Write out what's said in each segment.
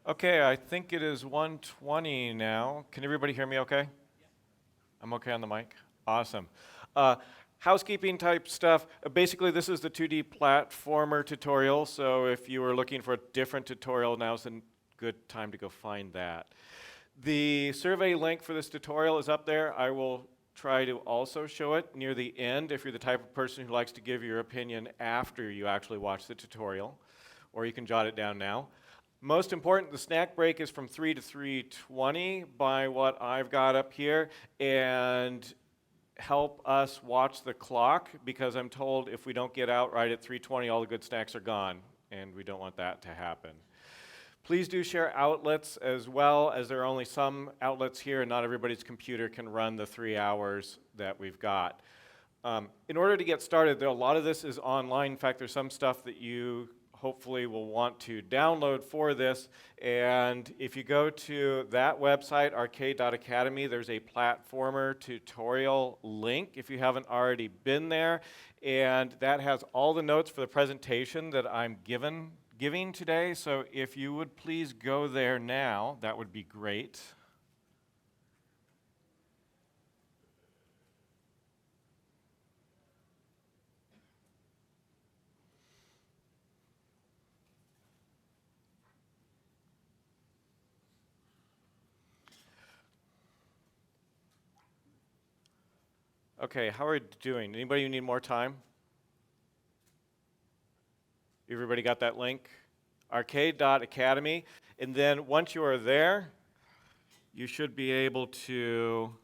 Okay, I think it is 1:20 now. Can everybody hear me okay? I'm okay on the mic? Awesome. Uh, Housekeeping type stuff. Basically, this is the 2D platformer tutorial, so if you were looking for a different tutorial, now's a good time to go find that. The survey link for this tutorial is up there. I will try to also show it near the end if you're the type of person who likes to give your opinion after you actually watch the tutorial, or you can jot it down now. Most important, the snack break is from 3 to 3:20 by what I've got up here, and help us watch the clock because I'm told if we don't get out right at 3:20, all the good snacks are gone, and we don't want that to happen. Please do share outlets as well, as there are only some outlets here and not everybody's computer can run the 3 hours that we've got. In order to get started, a lot of this is online. In fact, there's some stuff that you hopefully will want to download for this. And if you go to that website, arcade.academy, there's a platformer tutorial link if you haven't already been there. And that has all the notes for the presentation that I'm giving today. So if you would please go there now, that would be great. Okay, how are we doing? Anybody who need more time? Everybody got that link? Arcade.academy. And then once you are there, you should be able to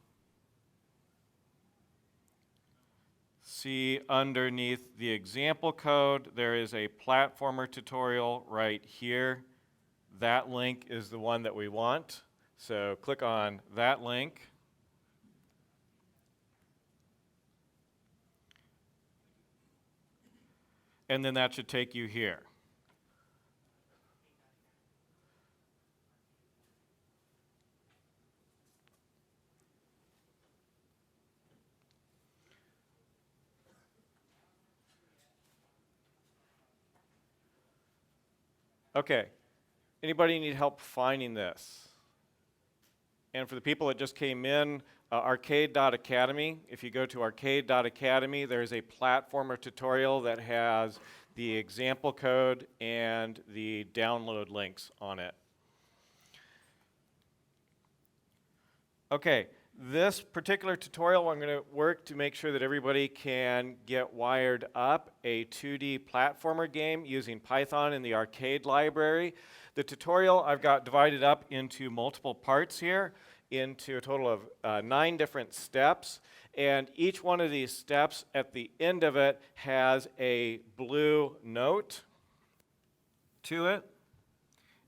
see underneath the example code, there is a platformer tutorial right here. That link is the one that we want. So click on that link. And then that should take you here. Okay, anybody need help finding this? And for the people that just came in, arcade.academy, if you go to arcade.academy, there's a platformer tutorial that has the example code and the download links on it. Okay, this particular tutorial, I'm going to work to make sure that everybody can get wired up a 2D platformer game using Python in the arcade library. The tutorial I've got divided up into multiple parts here, into a total of 9 different steps. And each one of these steps at the end of it has a blue note to it.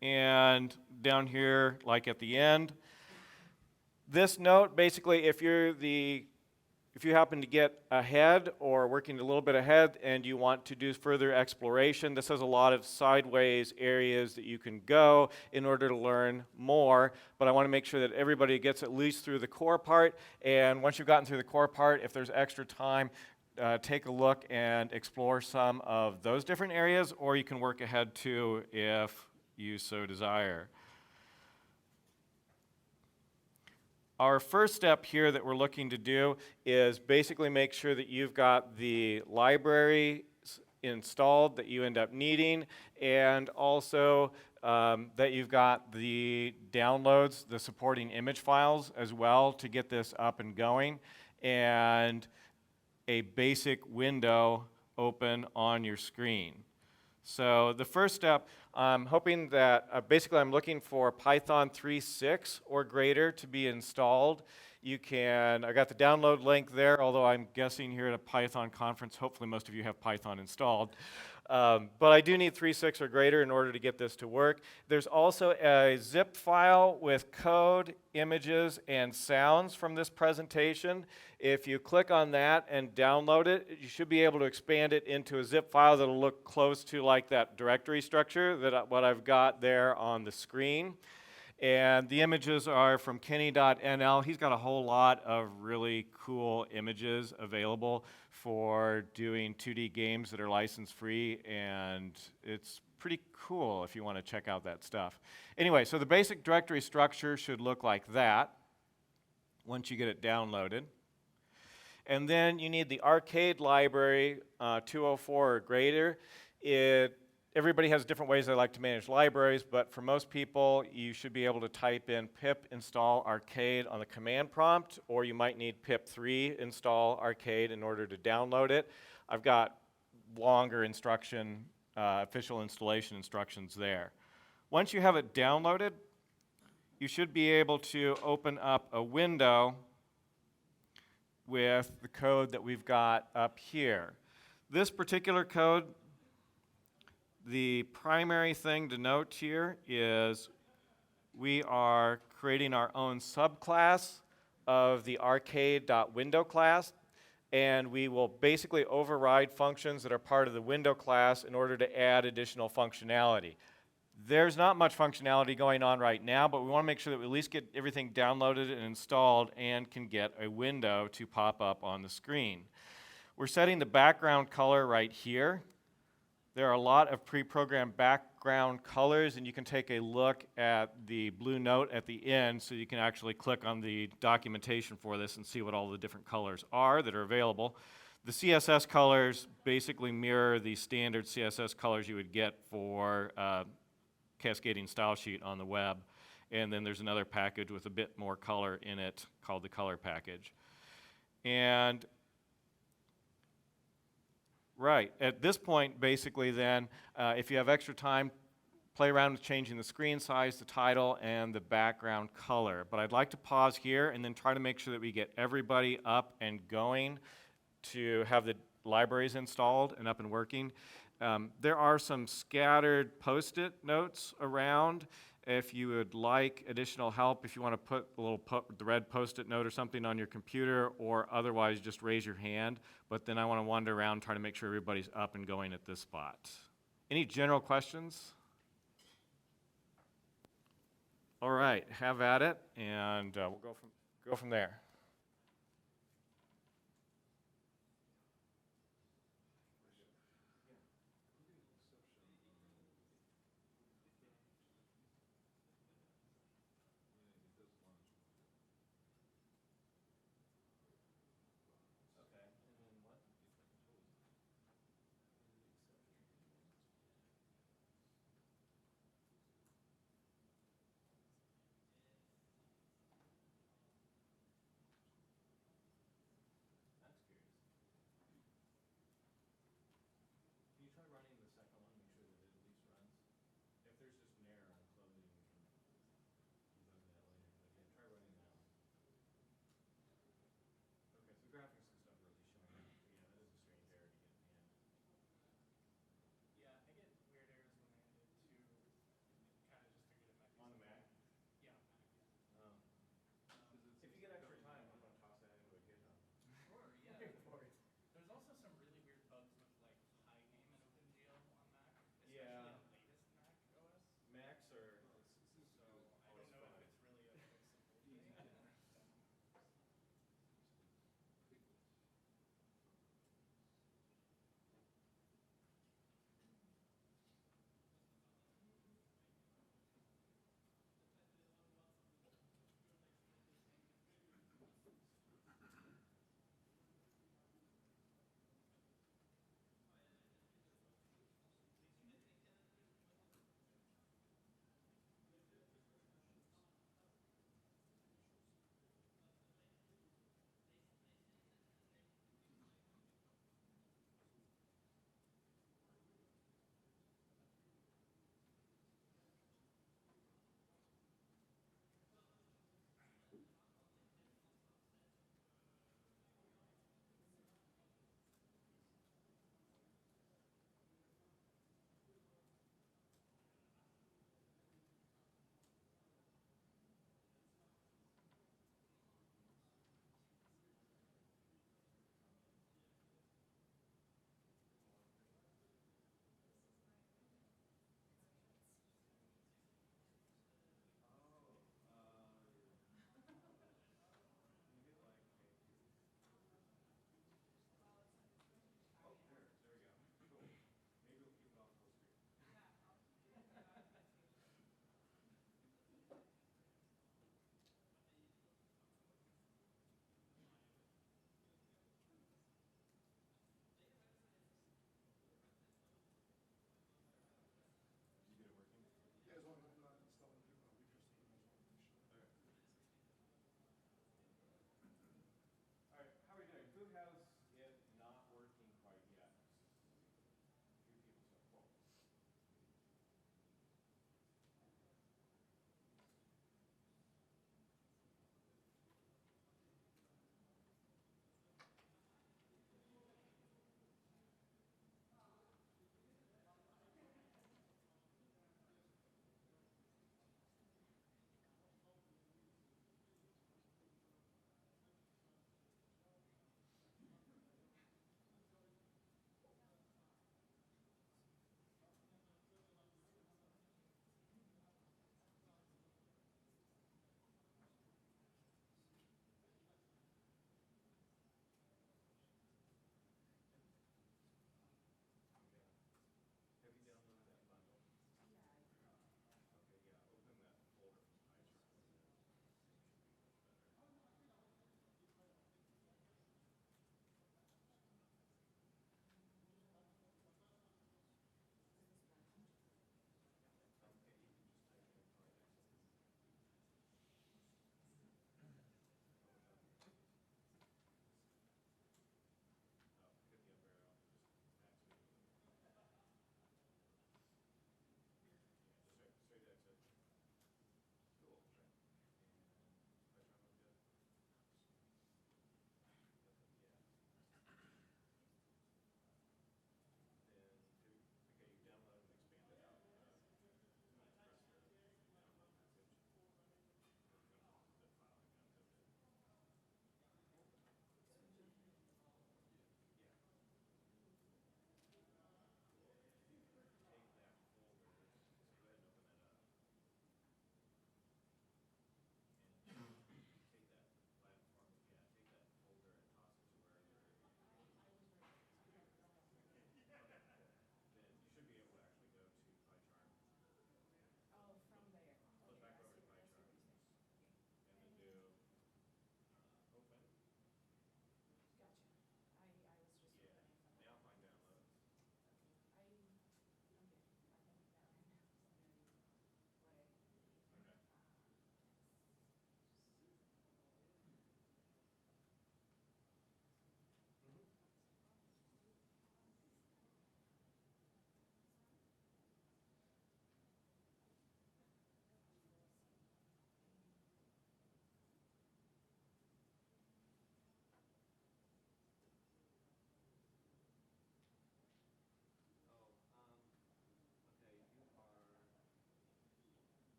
And down here, like at the end, this note, basically, if you happen to get ahead or working a little bit ahead and you want to do further exploration, this has a lot of sideways areas that you can go in order to learn more. But I want to make sure that everybody gets at least through the core part. And once you've gotten through the core part, if there's extra time, take a look and explore some of those different areas, or you can work ahead too if you so desire. Our first step here that we're looking to do is basically make sure that you've got the library installed that you end up needing, and also that you've got the downloads, the supporting image files as well to get this up and going, and a basic window open on your screen. So the first step, I'm hoping that basically I'm looking for Python 3.6 or greater to be installed. I got the download link there, although I'm guessing here at a Python conference, hopefully most of you have Python installed. But I do need 3.6 or greater in order to get this to work. There's also a zip file with code, images, and sounds from this presentation. If you click on that and download it, you should be able to expand it into a zip file that'll look close to like that directory structure that what I've got there on the screen. And the images are from Kenny.nl. He's got a whole lot of really cool images available for doing 2D games that are license free, and it's pretty cool if you want to check out that stuff. Anyway, so the basic directory structure should look like that once you get it downloaded. And then you need the arcade library, 204 or greater. Everybody has different ways they like to manage libraries, but for most people, you should be able to type in pip install arcade on the command prompt, or you might need pip3 install arcade in order to download it. I've got longer instruction, official installation instructions there. Once you have it downloaded, you should be able to open up a window with the code that we've got up here. This particular code, the primary thing to note here is we are creating our own subclass of the arcade.window class, and we will basically override functions that are part of the window class in order to add additional functionality. There's not much functionality going on right now, but we want to make sure that we at least get everything downloaded and installed and can get a window to pop up on the screen. We're setting the background color right here. There are a lot of pre-programmed background colors, and you can take a look at the blue note at the end so you can actually click on the documentation for this and see what all the different colors are that are available. The CSS colors basically mirror the standard CSS colors you would get for cascading style sheet on the web, and then there's another package with a bit more color in it called the color package. And right, at this point basically then, if you have extra time, play around with changing the screen size, the title, and the background color. But I'd like to pause here and then try to make sure that we get everybody up and going to have the libraries installed and up and working. There are some scattered post-it notes around. If you would like additional help, if you want to put a little the red post-it note or something on your computer, or otherwise just raise your hand. But then I want to wander around and try to make sure everybody's up and going at this spot. Any general questions? All right, have at it, and we'll go from there.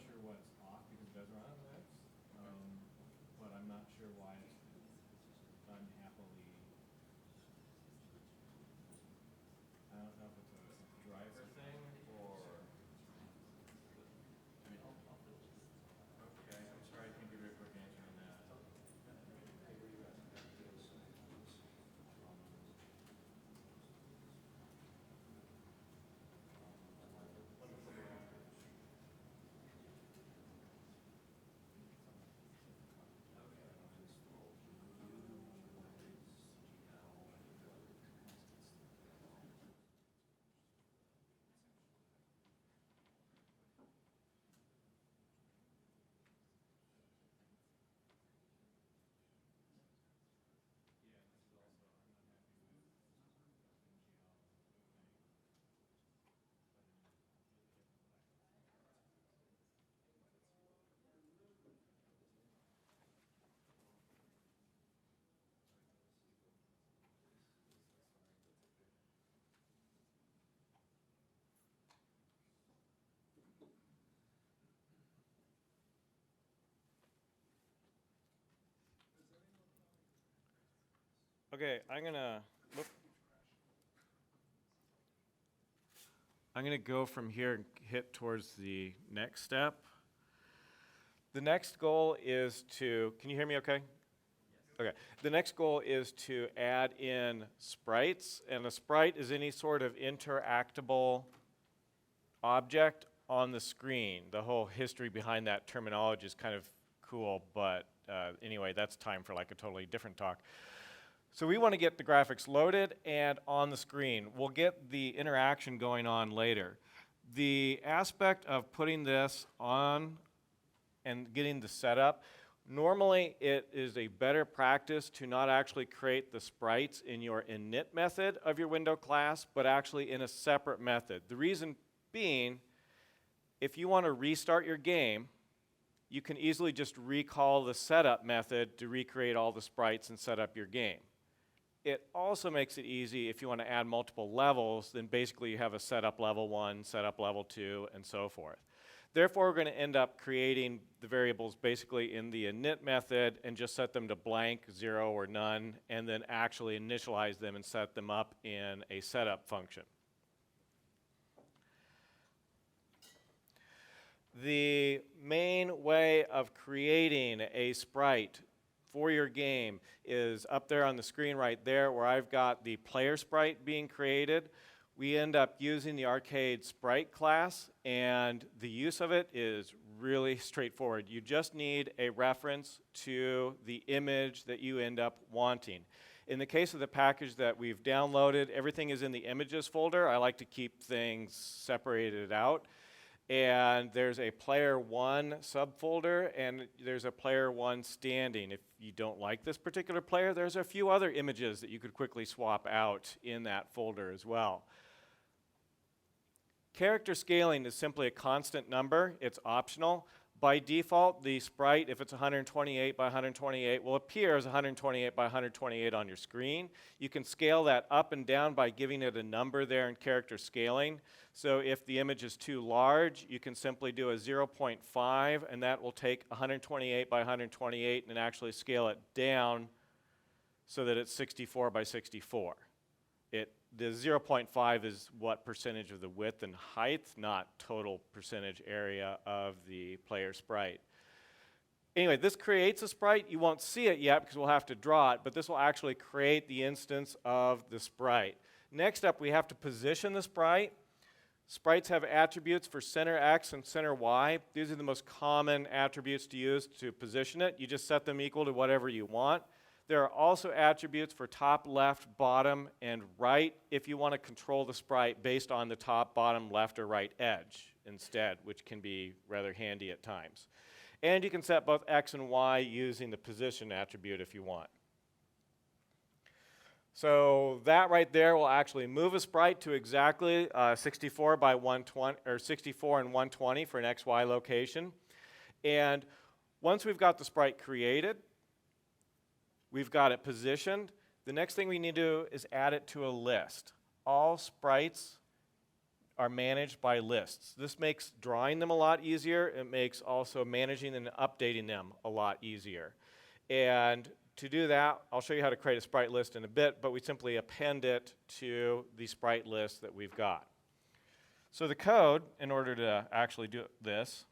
sure what's off because it does run on Linux, but I'm not sure why it's unhappily. I don't know if it's a driver thing or. Okay, I'm sorry, I can't give you a quick answer on that. Okay, I'm gonna go from here and hit towards the next step. The next goal is to, can you hear me okay? Okay. The next goal is to add in sprites, and a sprite is any sort of interactable object on the screen. The whole history behind that terminology is kind of cool, but anyway, that's time for like a totally different talk. So we want to get the graphics loaded and on the screen. We'll get the interaction going on later. The aspect of putting this on and getting the setup, normally it is a better practice to not actually create the sprites in your init method of your window class, but actually in a separate method. The reason being, if you want to restart your game, you can easily just recall the setup method to recreate all the sprites and set up your game. It also makes it easy if you want to add multiple levels, then basically you have a setup level 1, setup level 2, and so forth. Therefore, we're going to end up creating the variables basically in the init method and just set them to blank, 0, or none, and then actually initialize them and set them up in a setup function. The main way of creating a sprite for your game is up there on the screen right there where I've got the player sprite being created. We end up using the arcade sprite class, and the use of it is really straightforward. You just need a reference to the image that you end up wanting. In the case of the package that we've downloaded, everything is in the images folder. I like to keep things separated out. And there's a player 1 subfolder, and there's a player 1 standing. If you don't like this particular player, there's a few other images that you could quickly swap out in that folder as well. Character scaling is simply a constant number. It's optional. By default, the sprite, if it's 128 by 128, will appear as 128 by 128 on your screen. You can scale that up and down by giving it a number there in character scaling. So if the image is too large, you can simply do a 0.5, and that will take 128 by 128 and actually scale it down so that it's 64 by 64. The 0.5 is what percentage of the width and height, not total percentage area of the player sprite. Anyway, this creates a sprite. You won't see it yet because we'll have to draw it, but this will actually create the instance of the sprite. Next up, we have to position the sprite. Sprites have attributes for center X and center Y. These are the most common attributes to use to position it. You just set them equal to whatever you want. There are also attributes for top, left, bottom, and right if you want to control the sprite based on the top, bottom, left, or right edge instead, which can be rather handy at times. And you can set both X and Y using the position attribute if you want. So that right there will actually move a sprite to exactly 64 by 120, or 64 and 120 for an XY location. And once we've got the sprite created, we've got it positioned. The next thing we need to do is add it to a list. All sprites are managed by lists. This makes drawing them a lot easier. It makes also managing and updating them a lot easier. And to do that, I'll show you how to create a sprite list in a bit, but we simply append it to the sprite list that we've got. So the code, in order to actually do this,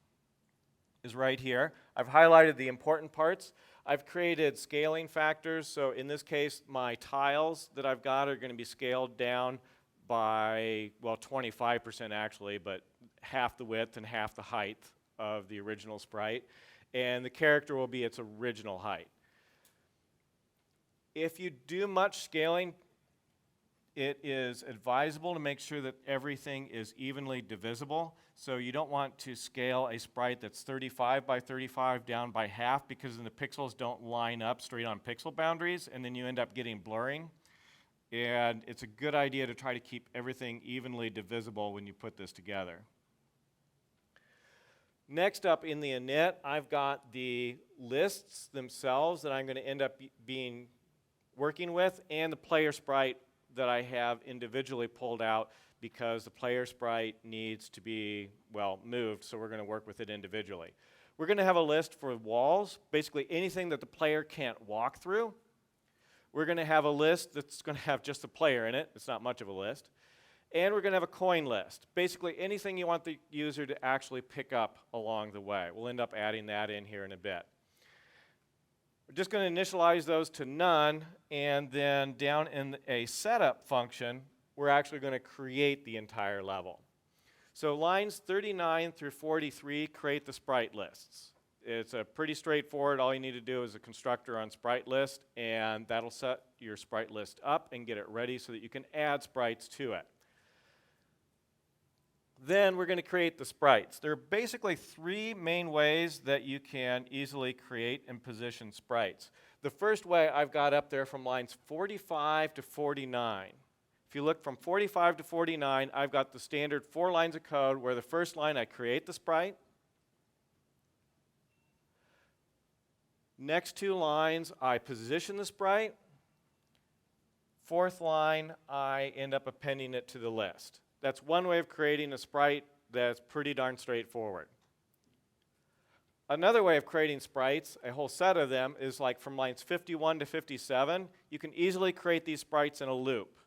is right here. I've highlighted the important parts. I've created scaling factors. So in this case, my tiles that I've got are going to be scaled down by, well, 25% actually, but half the width and half the height of the original sprite. And the character will be its original height. If you do much scaling, it is advisable to make sure that everything is evenly divisible. So you don't want to scale a sprite that's 35 by 35 down by half, because then the pixels don't line up straight on pixel boundaries, and then you end up getting blurring. And it's a good idea to try to keep everything evenly divisible when you put this together. Next up in the init, I've got the lists themselves that I'm going to end up working with, and the player sprite that I have individually pulled out, because the player sprite needs to be, well, moved, so we're going to work with it individually. We're going to have a list for walls, basically anything that the player can't walk through. We're going to have a list that's going to have just the player in it. It's not much of a list. And we're going to have a coin list, basically anything you want the user to actually pick up along the way. We'll end up adding that in here in a bit. We're just going to initialize those to none, and then down in a setup function, we're actually going to create the entire level. So lines 39 through 43 create the sprite lists. It's pretty straightforward. All you need to do is a constructor on sprite list, and that'll set your sprite list up and get it ready so that you can add sprites to it. Then we're going to create the sprites. There are basically three main ways that you can easily create and position sprites. The first way I've got up there from lines 45 to 49. If you look from 45 to 49, I've got the standard 4 lines of code where the first line I create the sprite. Next 2 lines I position the sprite. Fourth line I end up appending it to the list. That's one way of creating a sprite that's pretty darn straightforward. Another way of creating sprites, a whole set of them, is like from lines 51 to 57. You can easily create these sprites in a loop.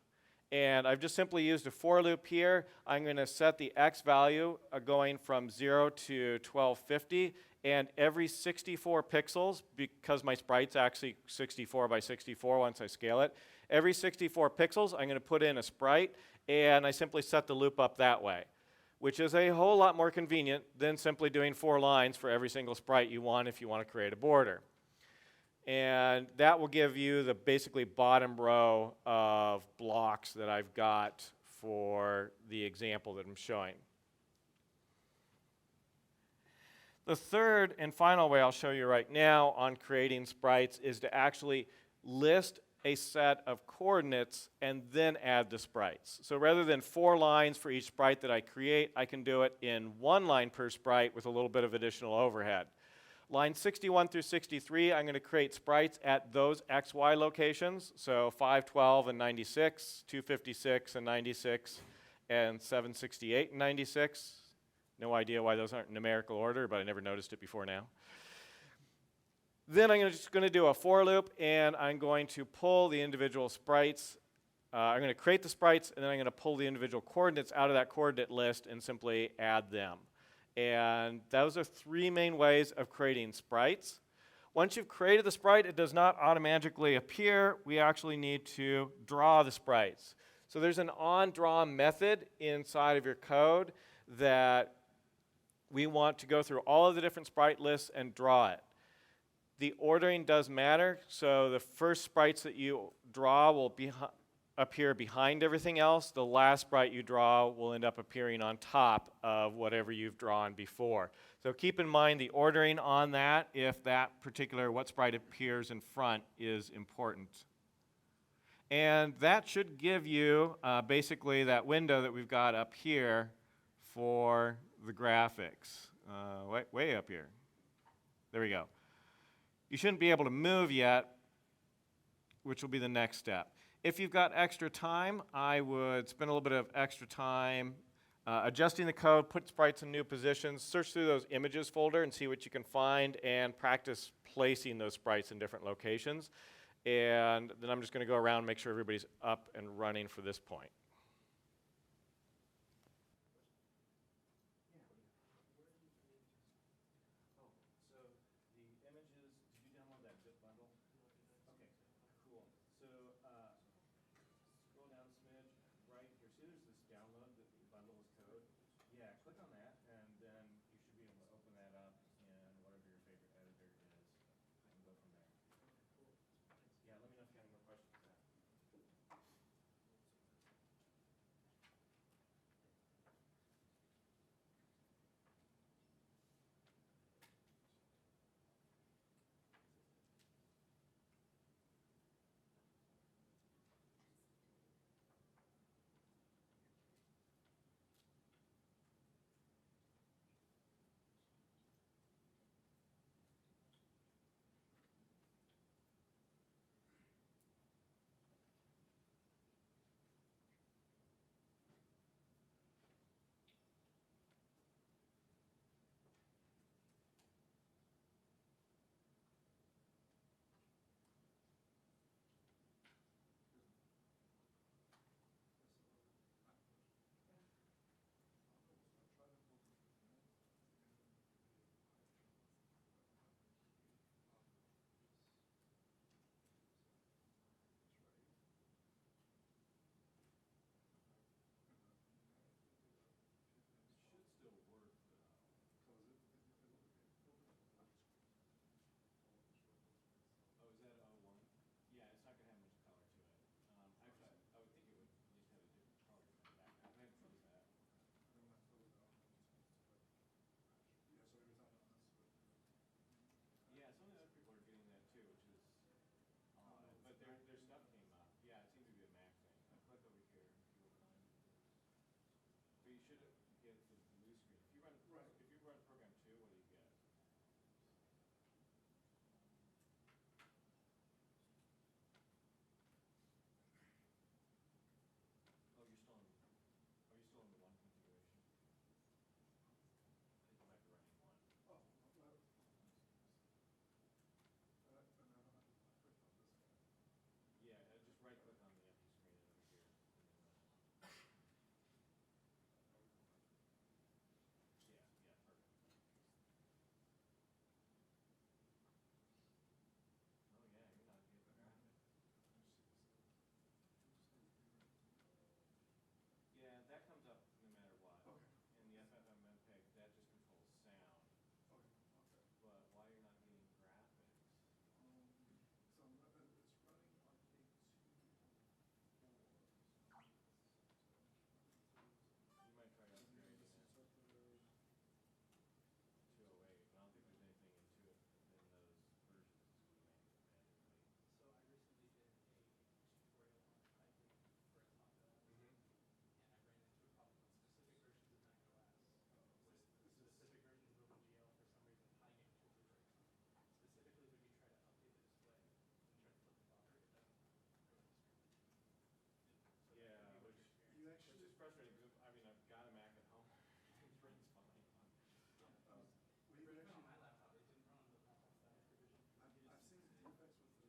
And I've just simply used a for loop here. I'm going to set the x value going from 0 to 1250. And every 64 pixels, because my sprite's actually 64 by 64 once I scale it, every 64 pixels I'm going to put in a sprite, and I simply set the loop up that way, which is a whole lot more convenient than simply doing 4 lines for every single sprite you want if you want to create a border. And that will give you the basically bottom row of blocks that I've got for the example that I'm showing. The third and final way I'll show you right now on creating sprites is to actually list a set of coordinates and then add the sprites. So rather than 4 lines for each sprite that I create, I can do it in 1 line per sprite with a little bit of additional overhead. Line 61 through 63, I'm going to create sprites at those XY locations, so 512 and 96, 256 and 96, and 768 and 96. No idea why those aren't in numerical order, but I never noticed it before now. Then I'm just going to do a for loop, and I'm going to pull the individual sprites. I'm going to create the sprites, and then I'm going to pull the individual coordinates out of that coordinate list and simply add them. And those are 3 main ways of creating sprites. Once you've created the sprite, it does not automatically appear. We actually need to draw the sprites. So there's an onDraw method inside of your code that we want to go through all of the different sprite lists and draw it. The ordering does matter, so the first sprites that you draw will appear behind everything else. The last sprite you draw will end up appearing on top of whatever you've drawn before. So keep in mind the ordering on that if that particular what sprite appears in front is important. And that should give you basically that window that we've got up here for the graphics. Way up here. There we go. You shouldn't be able to move yet, which will be the next step. If you've got extra time, I would spend a little bit of extra time Adjusting the code, put sprites in new positions, search through those images folder and see what you can find, and practice placing those sprites in different locations. And then I'm just going to go around and make sure everybody's up and running for this point. Oh, so the images, did you download that zip bundle? Okay, cool. So scroll down a smidge, right here. See there's this download that the bundle is code? Yeah, click on that, and then you should be able to open that up in whatever your favorite editor is, and go from there. Yeah, let me know if you have any more questions. Oh, is that one? Yeah, it's not going to have much color to it. Actually, I would think it would at least have a different color to the back. I haven't froze that. Yeah, some of the other people are getting that too, which is odd. But their stuff came up. Yeah, it seemed to be a Mac thing. Click over here if you wouldn't mind. But you should get the blue screen. If you run program 2, what do you get? Oh, you're still in. Are you still in the 1 configuration? I think you might be running 1. Yeah, just right click on the empty screen over here. Yeah, yeah, perfect. Oh yeah, you're not getting the graphic. Yeah, that comes up no matter what. Okay. In the FFmpeg, that just controls sound. Okay. But why you're not getting graphics? So it's running on K2. You might try upgrading it. 208, but I don't think there's anything into it in those versions magically. So I recently did a tutorial on Python for a top and I ran into a problem with specific versions of macOS. Specific versions of OpenGL, for some reason, tying it into a reverse. Specifically, when you try to update the display and try to flip the buffer, it doesn't go to the screen. So yeah, which is frustrating because I mean I've got a Mac at home. It runs fine. Even on my laptop, it didn't run on the laptops that I provisioned. I've seen defects with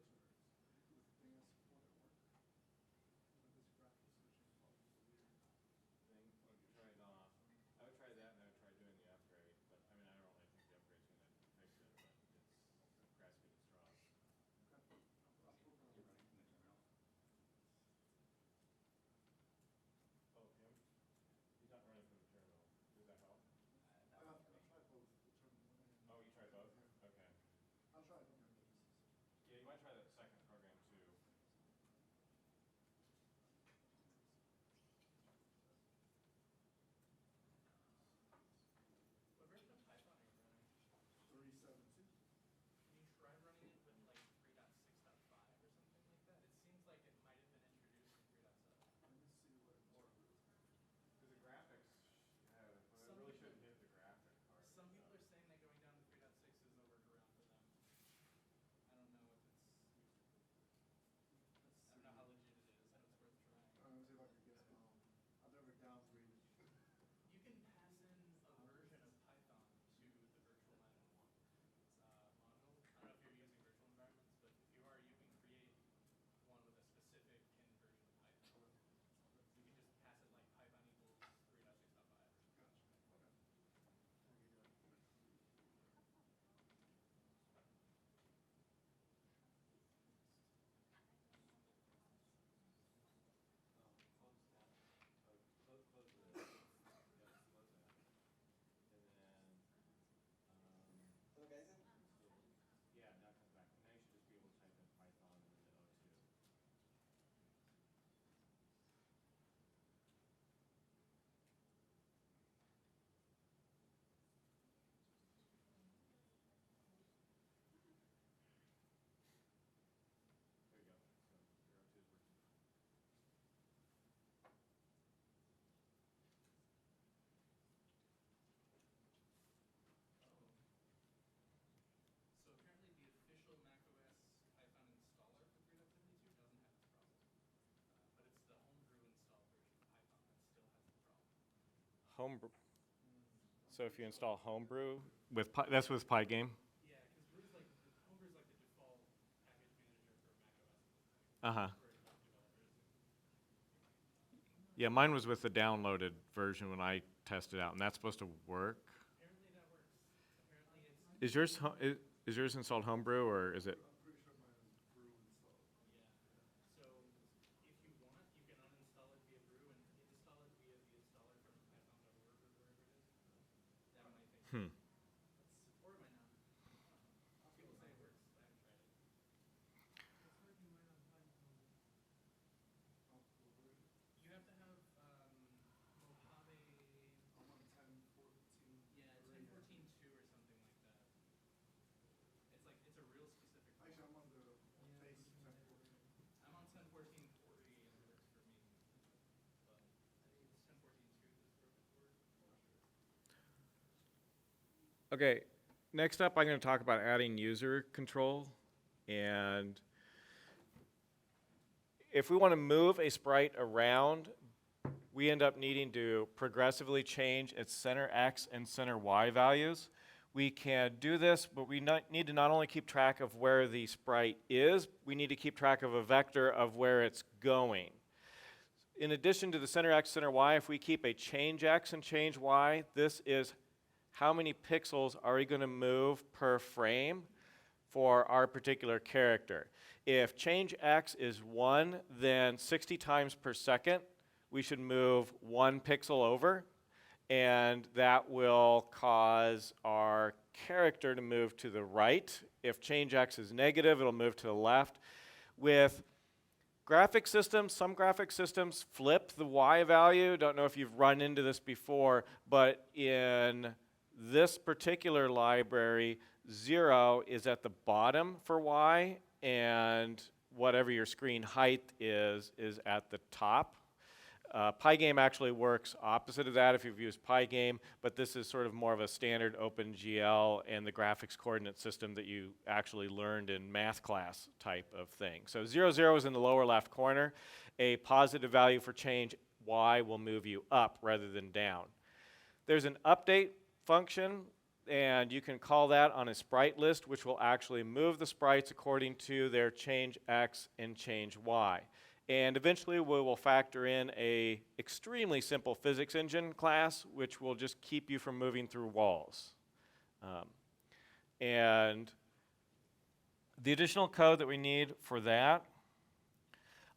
the thing I support at work. This graphic switching problem is weird. Thing you could try it off. I would try that and I would try doing the upgrade. But I mean I don't really think the upgrade's going to fix it, but it's grasping at straws. Okay. I'll program it running in the terminal. Oh, him? He's not running from the terminal. Does that help? I'll try both the terminal and. Oh, you tried both? Yeah. Okay. I'll try them. Yeah, you might try that second program too. What version of PyCon are you running? 3.7.2. Can you try running it with like 3.6.5 or something like that? It seems like it might have been introduced in 3.7. Let me see what more. Because the graphics, it really shouldn't hit the graphic part. Some people are saying that going down to 3.6 is a workaround for them. I don't know if it's useful. Homebrew. So if you install Homebrew with that's with Pygame. Yeah, because Brew's like Homebrew's like the default package manager for macOS. Uh-huh. For developers. Yeah, mine was with the downloaded version when I tested out, and that's supposed to work. Apparently that works. Apparently it's Is yours is yours installed Homebrew or is it? I'm pretty sure mine is Brew installed. yeah. So if you want, you can uninstall it via Brew and install it via the installer from python.org or wherever it is. That might take. Hmm. Or it might not. People say it works. I haven't tried it. What's working right on Python? Oh, what version? You have to have Mojave. I'm on 10.14. Yeah, 10.14.2 or something like that. It's a real specific. Actually, I'm on the base 10.14. I'm on 10.14.3 and it works for me. But I think it's 10.14.2 that's perfect for it. Okay, next up I'm going to talk about adding user control. And if we want to move a sprite around, we end up needing to progressively change its center X and center Y values. We can do this, but we need to not only keep track of where the sprite is, we need to keep track of a vector of where it's going. In addition to the center X, center Y, if we keep a change X and change Y, this is how many pixels are we going to move per frame for our particular character. If change X is 1, then 60 times per second, we should move 1 pixel over, and that will cause our character to move to the right. If change X is negative, it'll move to the left. With graphic systems, some graphic systems flip the Y value. Don't know if you've run into this before, but in this particular library, 0 is at the bottom for Y, and whatever your screen height is at the top. Pygame actually works opposite of that if you've used Pygame, but this is sort of more of a standard OpenGL and the graphics coordinate system that you actually learned in math class type of thing. So 0, 0 is in the lower left corner. A positive value for change Y will move you up rather than down. There's an update function, and you can call that on a sprite list, which will actually move the sprites according to their change X and change Y. And eventually we will factor in a extremely simple physics engine class, which will just keep you from moving through walls. And the additional code that we need for that,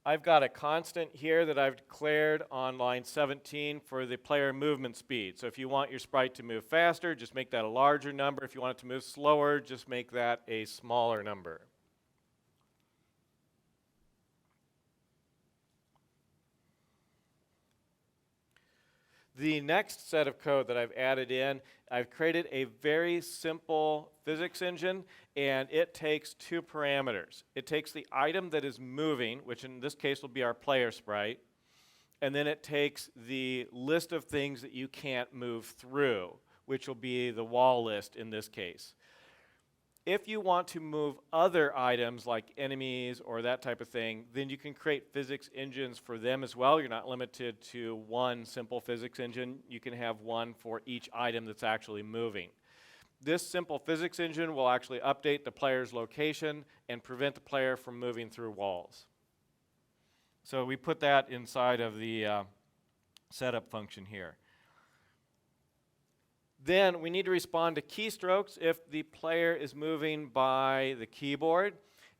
I've got a constant here that I've declared on line 17 for the player movement speed. So if you want your sprite to move faster, just make that a larger number. If you want it to move slower, just make that a smaller number. The next set of code that I've added in, I've created a very simple physics engine, and it takes 2 parameters. It takes the item that is moving, which in this case will be our player sprite, and then it takes the list of things that you can't move through, which will be the wall list in this case. If you want to move other items like enemies or that type of thing, then you can create physics engines for them as well. You're not limited to one simple physics engine. You can have one for each item that's actually moving. This simple physics engine will actually update the player's location and prevent the player from moving through walls. So we put that inside of the setup function here. Then we need to respond to keystrokes if the player is moving by the keyboard.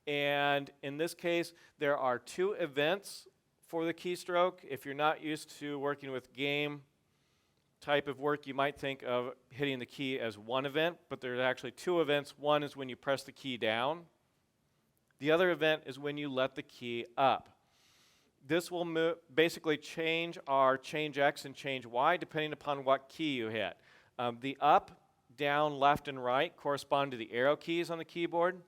And in this case, there are 2 events for the keystroke. If you're not used to working with game type of work, you might think of hitting the key as one event, but there's actually 2 events. One is when you press the key down. The other event is when you let the key up. This will basically change our change X and change Y depending upon what key you hit. The up, down, left, and right correspond to the arrow keys on the keyboard,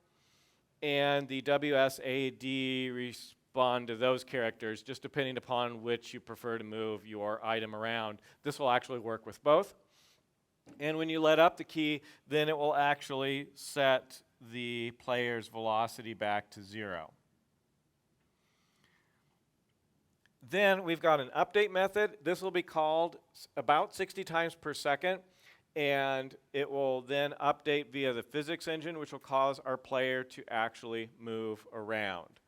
and the W, S, A, D respond to those characters, just depending upon which you prefer to move your item around. This will actually work with both. And when you let up the key, then it will actually set the player's velocity back to 0. Then we've got an update method. This will be called about 60 times per second, and it will then update via the physics engine, which will cause our player to actually move around.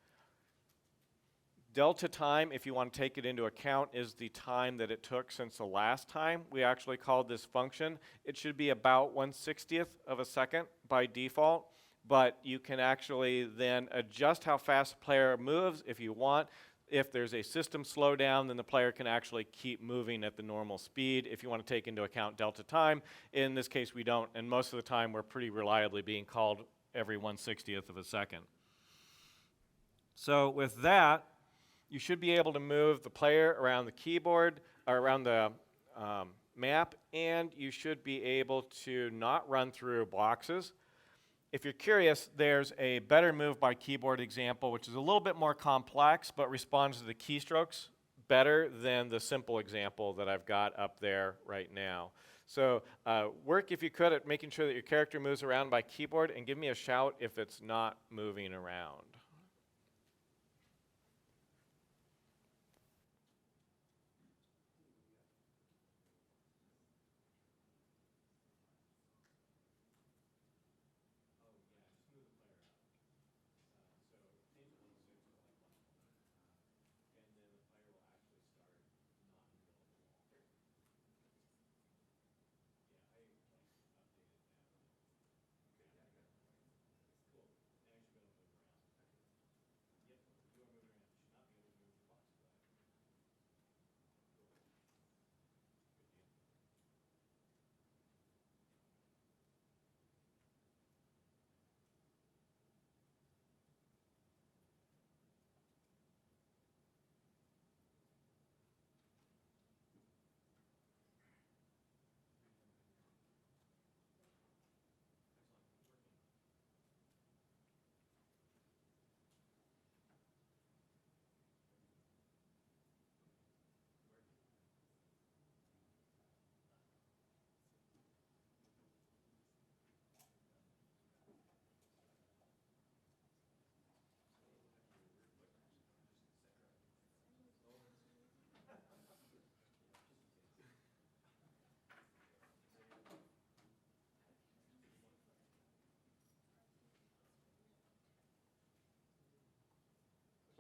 Delta time, if you want to take it into account, is the time that it took since the last time we actually called this function. It should be about 1/60th of a second by default, but you can actually then adjust how fast the player moves if you want. If there's a system slowdown, then the player can actually keep moving at the normal speed if you want to take into account delta time. In this case, we don't, and most of the time we're pretty reliably being called every 1/60th of a second. So with that, you should be able to move the player around the keyboard, or around the map, and you should be able to not run through boxes. If you're curious, there's a better move by keyboard example, which is a little bit more complex, but responds to the keystrokes better than the simple example that I've got up there right now. So work, if you could, at making sure that your character moves around by keyboard, and give me a shout if it's not moving around.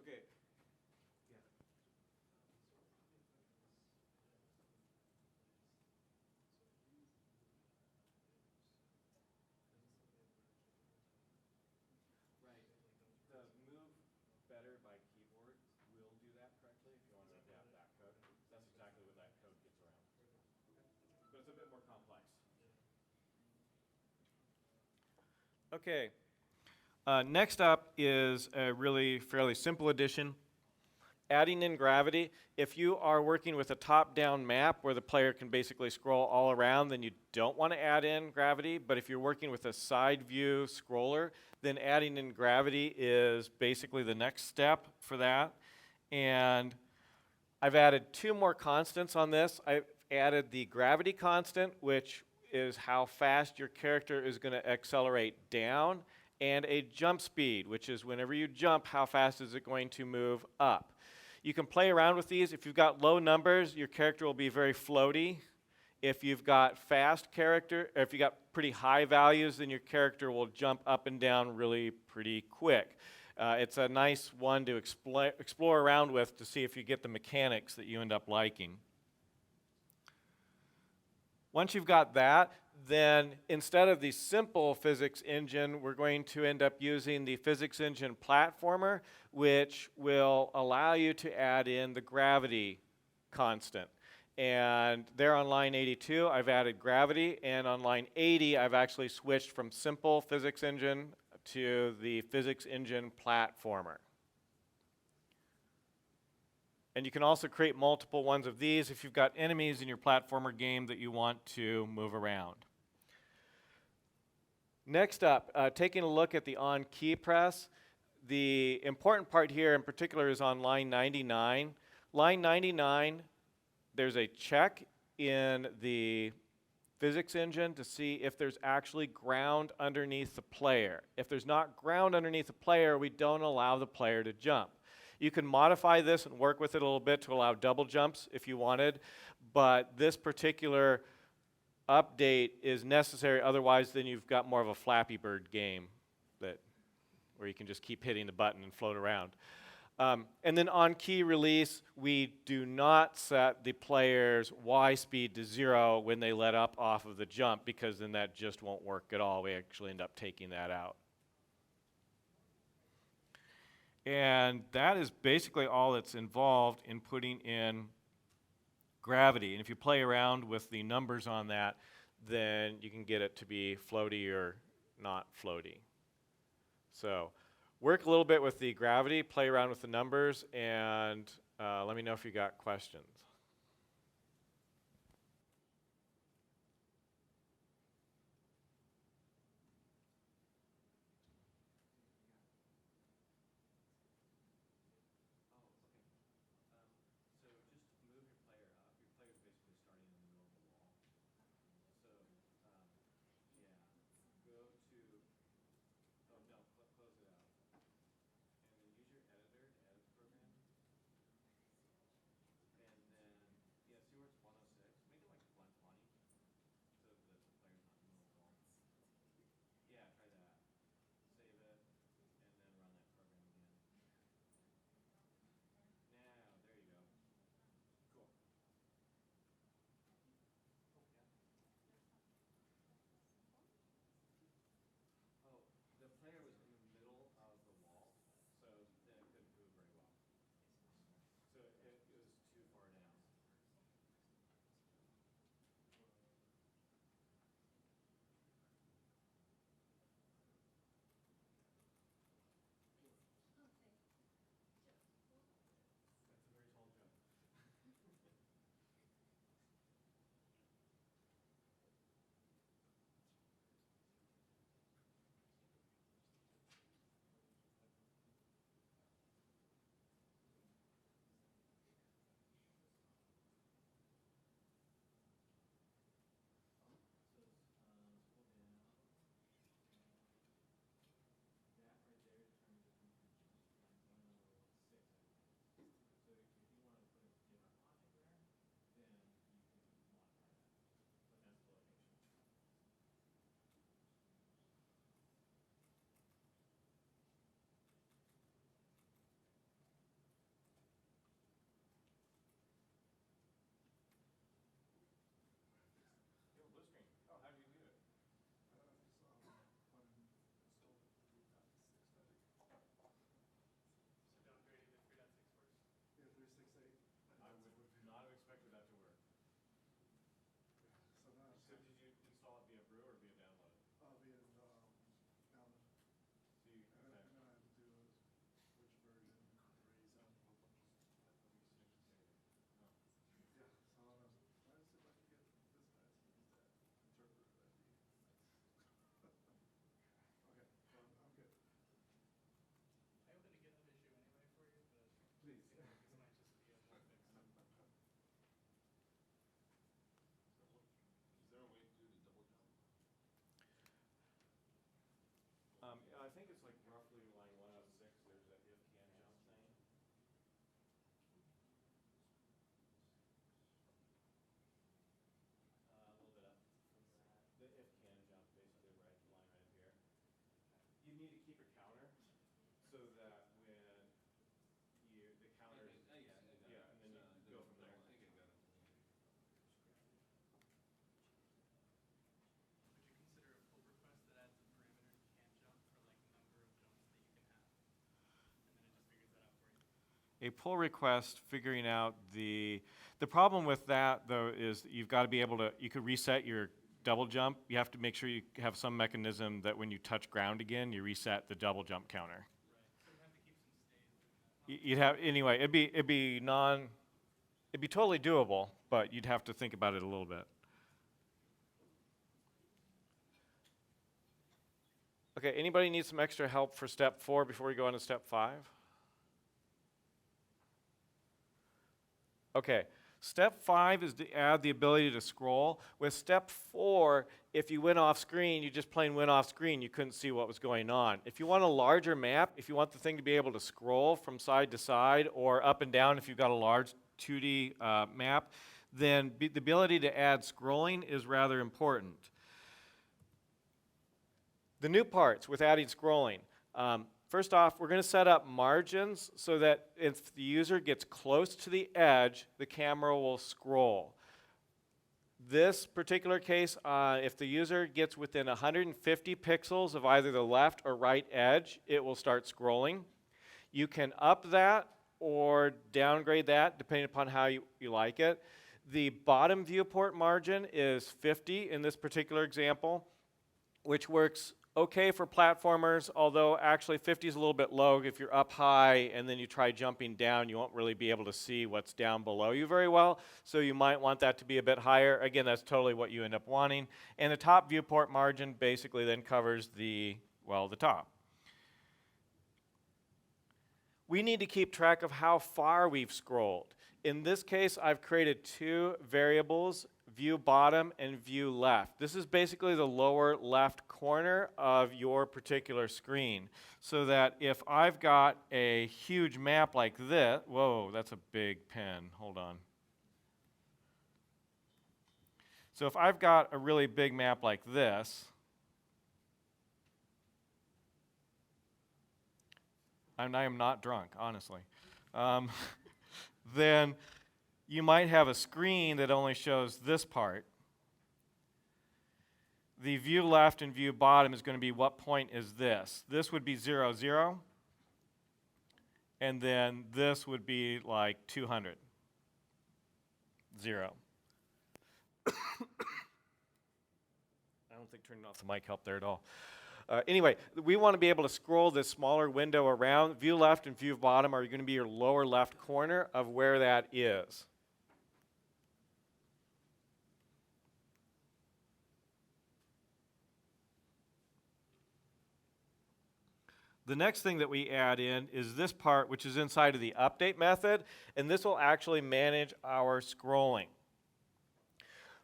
Okay. Right. The move better by keyboard will do that correctly if you want to adapt that code. That's exactly what that code gets around. But it's a bit more complex. Okay. Next up is a really fairly simple addition. Adding in gravity. If you are working with a top-down map where the player can basically scroll all around, then you don't want to add in gravity. But if you're working with a side view scroller, then adding in gravity is basically the next step for that. And I've added two more constants on this. I've added the gravity constant, which is how fast your character is going to accelerate down, and a jump speed, which is whenever you jump, how fast is it going to move up. You can play around with these. If you've got low numbers, your character will be very floaty. If you've got fast character, or if you've got pretty high values, then your character will jump up and down really pretty quick. It's a nice one to explore around with to see if you get the mechanics that you end up liking. Once you've got that, then instead of the simple physics engine, we're going to end up using the physics engine platformer, which will allow you to add in the gravity constant. And there on line 82, I've added gravity, and on line 80, I've actually switched from simple physics engine to the physics engine platformer. And you can also create multiple ones of these if you've got enemies in your platformer game that you want to move around. Next up, taking a look at the on key press. The important part here in particular is on line 99. Line 99, there's a check in the physics engine to see if there's actually ground underneath the player. If there's not ground underneath the player, we don't allow the player to jump. You can modify this and work with it a little bit to allow double jumps if you wanted, but this particular update is necessary, otherwise then you've got more of a Flappy Bird game where you can just keep hitting the button and float around. And then on key release, we do not set the player's Y speed to 0 when they let up off of the jump, because then that just won't work at all. We actually end up taking that out. And that is basically all that's involved in putting in gravity. And if you play around with the numbers on that, then you can get it to be floaty or not floaty. So work a little bit with the gravity, play around with the numbers, and let me know if you got questions. So just move your player up. Your player is basically starting in the middle of the wall. So, yeah, go to, oh no, close it out. And then use your editor to edit the program. And then, yeah, see where it's 106? Make it like 120 so that the player's not in the middle of the wall. Yeah, try that. Save it, and then run that program again. Now, there you go. Cool. Oh, yeah. Oh, the player was in the middle of the wall, so then it couldn't move very well. So it was too far down. That's a very tall jump. So scroll down. That right there determines if you can jump like 106, I think. So if you want to put a different logic there, then you can modify that. But that's the location. You have a blue screen. Oh, how did you leave it? Just uninstalled it, delete that 6.8. So downgrading to 3.6 works. Yeah, 368. I would not have expected that to work. So now it's So did you install it via brew or via download? via download. So you, And okay. then I have to do which version. So, let me switch to save. Oh. Yeah, so let's see if I can get this guy to use that interpreter ID. Okay, so I'm good. I opened a GitHub issue anyway for you, but Please. this might just be a whole fix. Is there a way to do the double jump? I think it's like roughly line 106. There's that if can jump thing. A little bit up from that. The if can jump, basically right line right up here. You need to keep a counter so that when the counters, Okay, yeah, I got it. yeah, and then you go from there. Okay, got it. Would you consider a pull request that adds a parameter can jump for like number of jumps that you can have? And then it just figures that out for you. A pull request figuring out the problem with that though is that you've got to be able to, you could reset your double jump. You have to make sure you have some mechanism that when you touch ground again, you reset the double jump counter. Right. So you have to keep some stays doing that. You'd have, anyway, it'd be totally doable, but you'd have to think about it a little bit. Okay, anybody need some extra help for step 4 before we go on to step 5? Okay, Step 5 is to add the ability to scroll. With step 4, if you went off screen, you just plain went off screen, you couldn't see what was going on. If you want a larger map, if you want the thing to be able to scroll from side to side or up and down if you've got a large 2D map, then the ability to add scrolling is rather important. The new parts with adding scrolling. First off, we're going to set up margins so that if the user gets close to the edge, the camera will scroll. This particular case, if the user gets within 150 pixels of either the left or right edge, it will start scrolling. You can up that or downgrade that depending upon how you like it. The bottom viewport margin is 50 in this particular example, which works okay for platformers, although actually 50 is a little bit low. If you're up high and then you try jumping down, you won't really be able to see what's down below you very well, so you might want that to be a bit higher. Again, that's totally what you end up wanting. And the top viewport margin basically then covers the top. We need to keep track of how far we've scrolled. In this case, I've created two variables, view bottom and view left. This is basically the lower left corner of your particular screen. So that if I've got a huge map like this, whoa, that's a big pen, hold on. So if I've got a really big map like this, and I am not drunk, honestly, then you might have a screen that only shows this part. The view left and view bottom is going to be what point is this? This would be 0, 0. And then this would be like 200. 0. I don't think turning off the mic helped there at all. Anyway, we want to be able to scroll this smaller window around. View left and view bottom are going to be your lower left corner of where that is. The next thing that we add in is this part, which is inside of the update method, and this will actually manage our scrolling.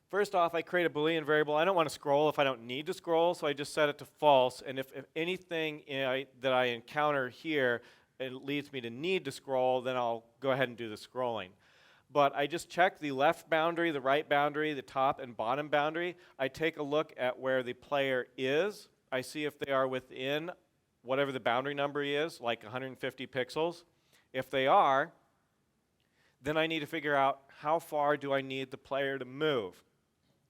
First off, I create a Boolean variable. I don't want to scroll if I don't need to scroll, so I just set it to false. And if anything that I encounter here it leads me to need to scroll, then I'll go ahead and do the scrolling. But I just check the left boundary, the right boundary, the top and bottom boundary. I take a look at where the player is. I see if they are within whatever the boundary number is, like 150 pixels. If they are, then I need to figure out how far do I need the player to move,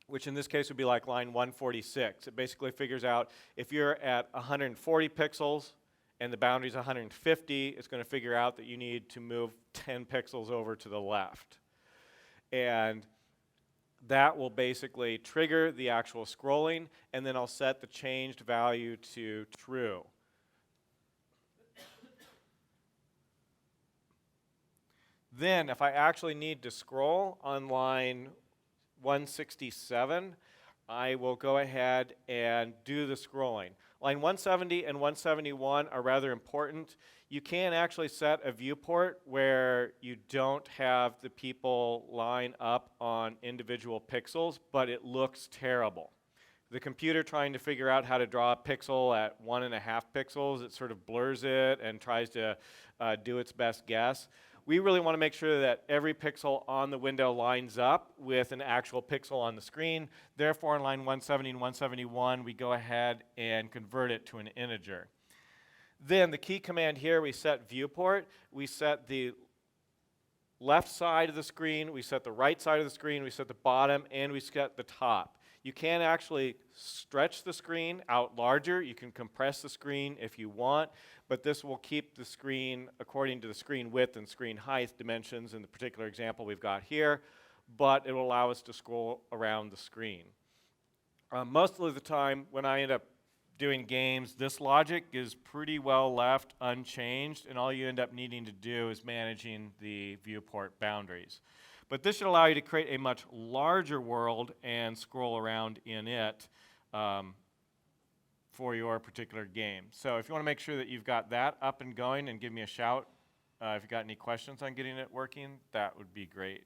which in this case would be like line 146. It basically figures out if you're at 140 pixels and the boundary is 150, it's going to figure out that you need to move 10 pixels over to the left. And that will basically trigger the actual scrolling, and then I'll set the changed value to true. Then, if I actually need to scroll on line 167, I will go ahead and do the scrolling. Line 170 and 171 are rather important. You can actually set a viewport where you don't have the people line up on individual pixels, but it looks terrible. The computer trying to figure out how to draw a pixel at 1.5 pixels, it sort of blurs it and tries to do its best guess. We really want to make sure that every pixel on the window lines up with an actual pixel on the screen. Therefore, in line 170 and 171, we go ahead and convert it to an integer. Then the key command here, we set viewport. We set the left side of the screen, we set the right side of the screen, we set the bottom, and we set the top. You can actually stretch the screen out larger. You can compress the screen if you want, but this will keep the screen according to the screen width and screen height dimensions in the particular example we've got here, but it will allow us to scroll around the screen. Most of the time when I end up doing games, this logic is pretty well left unchanged, and all you end up needing to do is managing the viewport boundaries. But this should allow you to create a much larger world and scroll around in it for your particular game. So if you want to make sure that you've got that up and going, and give me a shout if you've got any questions on getting it working, that would be great.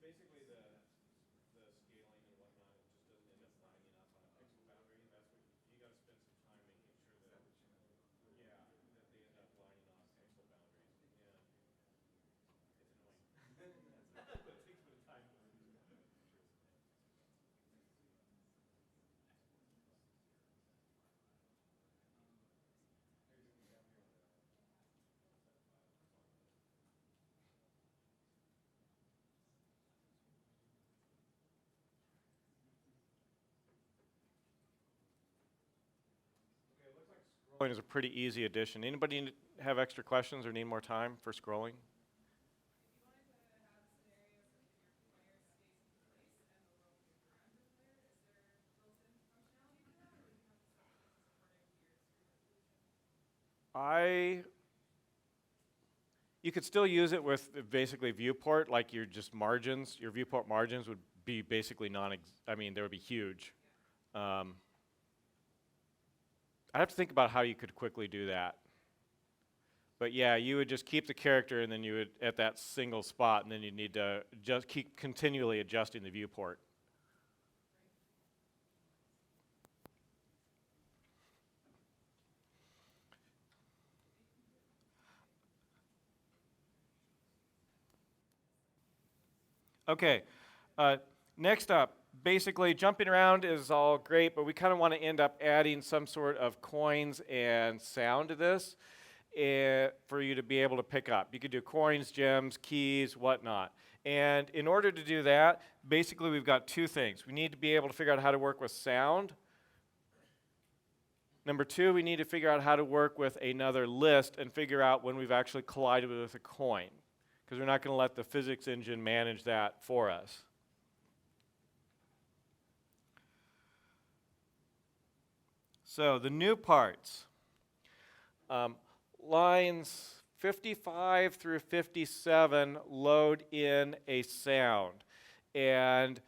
basically the scaling and whatnot, it just doesn't end up lining up on a pixel boundary. That's what you got to spend some time making sure that, yeah, that they end up lining on pixel boundaries. And it's annoying. It takes a bit of time. Scrolling is a pretty easy addition. Anybody have extra questions or need more time for scrolling? You could still use it with basically viewport, like your just margins. Your viewport margins would be basically I mean, they would be huge. I'd have to think about how you could quickly do that. But yeah, you would just keep the character and then you would at that single spot, and then you'd need to just keep continually adjusting the viewport. Okay, next up, basically jumping around is all great, but we kind of want to end up adding some sort of coins and sound to this for you to be able to pick up. You could do coins, gems, keys, whatnot. And in order to do that, basically we've got two things. We need to be able to figure out how to work with sound. Number two, we need to figure out how to work with another list and figure out when we've actually collided with a coin, because we're not going to let the physics engine manage that for us. So the new parts, lines 55 through 57 load in a sound. And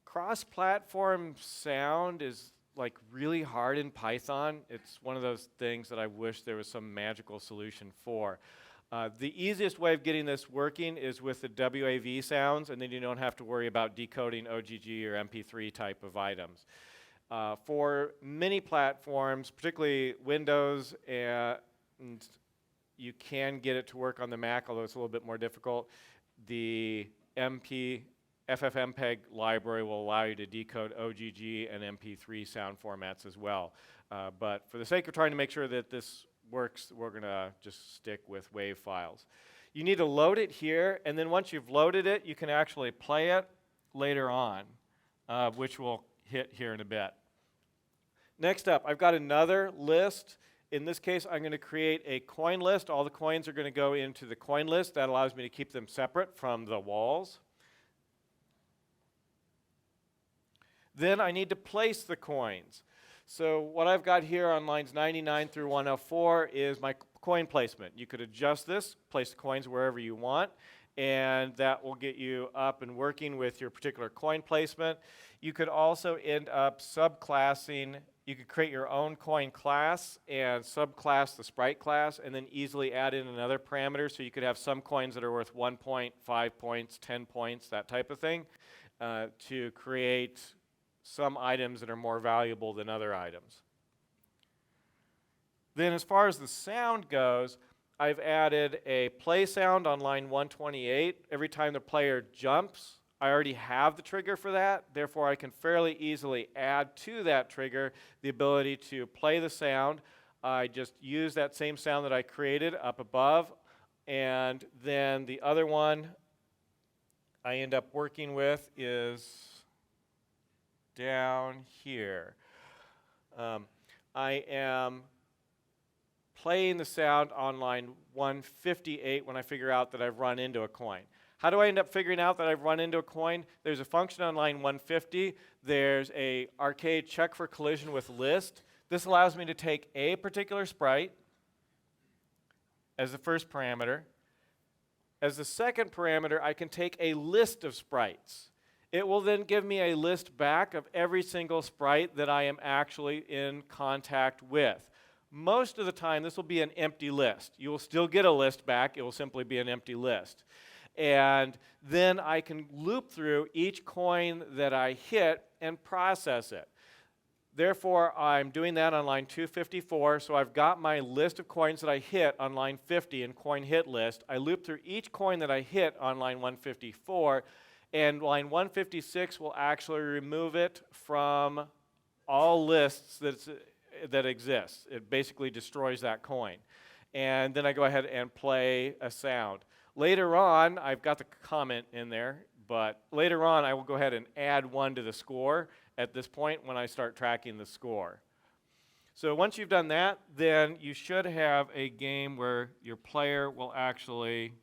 cross-platform sound is like really hard in Python. It's one of those things that I wish there was some magical solution for. The easiest way of getting this working is with the WAV sounds, and then you don't have to worry about decoding OGG or MP3 type of items. For many platforms, particularly Windows, and you can get it to work on the Mac, although it's a little bit more difficult. The FFmpeg library will allow you to decode OGG and MP3 sound formats as well. But for the sake of trying to make sure that this works, we're going to just stick with WAV files. You need to load it here, and then once you've loaded it, you can actually play it later on, which we'll hit here in a bit. Next up, I've got another list. In this case, I'm going to create a coin list. All the coins are going to go into the coin list. That allows me to keep them separate from the walls. Then I need to place the coins. So what I've got here on lines 99 through 104 is my coin placement. You could adjust this, place the coins wherever you want, and that will get you up and working with your particular coin placement. You could also end up subclassing. You could create your own coin class and subclass the sprite class, and then easily add in another parameter. So you could have some coins that are worth 1 point, 5 points, 10 points, that type of thing, to create some items that are more valuable than other items. Then as far as the sound goes, I've added a play sound on line 128. Every time the player jumps, I already have the trigger for that. Therefore, I can fairly easily add to that trigger the ability to play the sound. I just use that same sound that I created up above, and then the other one I end up working with is down here. I am playing the sound on line 158 when I figure out that I've run into a coin. How do I end up figuring out that I've run into a coin? There's a function on line 150. There's a arcade check for collision with list. This allows me to take a particular sprite as the first parameter. As the second parameter, I can take a list of sprites. It will then give me a list back of every single sprite that I am actually in contact with. Most of the time, this will be an empty list. You will still get a list back. It will simply be an empty list. And then I can loop through each coin that I hit and process it. Therefore, I'm doing that on line 254, so I've got my list of coins that I hit on line 50 in coin hit list. I loop through each coin that I hit on line 154, and line 156 will actually remove it from all lists that exist. It basically destroys that coin. And then I go ahead and play a sound. Later on, I've got the comment in there, but later on I will go ahead and add one to the score at this point when I start tracking the score. So once you've done that, then you should have a game where your player will actually,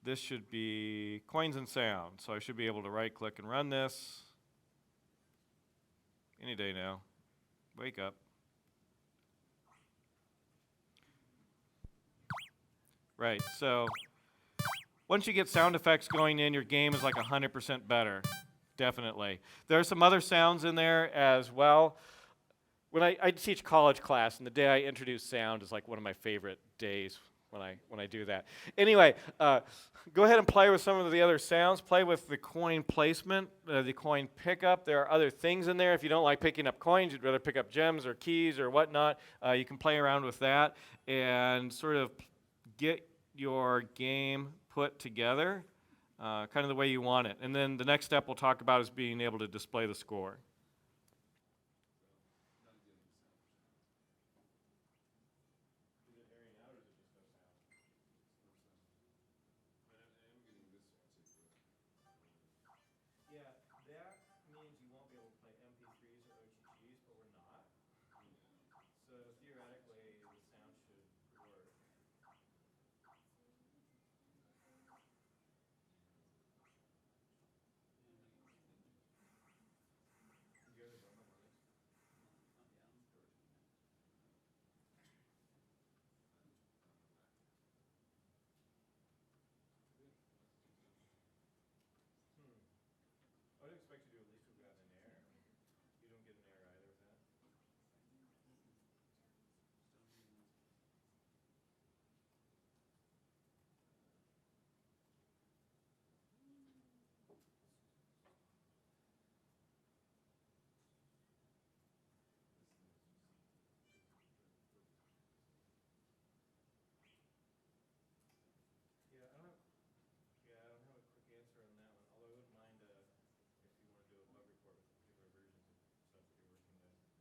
this should be coins and sound. So I should be able to right click and run this any day now. Wake up. Right, so once you get sound effects going in, your game is like 100% better, definitely. There are some other sounds in there as well. When I teach college class, and the day I introduce sound is like one of my favorite days when I do that. Anyway, go ahead and play with some of the other sounds. Play with the coin placement, the coin pickup. There are other things in there. If you don't like picking up coins, you'd rather pick up gems or keys or whatnot, you can play around with that and sort of get your game put together kind of the way you want it. And then the next step we'll talk about is being able to display the score. Is it airing out or is it just no sound? I am getting this one too. Yeah, that means you won't be able to play MP3s or OTGs, but we're not. So theoretically, the sound should work. Is your other button running? I would expect you to at least have gotten an error. You don't get an error either with that? Yeah, I don't have a quick answer on that one. Although I wouldn't mind if you want to do a bug report with the particular versions of stuff that you're working with. That would be most helpful.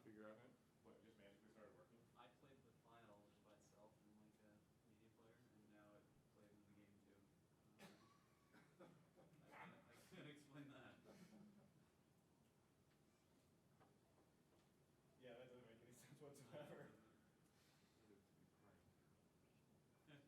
Figure out it? What, just magically started working? I played the file just by itself in like a media player, and now it plays in the game too. I can't explain that. Yeah, that doesn't make any sense whatsoever. Yeah. Yeah, it didn't put me in install anything either. Strange.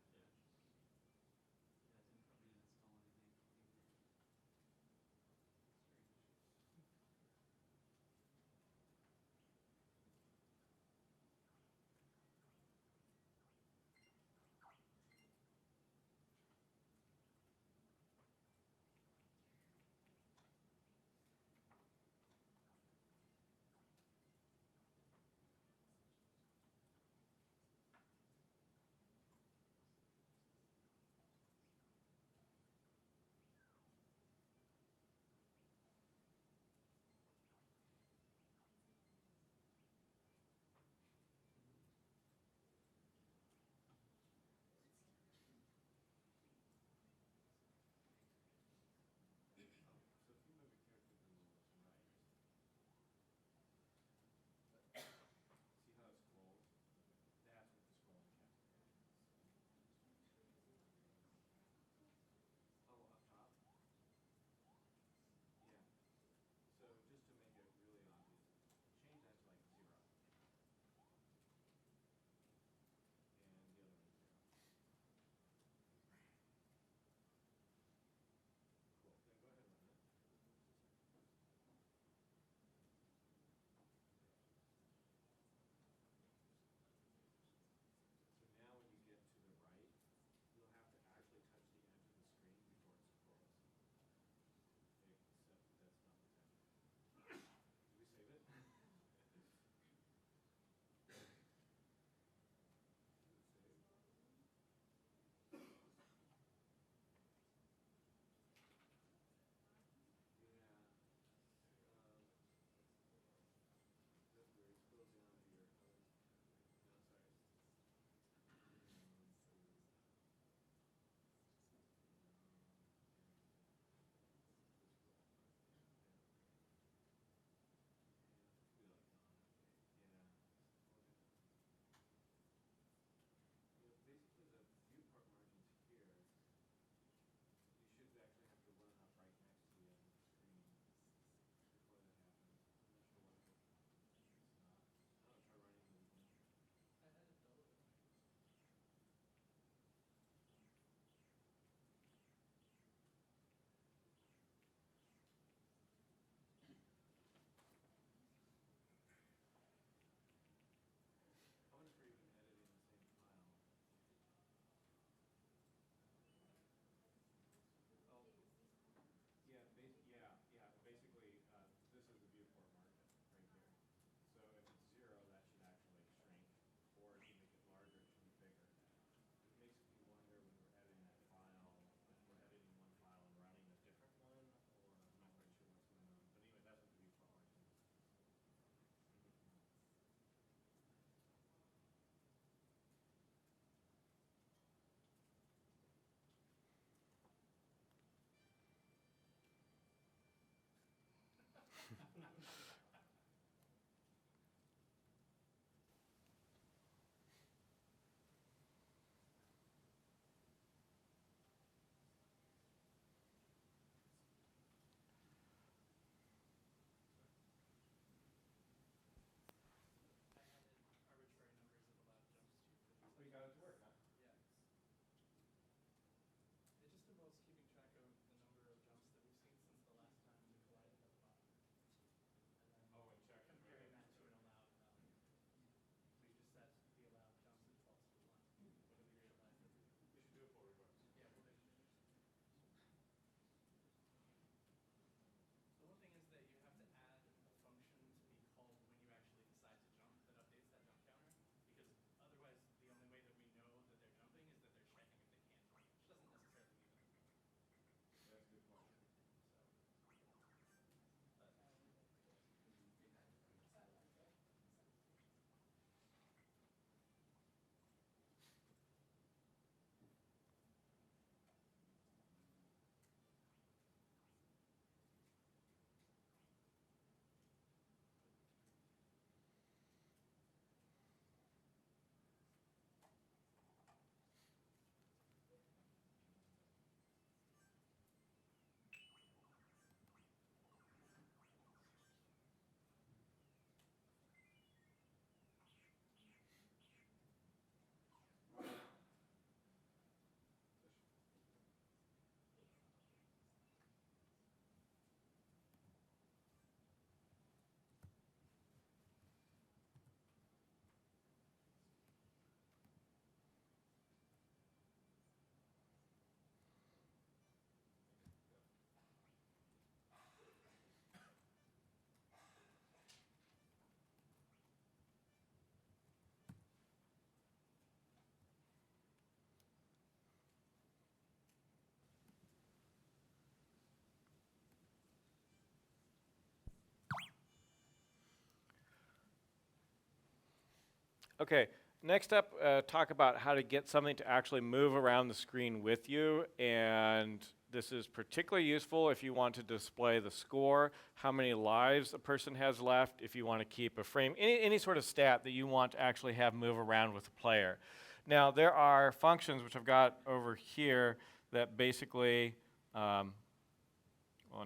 Okay, next up, talk about how to get something to actually move around the screen with you. And this is particularly useful if you want to display the score, how many lives a person has left, if you want to keep a frame, any sort of stat that you want to actually have move around with the player. Now, there are functions, which I've got over here, that basically, well,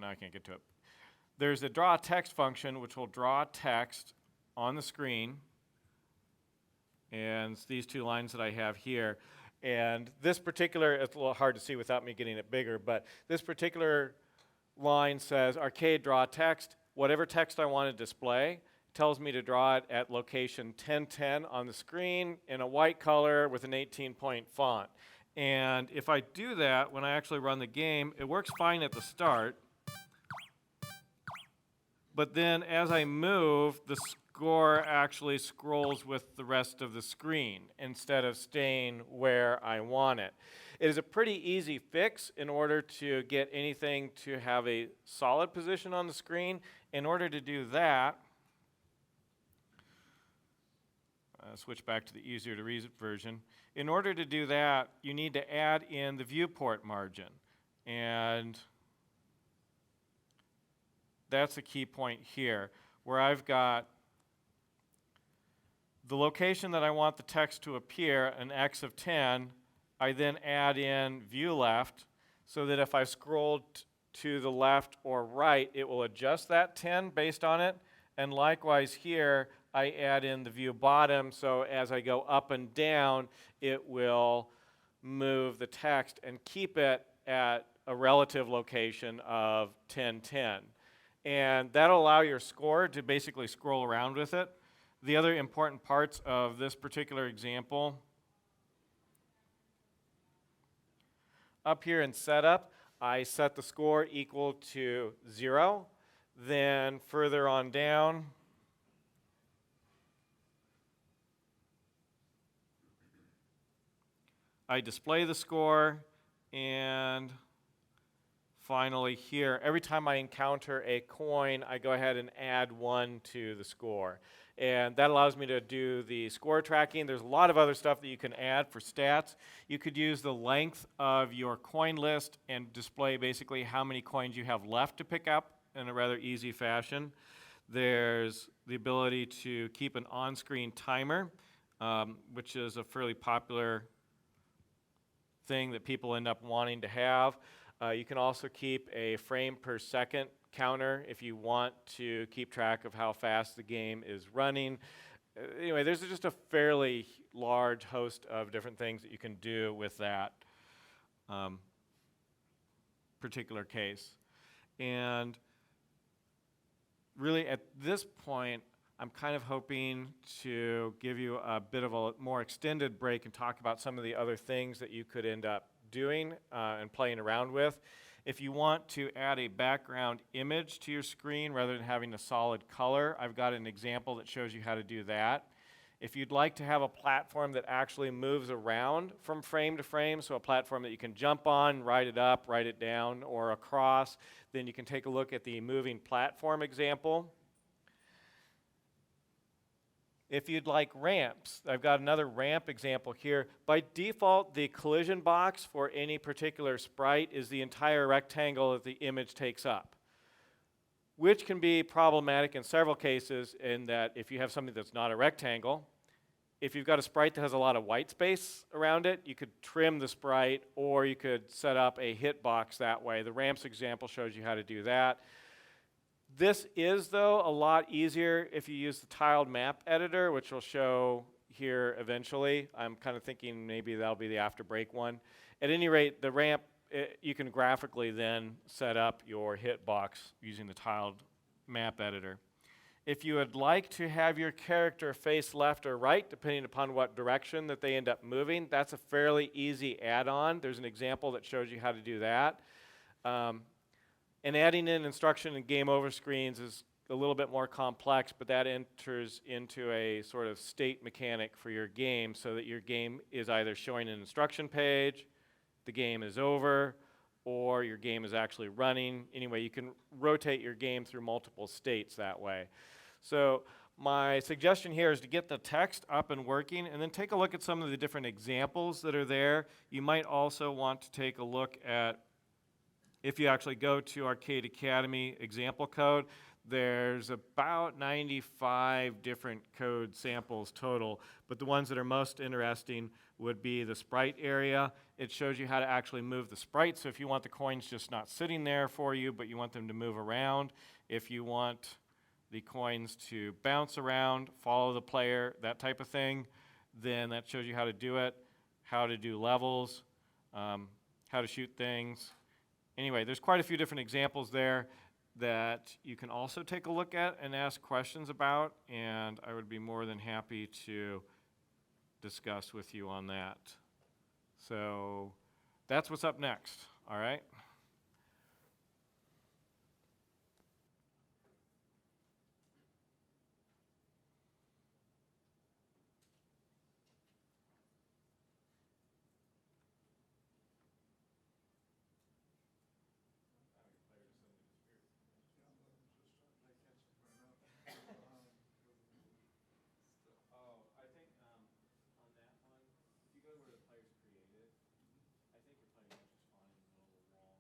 now I can't get to it. There's a draw text function, which will draw text on the screen. And it's these two lines that I have here. And this particular, it's a little hard to see without me getting it bigger, but this particular line says arcade draw text. Whatever text I want to display tells me to draw it at location 1010 on the screen in a white color with an 18-point font. And if I do that, when I actually run the game, it works fine at the start. But then as I move, the score actually scrolls with the rest of the screen instead of staying where I want it. It is a pretty easy fix in order to get anything to have a solid position on the screen. In order to do that, switch back to the easier to read version. In order to do that, you need to add in the viewport margin. And that's a key point here, where I've got the location that I want the text to appear, an X of 10, I then add in view left, so that if I scroll to the left or right, it will adjust that 10 based on it. And likewise here, I add in the view bottom, so as I go up and down, it will move the text and keep it at a relative location of 1010. And that'll allow your score to basically scroll around with it. The other important parts of this particular example, up here in setup, I set the score equal to 0. Then further on down, I display the score, and finally here, every time I encounter a coin, I go ahead and add 1 to the score. And that allows me to do the score tracking. There's a lot of other stuff that you can add for stats. You could use the length of your coin list and display basically how many coins you have left to pick up in a rather easy fashion. There's the ability to keep an on-screen timer, which is a fairly popular thing that people end up wanting to have. You can also keep a frame per second counter if you want to keep track of how fast the game is running. Anyway, there's just a fairly large host of different things that you can do with that particular case. And really at this point, I'm kind of hoping to give you a bit of a more extended break and talk about some of the other things that you could end up doing and playing around with. If you want to add a background image to your screen rather than having a solid color, I've got an example that shows you how to do that. If you'd like to have a platform that actually moves around from frame to frame, so a platform that you can jump on, ride it up, ride it down, or across, then you can take a look at the moving platform example. If you'd like ramps, I've got another ramp example here. By default, the collision box for any particular sprite is the entire rectangle that the image takes up, which can be problematic in several cases in that if you have something that's not a rectangle, if you've got a sprite that has a lot of white space around it, you could trim the sprite or you could set up a hitbox that way. The ramps example shows you how to do that. This is, though, a lot easier if you use the tiled map editor, which will show here eventually. I'm kind of thinking maybe that'll be the after break one. At any rate, the ramp, you can graphically then set up your hitbox using the tiled map editor. If you would like to have your character face left or right, depending upon what direction that they end up moving, that's a fairly easy add-on. There's an example that shows you how to do that. And adding in instruction and game over screens is a little bit more complex, but that enters into a sort of state mechanic for your game so that your game is either showing an instruction page, the game is over, or your game is actually running. Anyway, you can rotate your game through multiple states that way. So my suggestion here is to get the text up and working and then take a look at some of the different examples that are there. You might also want to take a look at, if you actually go to Arcade Academy example code, there's about 95 different code samples total, but the ones that are most interesting would be the sprite area. It shows you how to actually move the sprites, so if you want the coins just not sitting there for you, but you want them to move around, if you want the coins to bounce around, follow the player, that type of thing, then that shows you how to do it, how to do levels, how to shoot things. Anyway, there's quite a few different examples there that you can also take a look at and ask questions about, and I would be more than happy to discuss with you on that. So that's what's up next, all right? Yeah, I'm just trying to play catch up right now. Oh, I think on that one, if you go to where the player's created, I think you're playing just fine in the middle of the wall.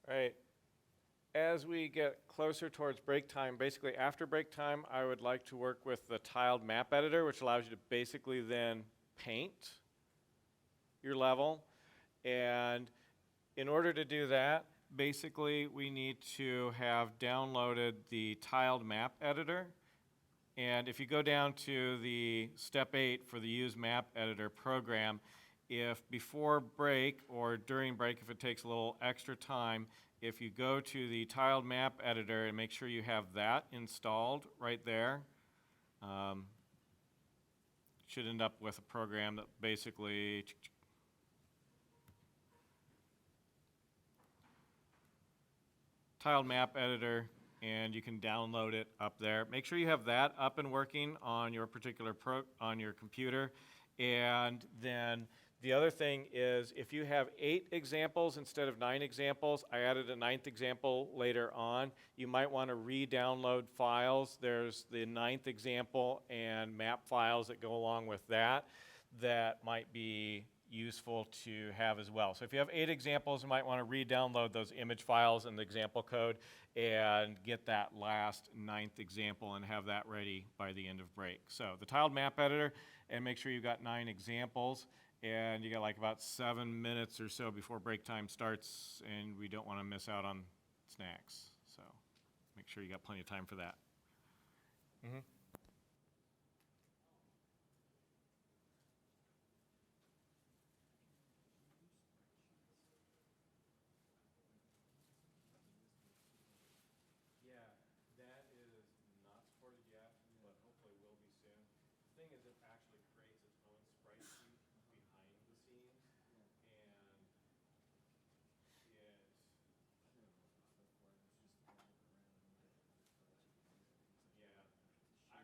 All right. As we get closer towards break time, basically after break time, I would like to work with the tiled map editor, which allows you to basically then paint your level. And in order to do that, basically we need to have downloaded the tiled map editor. And if you go down to the step 8 for the use map editor program, if before break or during break, if it takes a little extra time, if you go to the tiled map editor and make sure you have that installed right there, should end up with a program that basically tiled map editor, and you can download it up there. Make sure you have that up and working on your particular on your computer. And then the other thing is, if you have 8 examples instead of 9 examples, I added a 9th example later on. You might want to re-download files. There's the 9th example and map files that go along with that that might be useful to have as well. So if you have 8 examples, you might want to re-download those image files and the example code and get that last 9th example and have that ready by the end of break. So the tiled map editor, and make sure you've got 9 examples, and you got like about 7 minutes or so before break time starts, and we don't want to miss out on snacks. So make sure you got plenty of time for that. Mm-hmm. Yeah, that is not supported yet, but hopefully will be soon. The thing is, it actually creates its own sprite sheet behind the scenes, and yeah, I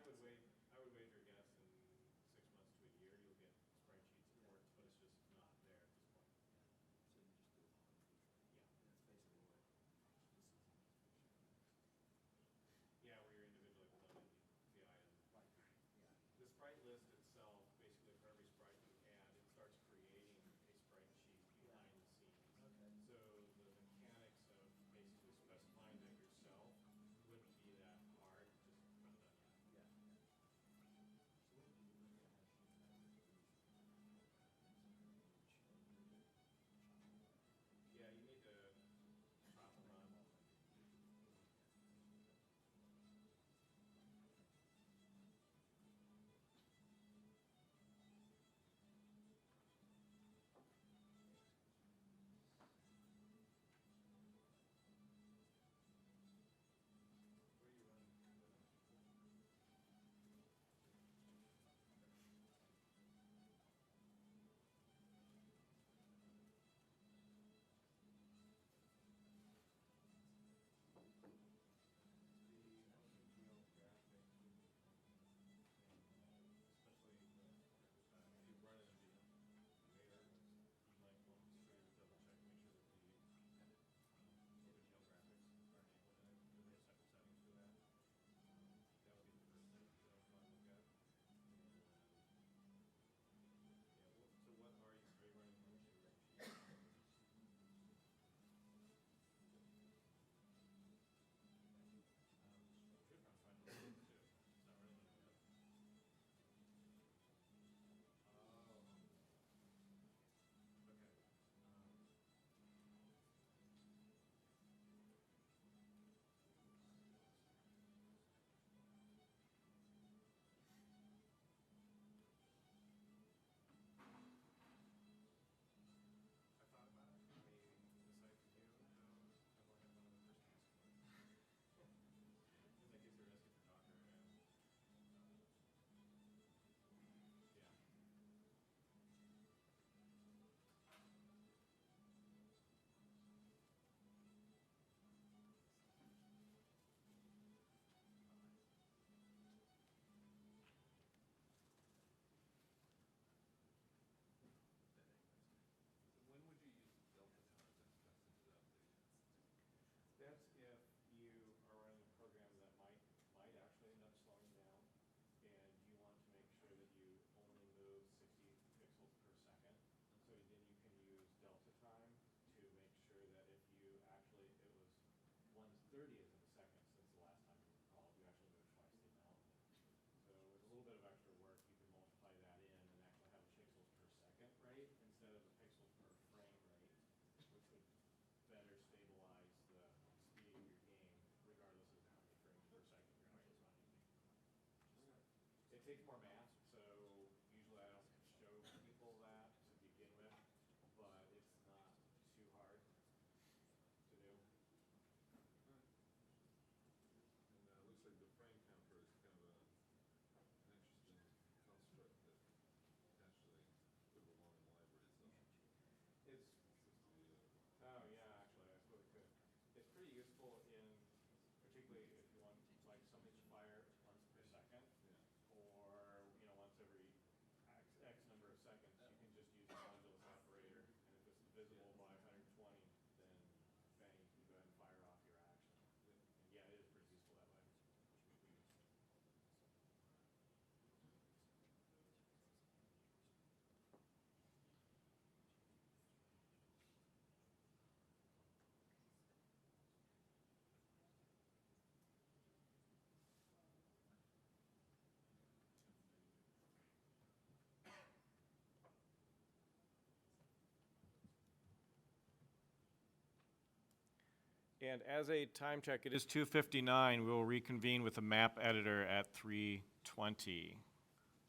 And as a time check, it is 2:59. We will reconvene with the map editor at 3:20.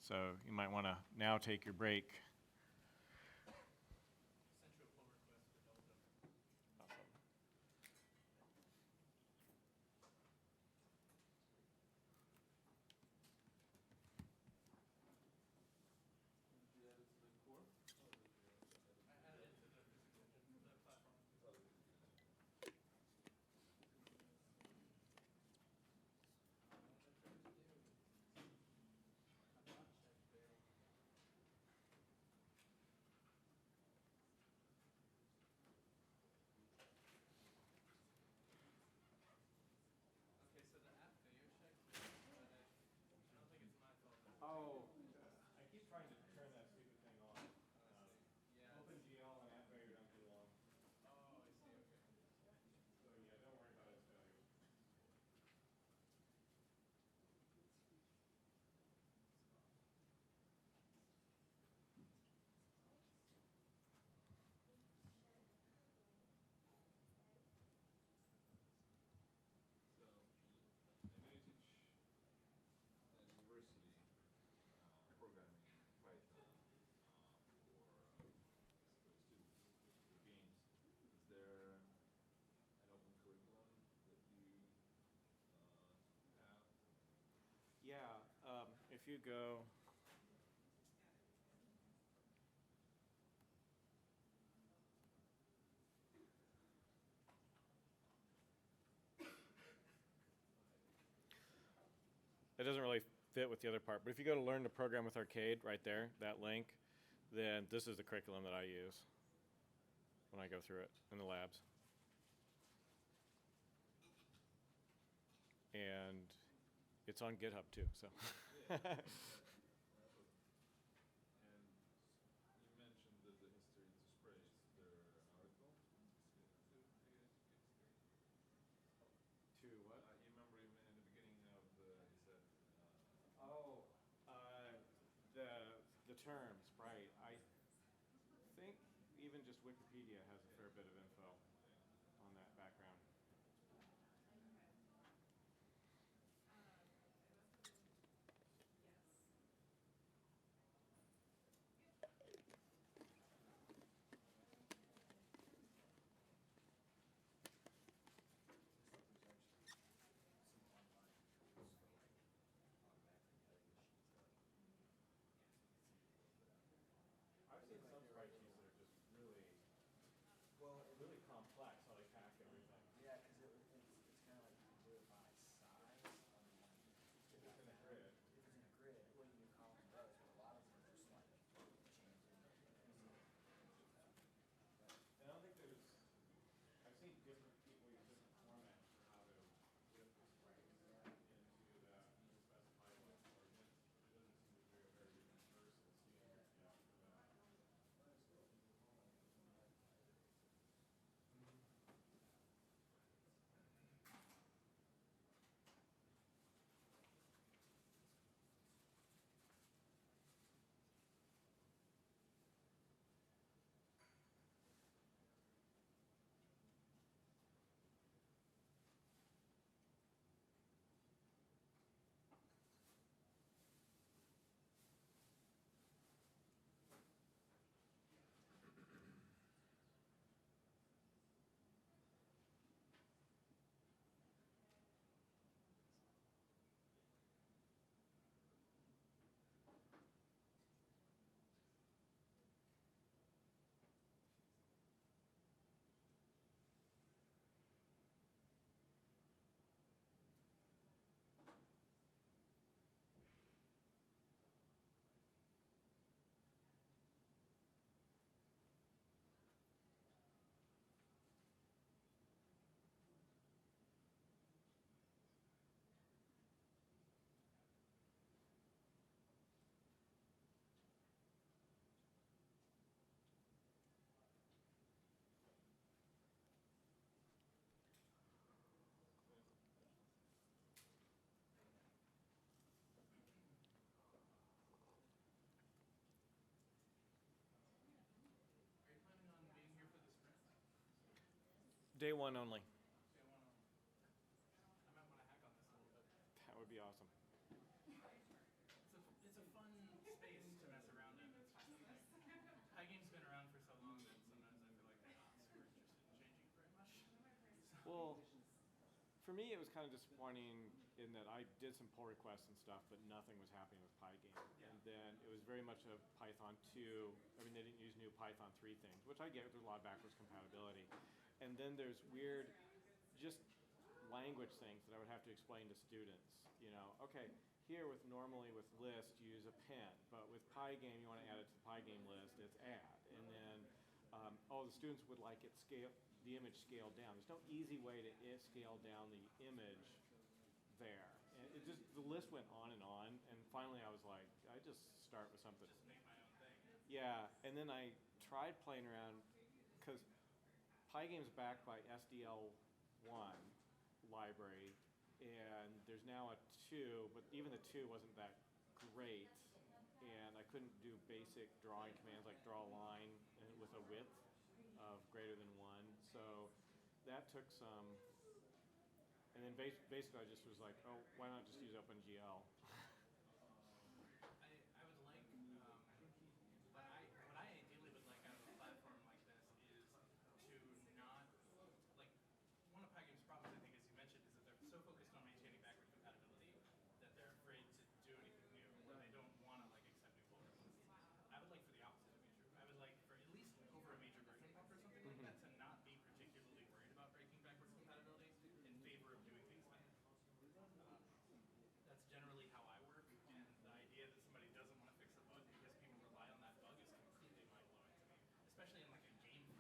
So you might want to now take your break. Sent you a pull request for Delta. Awesome. Did you add it to the core? I added it to the physical, the platform. Oh, the physical. Okay, so the app video checked me, but I don't think it's my fault. Oh, I keep trying to turn that stupid thing on. I see. Yeah. OpenGL and AppVeyor don't get along. Oh, I see. Okay. So yeah, don't worry about its failure. So, I'm going to teach at university programming Python for students, for games. Is there an open curriculum that you have? Yeah, if you go. It doesn't really fit with the other part, but if you go to Learn to Program with Arcade, right there, that link, then this is the curriculum that I use when I go through it in the labs. And it's on GitHub too, so. And you mentioned that the history to Sprites, their article. To what? You remember in the beginning of you said. Oh, the term Sprite. I think even just Wikipedia has a fair bit of info on that background. I've seen some Sprite sheets that are just really, really complex how they pack everything. Yeah, because it's kind of like you can do it by size. If it's in a grid. If it's in a grid, what you can column rows, but a lot of them are just like changing. And I don't think there's, I've seen different people use different formats for how to lift the Sprite into the specified coordinates. It doesn't seem to be a very universal standard yet for that. Are you planning on being here for the sprint? Day one only. Day for me, it was kind of disappointing in that I did some pull requests and stuff, but nothing was happening with Pygame. And then it was very much a Python 2. I mean, they didn't use new Python 3 things, which I get. There's a lot of backwards compatibility. And then there's weird, just language things that I would have to explain to students. You know, okay, here normally with list, you use a pen, but with Pygame, you want to add it to the Pygame list, it's add. And then, the students would like it the image scaled down. There's no easy way to scale down the image there. And it just, the list went on, and finally I was like, I just start with something. Just make my own thing. Yeah, and then I tried playing around, because Pygame's backed by SDL1 library, and there's now a 2, but even the 2 wasn't that great, and I couldn't do basic drawing commands like draw a line with a width of greater than 1, so that took some, and then basically I just was like, oh, why not just use OpenGL? I would like, what I ideally would like out of a platform like this is to not, like, one of Pygame's problems, I think, as you mentioned, is that they're so focused on maintaining backward compatibility that they're afraid to do anything new, or they don't want to, like, accept new pull requests. I would like for the opposite to be true. I would like for at least over a major version bump or something like that to not be particularly worried about breaking backwards compatibility in favor of doing things like that. That's generally how I work, and the idea that somebody doesn't want to fix a bug because people rely on that bug is completely mind-blowing to me, especially in like a game.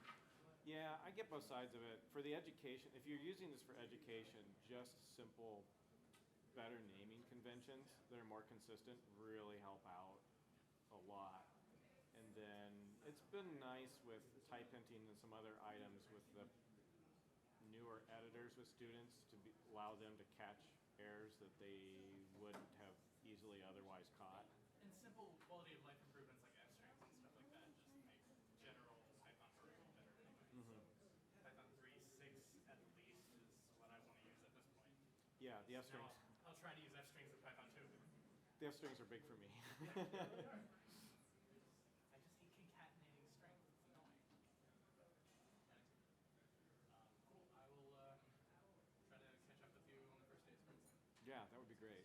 Yeah, I get both sides of it. For the education, if you're using this for education, just simple, better naming conventions that are more consistent really help out a lot. And then it's been nice with type hinting and some other items with the newer editors with students to allow them to catch errors that they wouldn't have easily otherwise caught. And simple quality of life improvements like F strings and stuff like that just make general Python version better anyway. So Python 3.6 at least is what I want to use at this point. Yeah, the F strings. I'll try to use F strings in Python 2. The F strings are big for me. I just hate concatenating strings. It's annoying. Cool. I will try to catch up with you on the first day of sprints. Yeah, that would be great.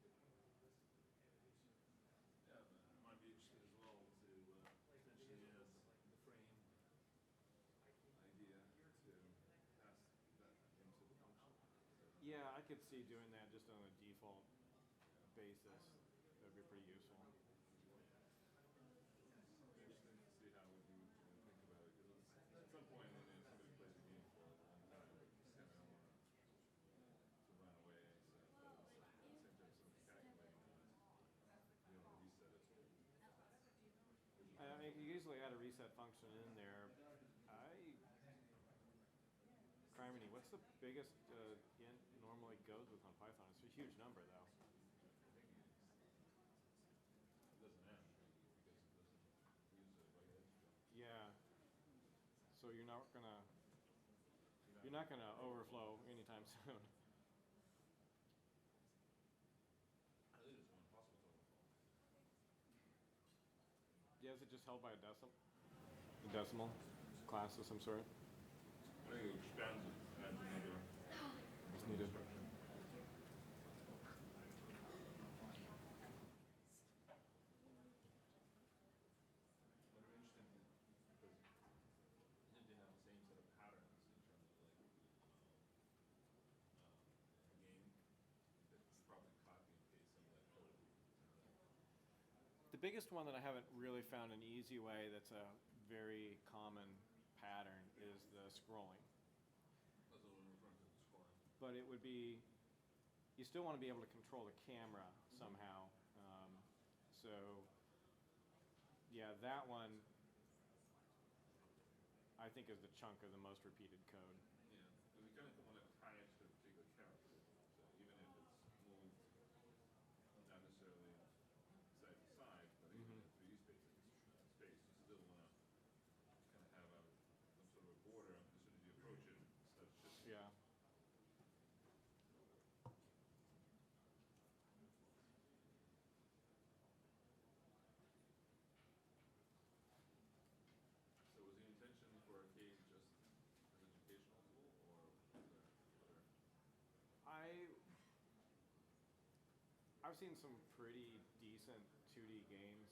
Well, from Big JPEG, solve their problem. Yeah, but it might be interesting as well to potentially add the frame idea to pass that into the function. Yeah, I could see doing that just on a default basis. That would be pretty useful. Interesting to see how we would think about it, because at some point when somebody plays a game for a long time, it's kind of don't want to run away. So, but at the same time, somebody's calculating you know, reset it. I mean, you usually add a reset function in there. Criminy, what's the biggest int normally goes with on Python? It's a huge number, though. It doesn't end because it doesn't use it like that. Yeah. So you're not gonna overflow anytime soon. I think it's impossible to overflow. Yeah, is it just held by a decimal class of some sort? I think it expands it and adds another It's needed. instruction. But it'd be interesting because they didn't have the same set of patterns in terms of like the game. That's probably copy and paste some of that code. The biggest one that I haven't really found an easy way that's a very common pattern is the scrolling. That's what we're referring to the scoring. but it would be, you still want to be able to control the camera somehow. So, yeah, that one I think is the chunk of the most repeated code. Yeah, but we kind of want to tie it to a particular character. So even if it's moved, not necessarily side to side, but even in 3D space, you still want to kind of have some sort of a border as soon as you approach it, it starts shifting. Yeah. So was the intention for Arcade just an educational tool, or was there other? I've seen some pretty decent 2D games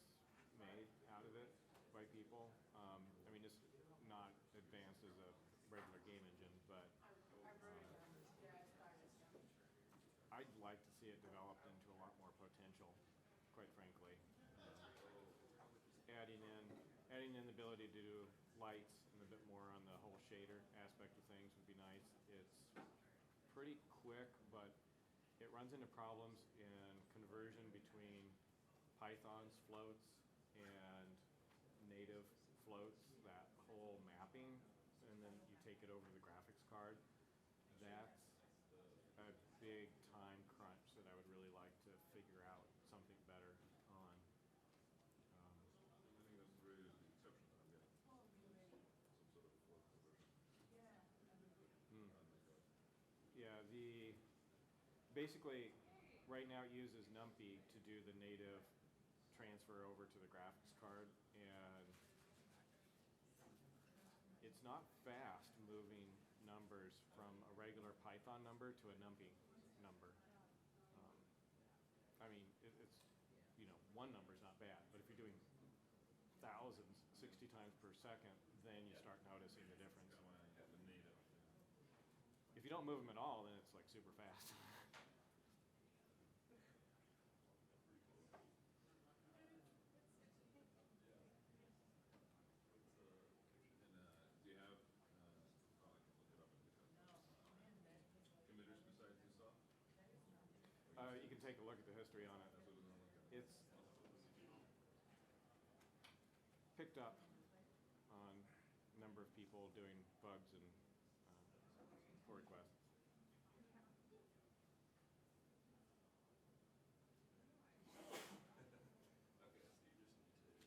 made out of it by people. I mean, it's not advanced as a regular game engine, but I'd like to see it developed into a lot more potential, quite frankly. Adding in the ability to do lights and a bit more on the whole shader aspect of things would be nice. It's pretty quick, but it runs into problems in conversion between Python's floats and native floats, that whole mapping, and then you take it over to the graphics card. That's a big time crunch that I would really like to figure out something better on. I think that's really the exception that I'm getting. Some sort of float conversion. Yeah, basically right now it uses NumPy to do the native transfer over to the graphics card, and it's not fast moving numbers from a regular Python number to a NumPy number. I mean, it's, one number's not bad, but if you're doing thousands, 60 times per second, then you start noticing the difference. Kind of get the native. If you don't move them at all, then it's like super fast. And do you have, oh, I can look it up in GitHub. Committers besides yourself? You can take a look at the history on it. That's what we're gonna look at. It's picked up on a number of people doing bugs and pull requests. Okay, so you just need to. Don't hit you with this.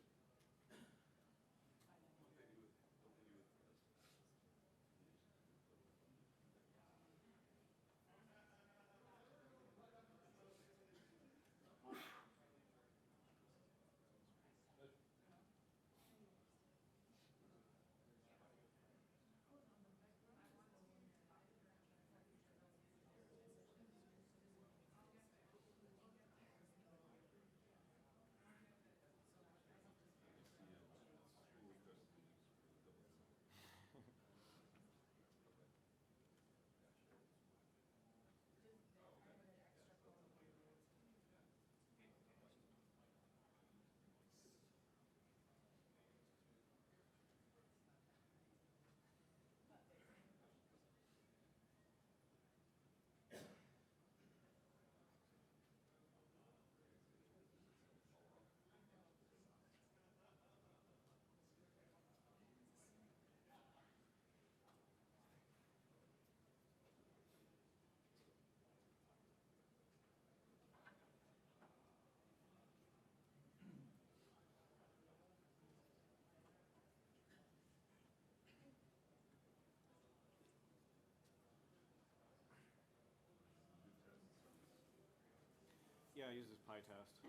Yeah, it uses PyTest.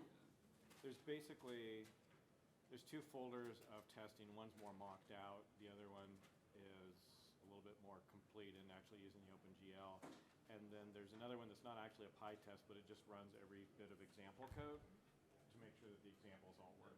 There's two folders of testing. One's more mocked out. The other one is a little bit more complete and actually using the OpenGL. And then there's another one that's not actually a PyTest, but it just runs every bit of example code to make sure that the examples all work.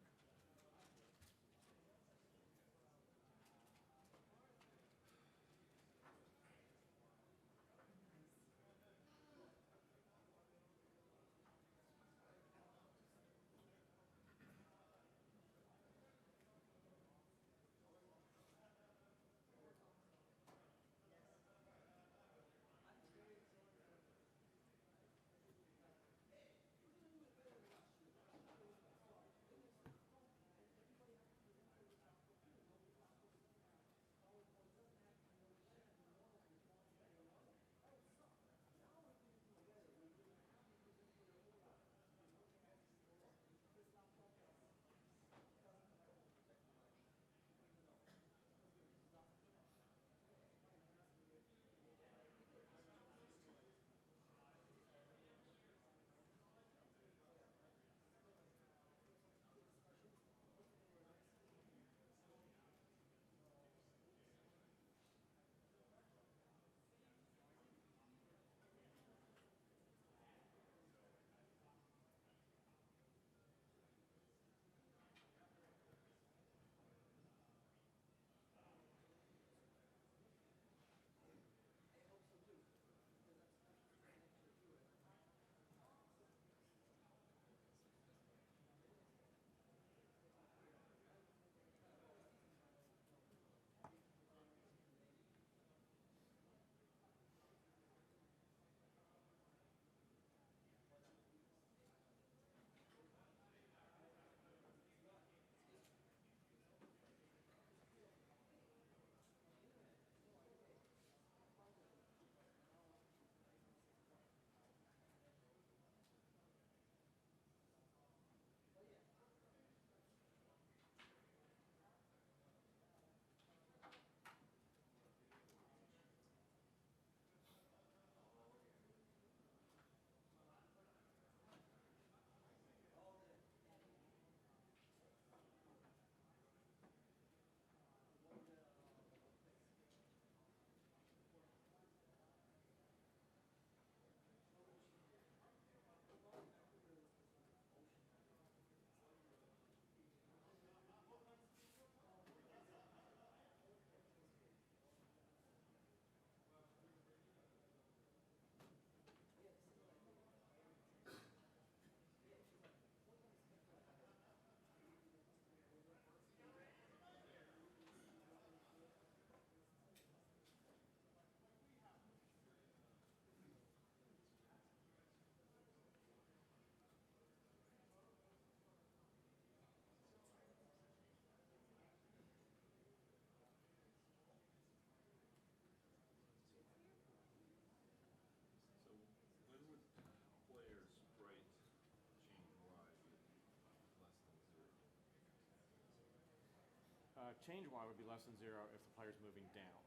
change y would be less than 0 if the player's moving down.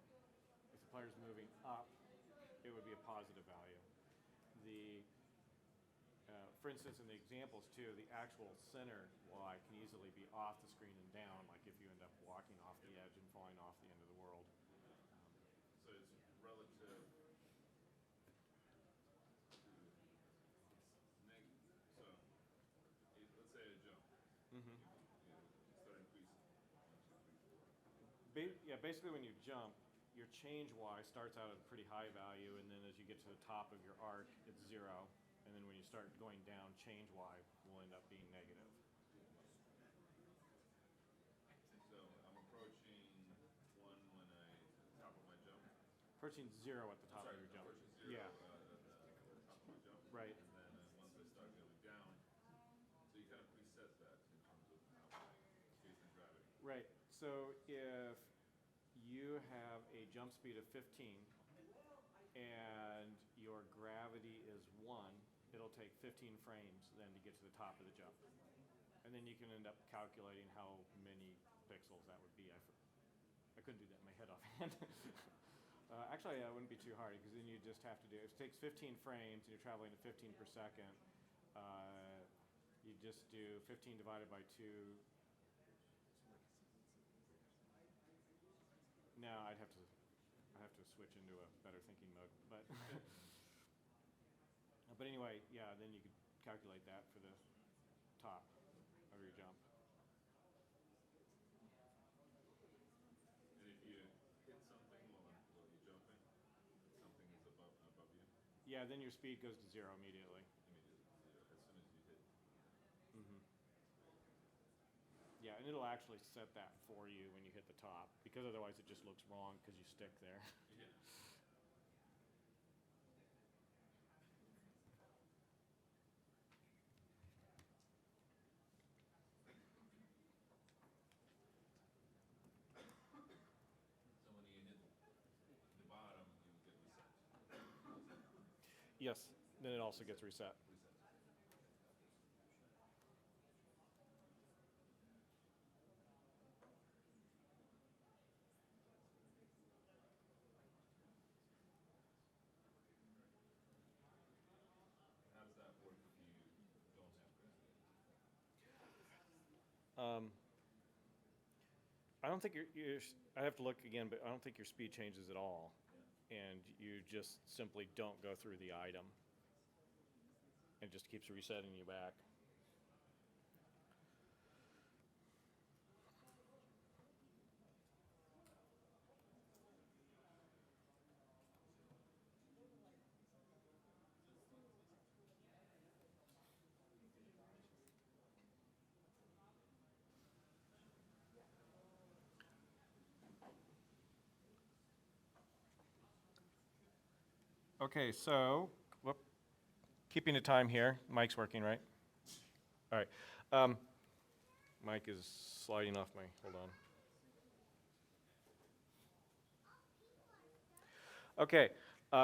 If the player's moving up, it would be a positive value. For instance, in the examples too, the actual center y can easily be off the screen and down, like if you end up walking off the edge and falling off the end of the world. So it's relative to so let's say I jump. Mm-hmm. You start increasing. 1, 2, 3, 4. Yeah, basically when you jump, your change y starts out at a pretty high value, and then as you get to the top of your arc, it's 0. And then when you start going down, change y will end up being negative. So I'm approaching 1 when I top of my jump. Approaching 0 at the top of your jump. Approaching 0 Yeah. at the top of my jump. Right. And then once I start going down, so you kind of preset that in terms of how based on gravity. Right. So if you have a jump speed of 15 and your gravity is 1, it'll take 15 frames then to get to the top of the jump. And then you can end up calculating how many pixels that would be. I couldn't do that in my head offhand. Actually, that wouldn't be too hard, because then you just have to do, if it takes 15 frames and you're traveling at 15 per second, you just do 15 divided by 2. No, I'd have to switch into a better thinking mode. But anyway, yeah, then you could calculate that for the top of your jump. And if you hit something while you're jumping, something is above you. Yeah, then your speed goes to 0 immediately. Immediately, 0, as soon as you hit. Mm-hmm. Yeah, and it'll actually set that for you when you hit the top, because otherwise it just looks wrong because you stick there. Yeah. So when you hit the bottom, you get reset. Yes, then it also gets reset. How does that work if you don't have gravity? I don't think I have to look again, but I don't think your speed changes at all. And you just simply don't go through the item. It just keeps resetting you back. Okay, so, keeping the time here. Mic's working, right? All right. Mic is sliding off my, hold on. Okay,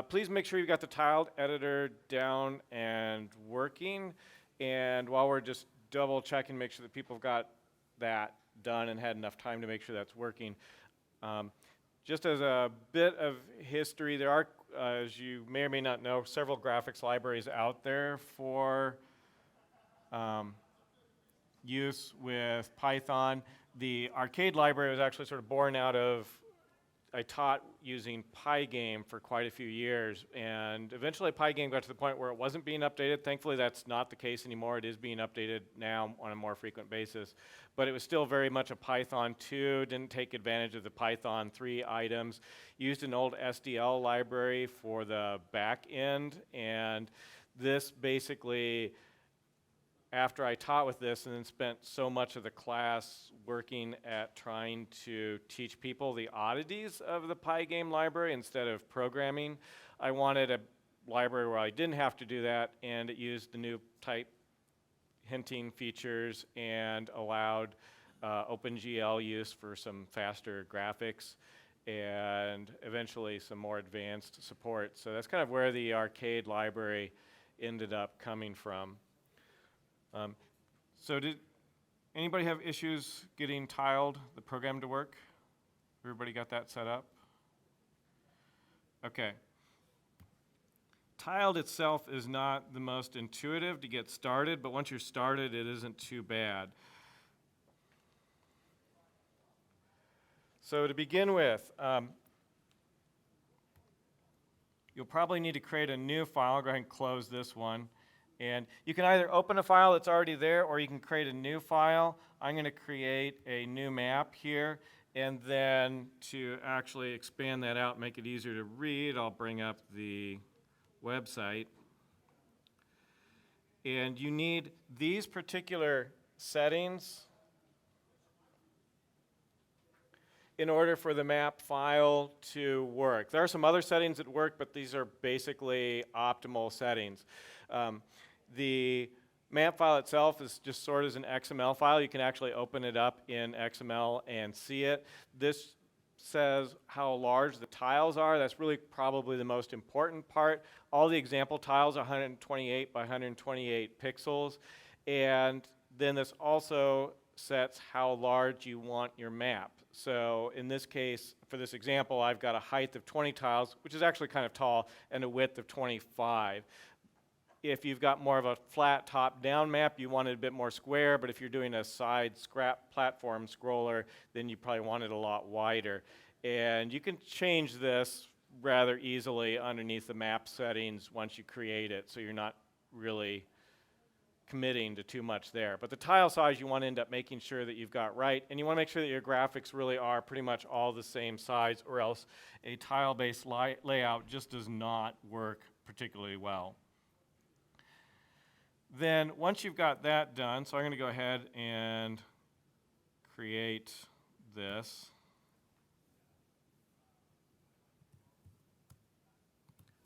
please make sure you've got the tiled editor down and working. And while we're just double checking, make sure that people have got that done and had enough time to make sure that's working. Just as a bit of history, there are, as you may or may not know, several graphics libraries out there for use with Python. The arcade library was actually sort of born out of, I taught using Pygame for quite a few years, and eventually Pygame got to the point where it wasn't being updated. Thankfully, that's not the case anymore. It is being updated now on a more frequent basis, but it was still very much a Python 2, didn't take advantage of the Python 3 items, used an old SDL library for the back end, and this basically, after I taught with this and then spent so much of the class working at trying to teach people the oddities of the Pygame library instead of programming, I wanted a library where I didn't have to do that, and it used the new type hinting features and allowed OpenGL use for some faster graphics and eventually some more advanced support. So that's kind of where the arcade library ended up coming from. So did Anybody have issues getting tiled, the program to work? Everybody got that set up? Okay. Tiled itself is not the most intuitive to get started, but once you're started, it isn't too bad. So to begin with, you'll probably need to create a new file. I'll go ahead and close this one. And you can either open a file that's already there, or you can create a new file. I'm going to create a new map here, and then to actually expand that out and make it easier to read, I'll bring up the website. And you need these particular settings in order for the map file to work. There are some other settings that work, but these are basically optimal settings. The map file itself is just stored as an XML file. You can actually open it up in XML and see it. This says how large the tiles are. That's really probably the most important part. All the example tiles are 128 by 128 pixels. And then this also sets how large you want your map. So in this case, for this example, I've got a height of 20 tiles, which is actually kind of tall, and a width of 25. If you've got more of a flat top-down map, you want it a bit more square, but if you're doing a side scrap platform scroller, then you probably want it a lot wider. And you can change this rather easily underneath the map settings once you create it, so you're not really committing to too much there. But the tile size you want to end up making sure that you've got right, and you want to make sure that your graphics really are pretty much all the same size, or else a tile-based layout just does not work particularly well. Then once you've got that done, so I'm going to go ahead and create this.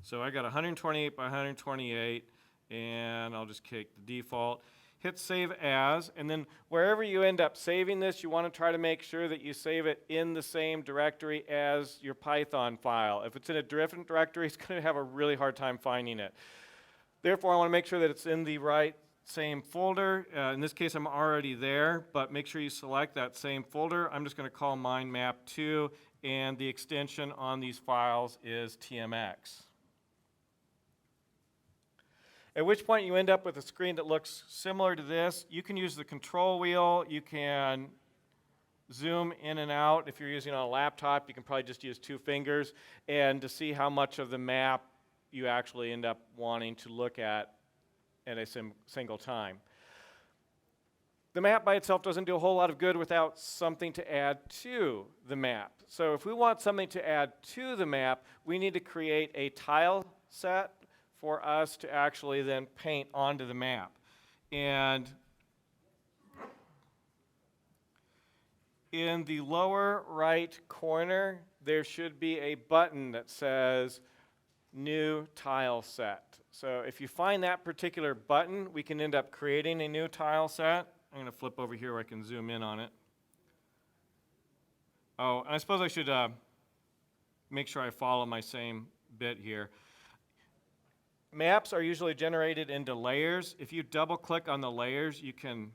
So I got 128 by 128, and I'll just take the default. Hit Save As, and then wherever you end up saving this, you want to try to make sure that you save it in the same directory as your Python file. If it's in a different directory, it's going to have a really hard time finding it. Therefore, I want to make sure that it's in the right same folder. In this case, I'm already there, but make sure you select that same folder. I'm just going to call mine map2, and the extension on these files is TMX. At which point you end up with a screen that looks similar to this. You can use the control wheel. You can zoom in and out. If you're using on a laptop, you can probably just use 2 fingers. And to see how much of the map you actually end up wanting to look at a single time. The map by itself doesn't do a whole lot of good without something to add to the map. So if we want something to add to the map, we need to create a tile set for us to actually then paint onto the map. And in the lower right corner, there should be a button that says New Tile Set. So if you find that particular button, we can end up creating a new tile set. I'm going to flip over here where I can zoom in on it. Oh, and I suppose I should make sure I follow my same bit here. Maps are usually generated into layers. If you double-click on the layers, you can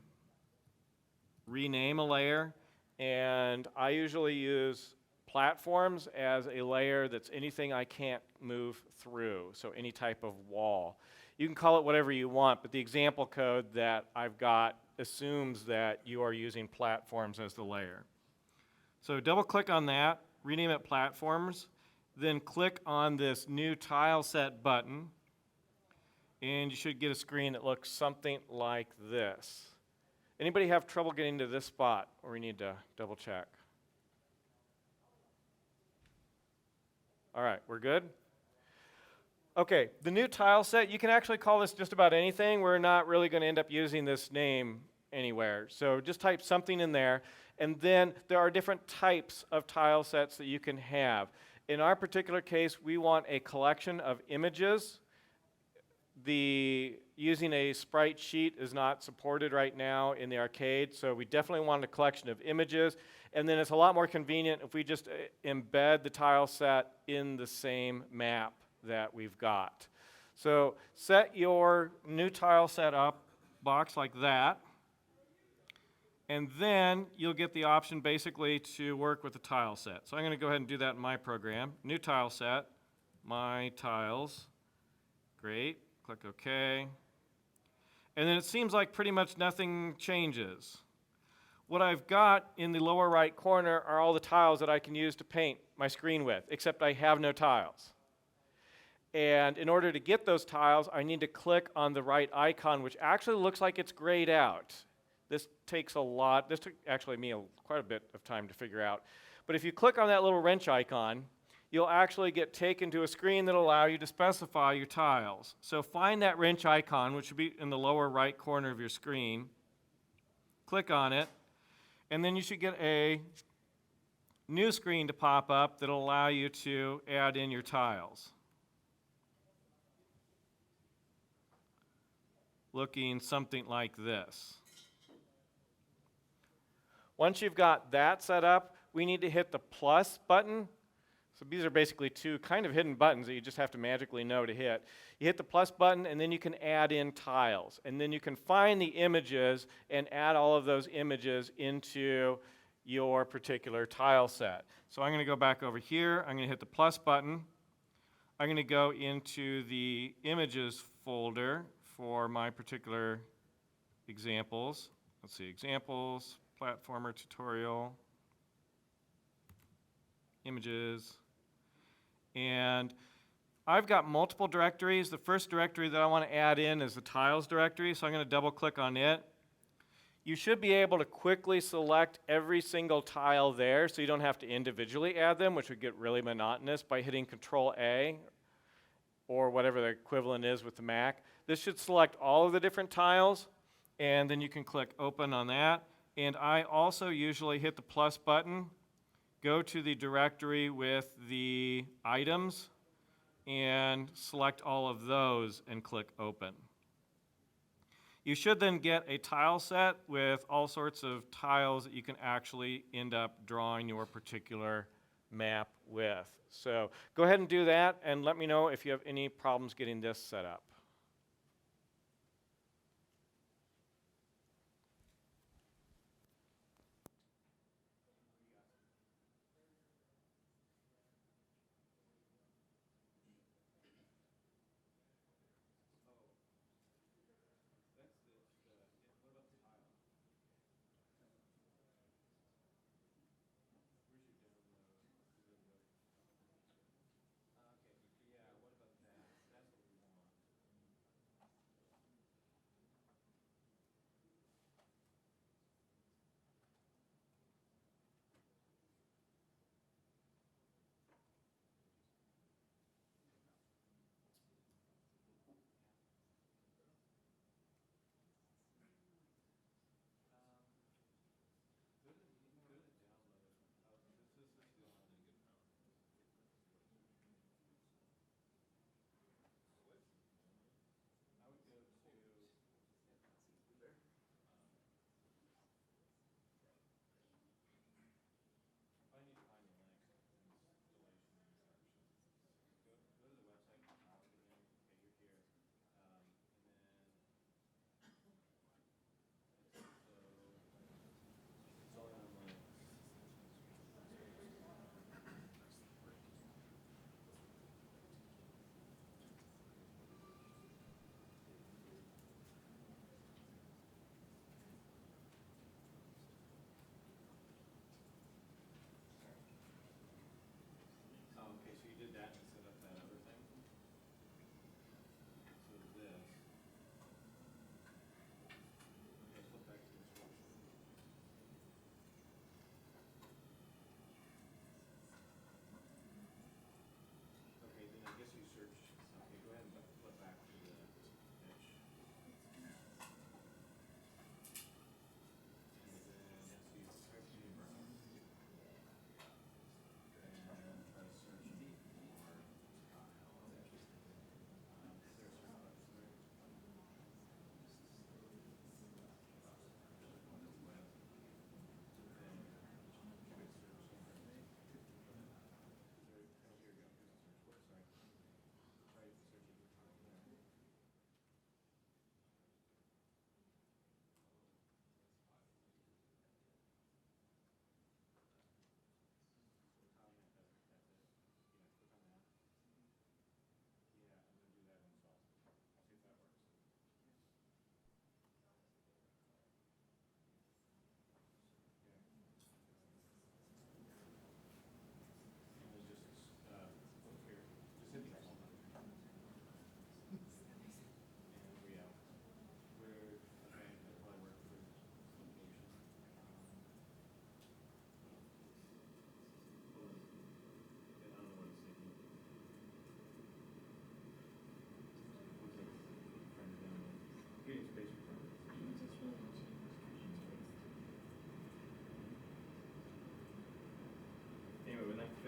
rename a layer. And I usually use platforms as a layer that's anything I can't move through, so any type of wall. You can call it whatever you want, but the example code that I've got assumes that you are using platforms as the layer. So double-click on that, rename it platforms, then click on this new tile set button, and you should get a screen that looks something like this. Anybody have trouble getting to this spot, or we need to double check? All right, we're good? Okay, the new tile set, you can actually call this just about anything. We're not really going to end up using this name anywhere. So just type something in there, and then there are different types of tile sets that you can have. In our particular case, we want a collection of images. Using a sprite sheet is not supported right now in the arcade, so we definitely want a collection of images. And then it's a lot more convenient if we just embed the tile set in the same map that we've got. So set your new tile set up box like that. And then you'll get the option basically to work with the tile set. So I'm going to go ahead and do that in my program. New tile set, my tiles. Great, click OK. And then it seems like pretty much nothing changes. What I've got in the lower right corner are all the tiles that I can use to paint my screen with, except I have no tiles. And in order to get those tiles, I need to click on the right icon, which actually looks like it's grayed out. This takes a lot, this took actually me quite a bit of time to figure out. But if you click on that little wrench icon, you'll actually get taken to a screen that'll allow you to specify your tiles. So find that wrench icon, which should be in the lower right corner of your screen. Click on it, and then you should get a new screen to pop up that'll allow you to add in your tiles. Looking something like this. Once you've got that set up, we need to hit the plus button. So these are basically two kind of hidden buttons that you just have to magically know to hit. You hit the plus button, and then you can add in tiles. And then you can find the images and add all of those images into your particular tile set. So I'm going to go back over here. I'm going to hit the plus button. I'm going to go into the images folder for my particular examples. Let's see, examples, platformer tutorial, images. And I've got multiple directories. The first directory that I want to add in is the tiles directory, so I'm going to double click on it. You should be able to quickly select every single tile there so you don't have to individually add them, which would get really monotonous, by hitting Control A or whatever the equivalent is with the Mac. This should select all of the different tiles, and then you can click Open on that. And I also usually hit the plus button, go to the directory with the items, and select all of those and click Open. You should then get a tile set with all sorts of tiles that you can actually end up drawing your particular map with. So go ahead and do that, and let me know if you have any problems getting this set up.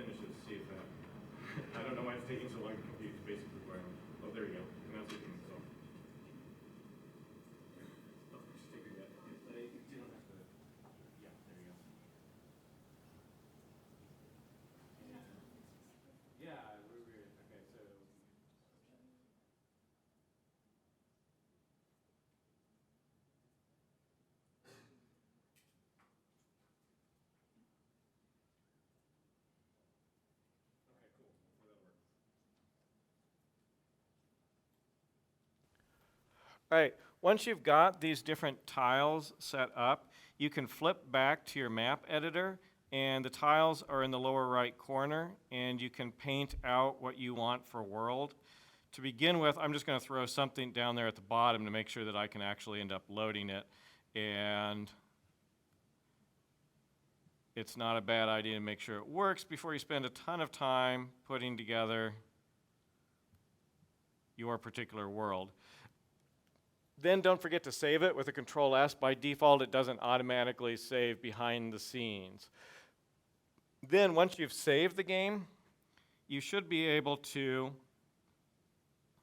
finish this, see if that, I don't know why it's taking so long to compute the basic requirement. Oh, there you go, and that's working, so. Oh, just take your guess. You don't have to, yeah, there you go. Yeah, we're, okay, so. Okay, cool, hopefully that works. All right, once you've got these different tiles set up, you can flip back to your map editor, and the tiles are in the lower right corner, and you can paint out what you want for world. To begin with, I'm just going to throw something down there at the bottom to make sure that I can actually end up loading it, and it's not a bad idea to make sure it works before you spend a ton of time putting together your particular world. Then don't forget to save it with a Control S. By default, it doesn't automatically save behind the scenes. Then once you've saved the game, you should be able to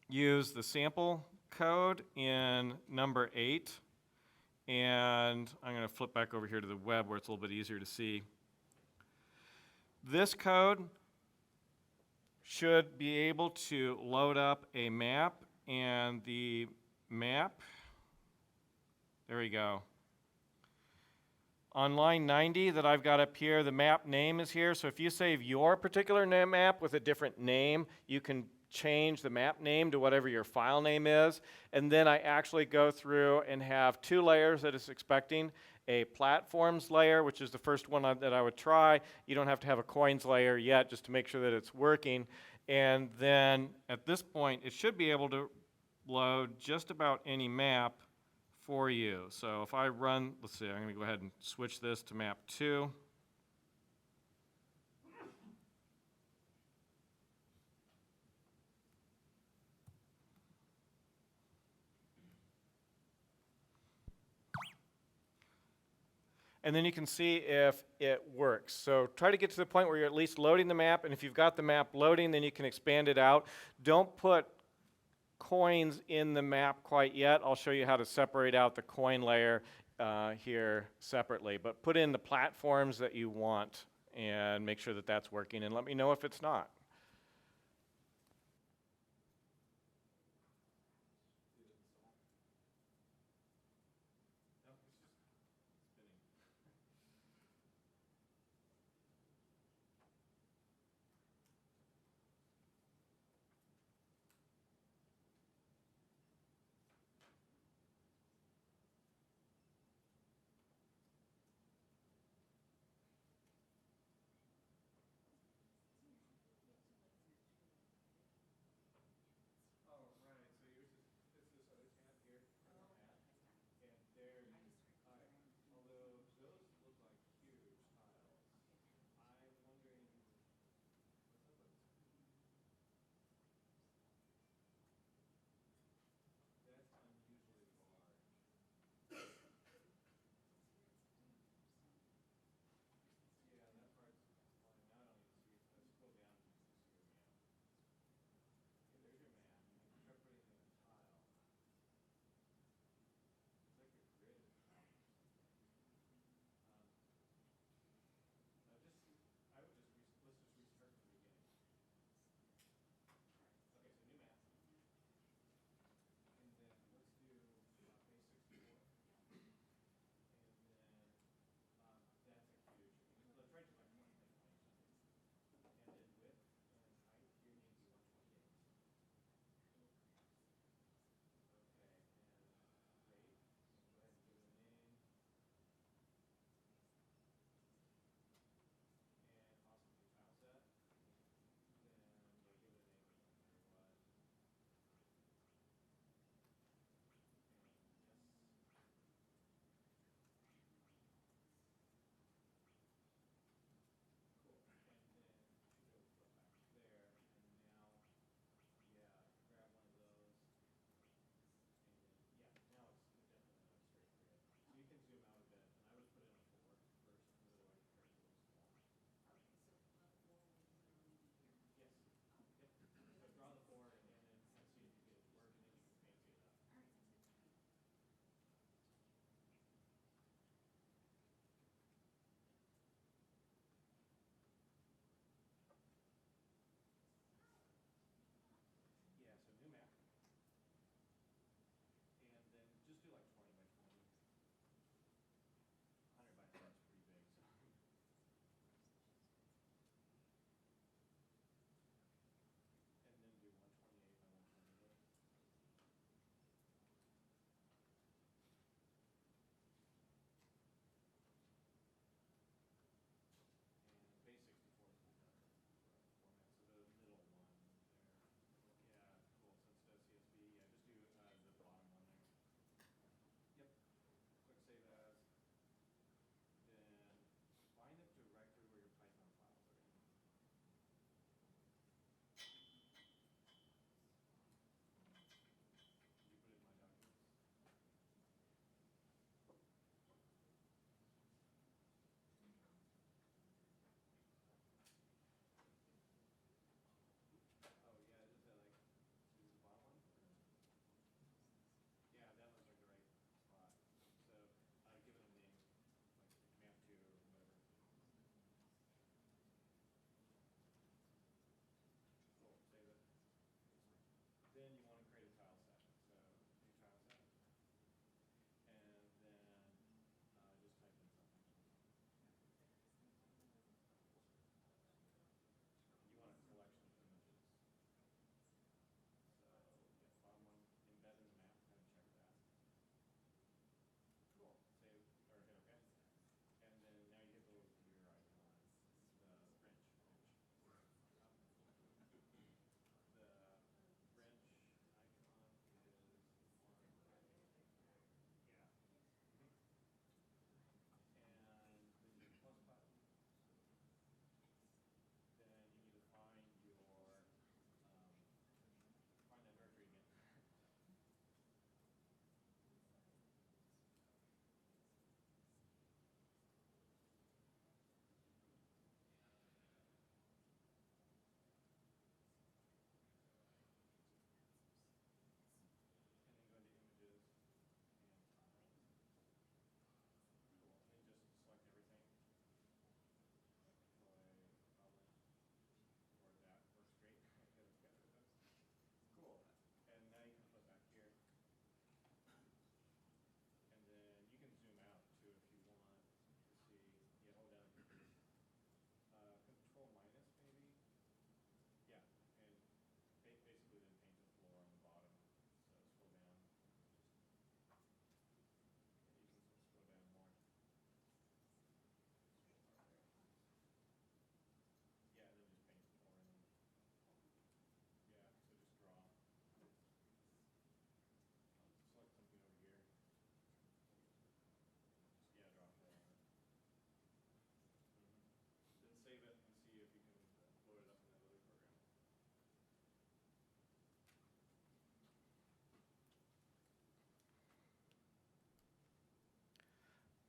use the sample code in number 8. And I'm going to flip back over here to the web where it's a little bit easier to see. This code should be able to load up a map, and the map, there we go. On line 90 that I've got up here, the map name is here. So if you save your particular map with a different name, you can change the map name to whatever your file name is. And then I actually go through and have 2 layers that it's expecting. A platforms layer, which is the first one that I would try. You don't have to have a coins layer yet, just to make sure that it's working. And then at this point, it should be able to load just about any map for you. So if I run, let's see, I'm going to go ahead and switch this to map 2. And then you can see if it works. So try to get to the point where you're at least loading the map, and if you've got the map loading, then you can expand it out. Don't put coins in the map quite yet. I'll show you how to separate out the coin layer here separately. But put in the platforms that you want and make sure that that's working, and let me know if it's not.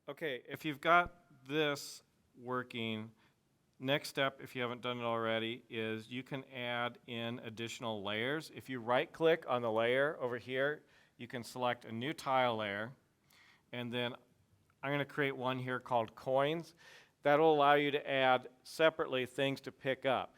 Okay, if you've got this working, next step, if you haven't done it already, is you can add in additional layers. If you right-click on the layer over here, you can select a new tile layer, and then I'm going to create one here called coins. That'll allow you to add separately things to pick up.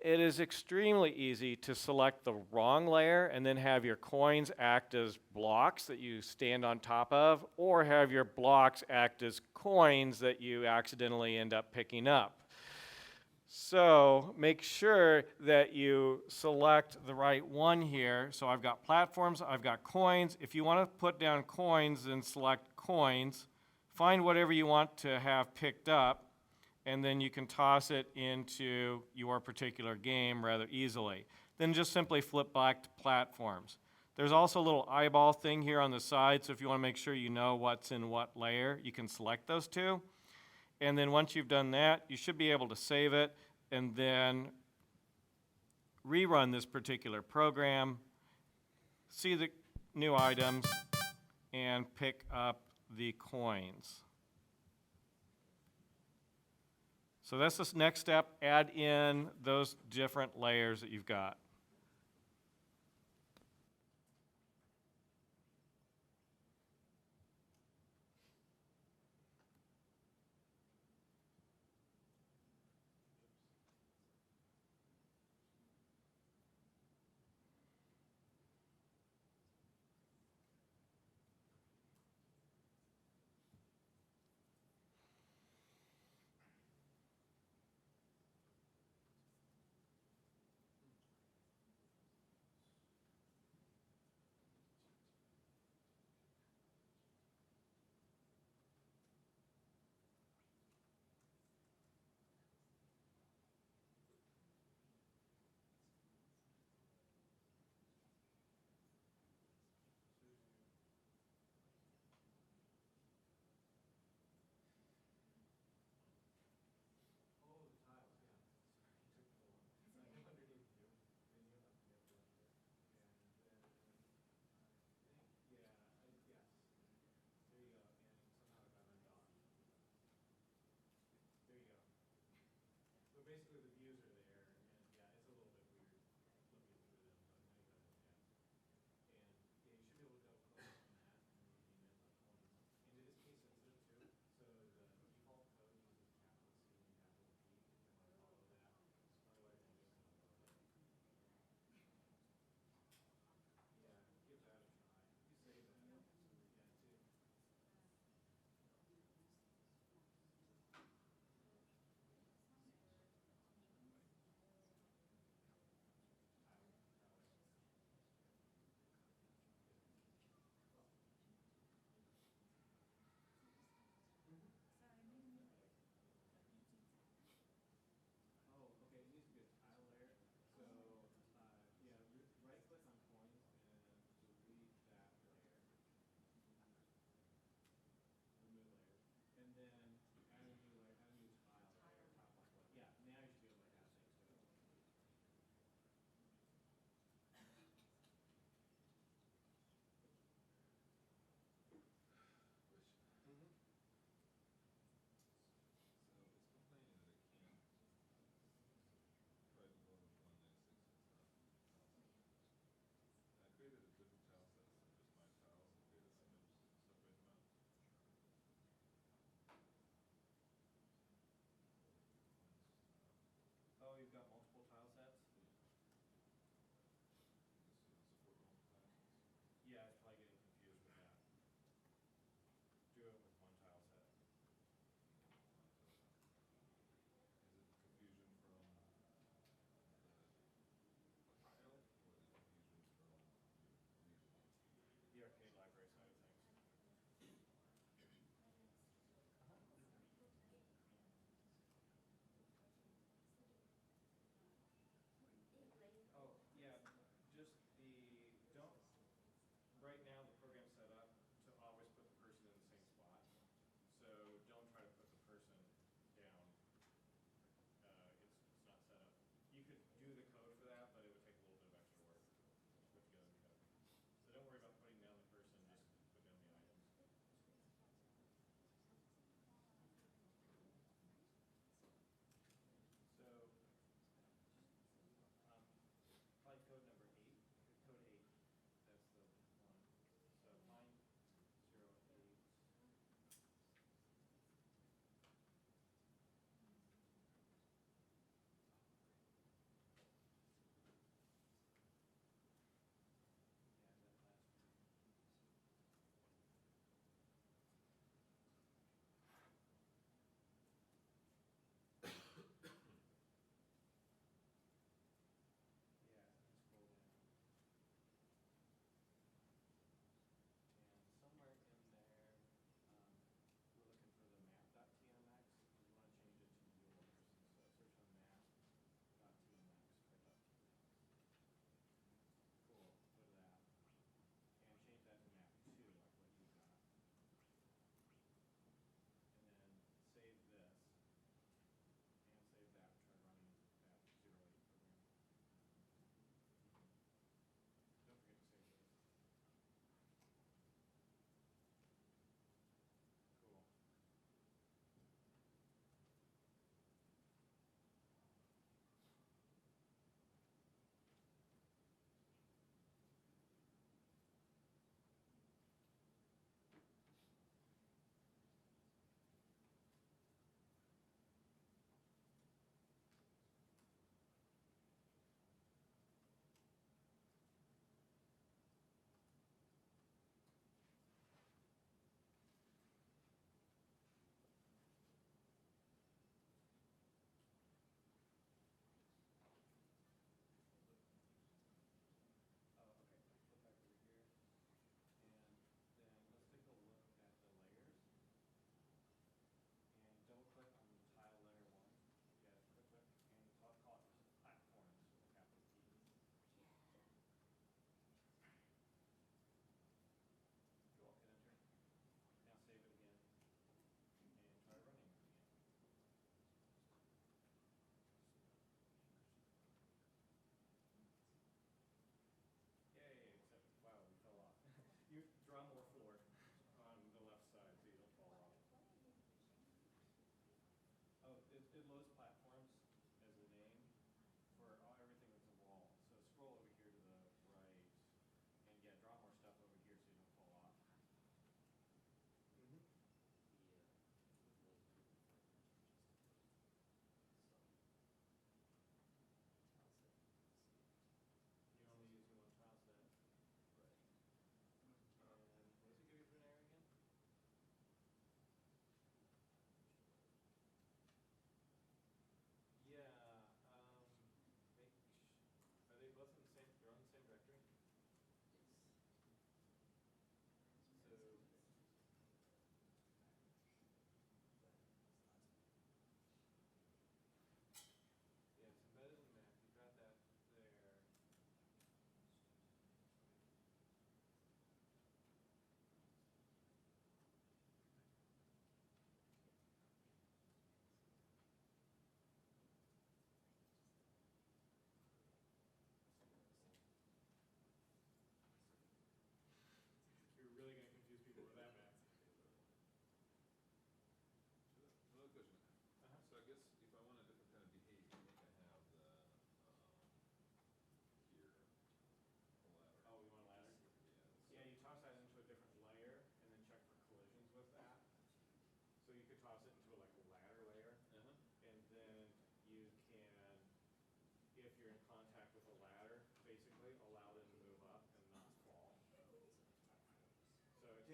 It is extremely easy to select the wrong layer and then have your coins act as blocks that you stand on top of, or have your blocks act as coins that you accidentally end up picking up. So make sure that you select the right one here. So I've got platforms, I've got coins. If you want to put down coins, then select coins. Find whatever you want to have picked up, and then you can toss it into your particular game rather easily. Then just simply flip back to platforms. There's also a little eyeball thing here on the side, so if you want to make sure you know what's in what layer, you can select those two. And then once you've done that, you should be able to save it and then rerun this particular program, see the new items, and pick up the coins. So that's this next step, add in those different layers that you've got.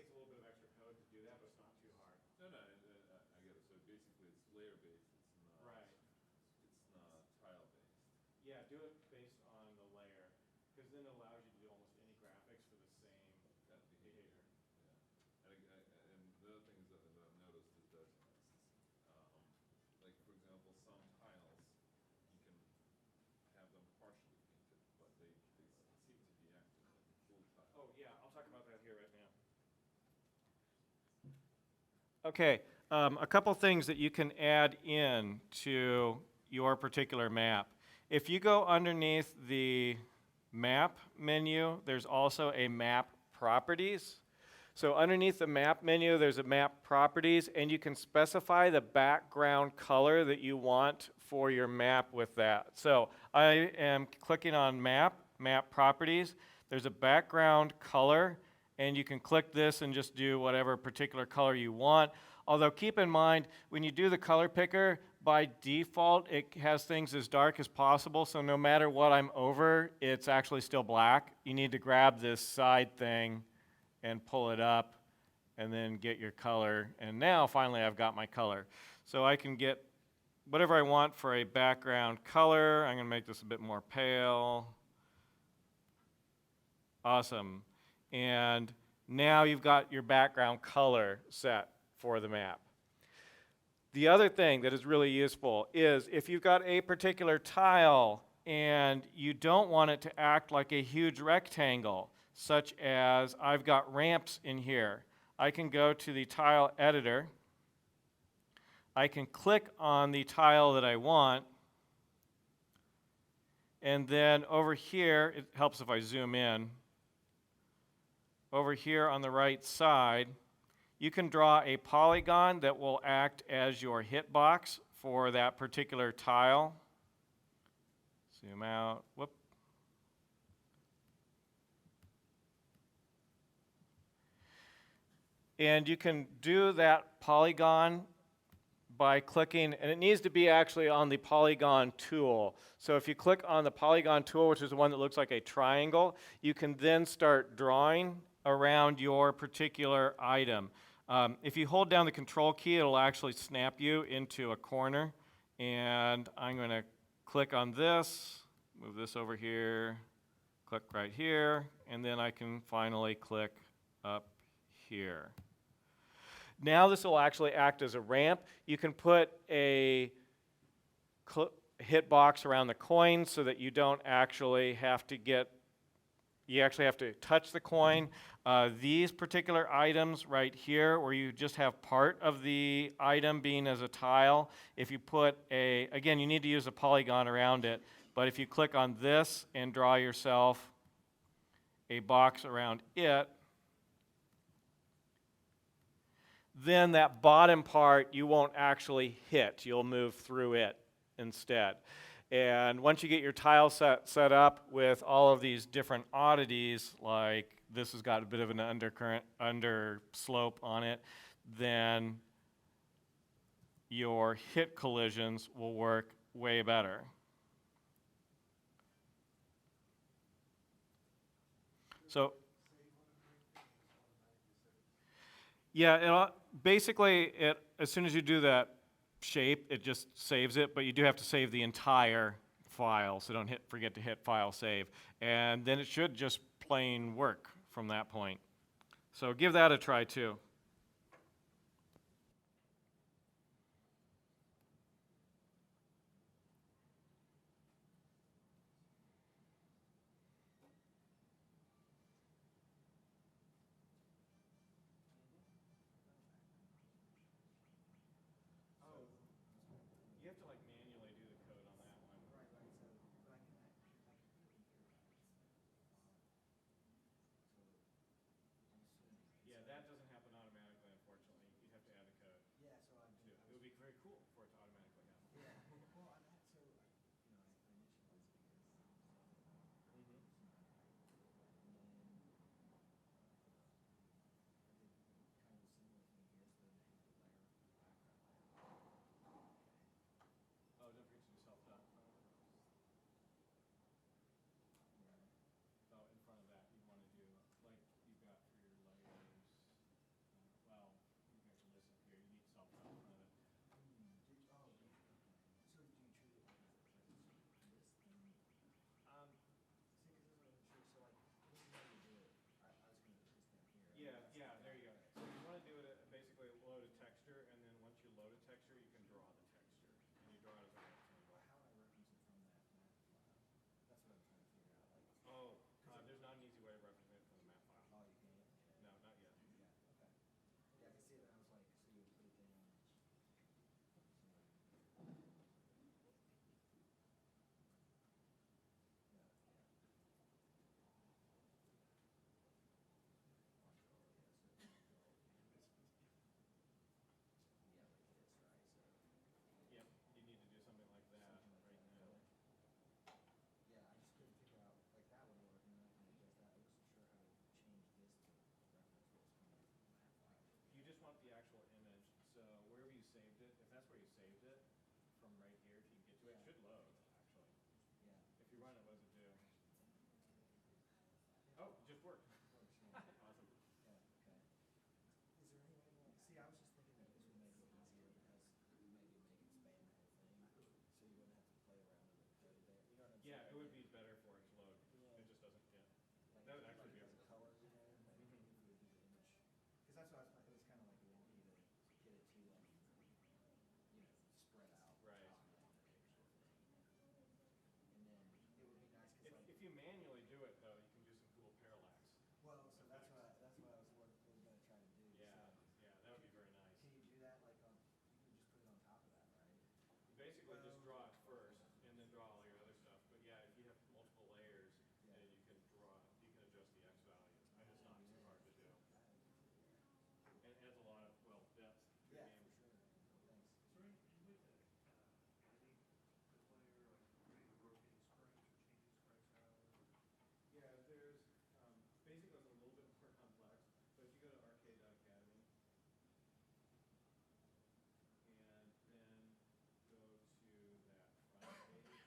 takes a little bit of extra code to do that, but it's not too hard. No, I get it. So basically, it's layer based. It's not. Right. It's not tile based. Yeah, do it based on the layer, because then it allows you to do almost any graphics for the same Kind of behavior. behavior. Yeah. And the other thing is that I've noticed is that, like for example, some tiles you can have them partially painted, but they seem to be acting like a full tile. Oh, yeah, I'll talk about that here right now. Okay, a couple things that you can add in to your particular map. If you go underneath the map menu, there's also a map properties. So underneath the map menu, there's a map properties, and you can specify the background color that you want for your map with that. So I am clicking on map properties. There's a background color, and you can click this and just do whatever particular color you want. Although keep in mind, when you do the color picker, by default, it has things as dark as possible, so no matter what I'm over, it's actually still black. You need to grab this side thing and pull it up, and then get your color. And now, finally, I've got my color. So I can get whatever I want for a background color. I'm gonna make this a bit more pale. Awesome. And now you've got your background color set for the map. The other thing that is really useful is if you've got a particular tile and you don't want it to act like a huge rectangle, such as I've got ramps in here, I can go to the tile editor. I can click on the tile that I want, and then over here, it helps if I zoom in. Over here on the right side, you can draw a polygon that will act as your hitbox for that particular tile. Zoom out. Whoop. And you can do that polygon by clicking, and it needs to be actually on the polygon tool. So if you click on the polygon tool, which is the one that looks like a triangle, you can then start drawing around your particular item. If you hold down the control key, it'll actually snap you into a corner. And I'm going to click on this, move this over here, click right here, and then I can finally click up here. Now this will actually act as a ramp. You can put a hitbox around the coin so that you don't actually have to you actually have to touch the coin. These particular items right here, where you just have part of the item being as a tile, if you put again, you need to use a polygon around it, but if you click on this and draw yourself a box around it, then that bottom part you won't actually hit. You'll move through it instead. And once you get your tile set up with all of these different oddities, like this has got a bit of an undercurrent, underslope on it, then your hit collisions will work way better. So, yeah, basically, as soon as you do that shape, it just saves it, but you do have to save the entire file, so don't forget to hit File Save. And then it should just plain work from that point. So give that a try too. You have to like manually do the code on that one. Right, so, but I can do it here, right? So, I'm assuming. Yeah, that doesn't happen automatically. basically just draw it first and then draw all your other stuff. But yeah, if you have multiple layers, then you can adjust the X value. And it's not too hard to do. And it adds a lot of, well, depth to the Yeah, game. for sure. Thanks. Is there any way to edit the player, like maybe rotating sprites or changing sprites out? Or Yeah, there's, basically it's a little bit more complex, but if you go to arcade.academy and then go to that front page where the example code is, over here.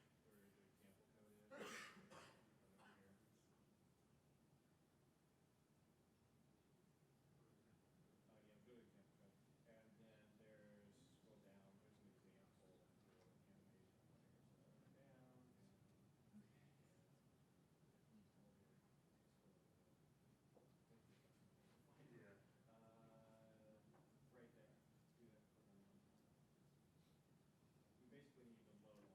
Yeah, go to example code. And then there's, scroll down, there's an example for animation layers. So down. yeah. Right there. Do that for one. You basically need to load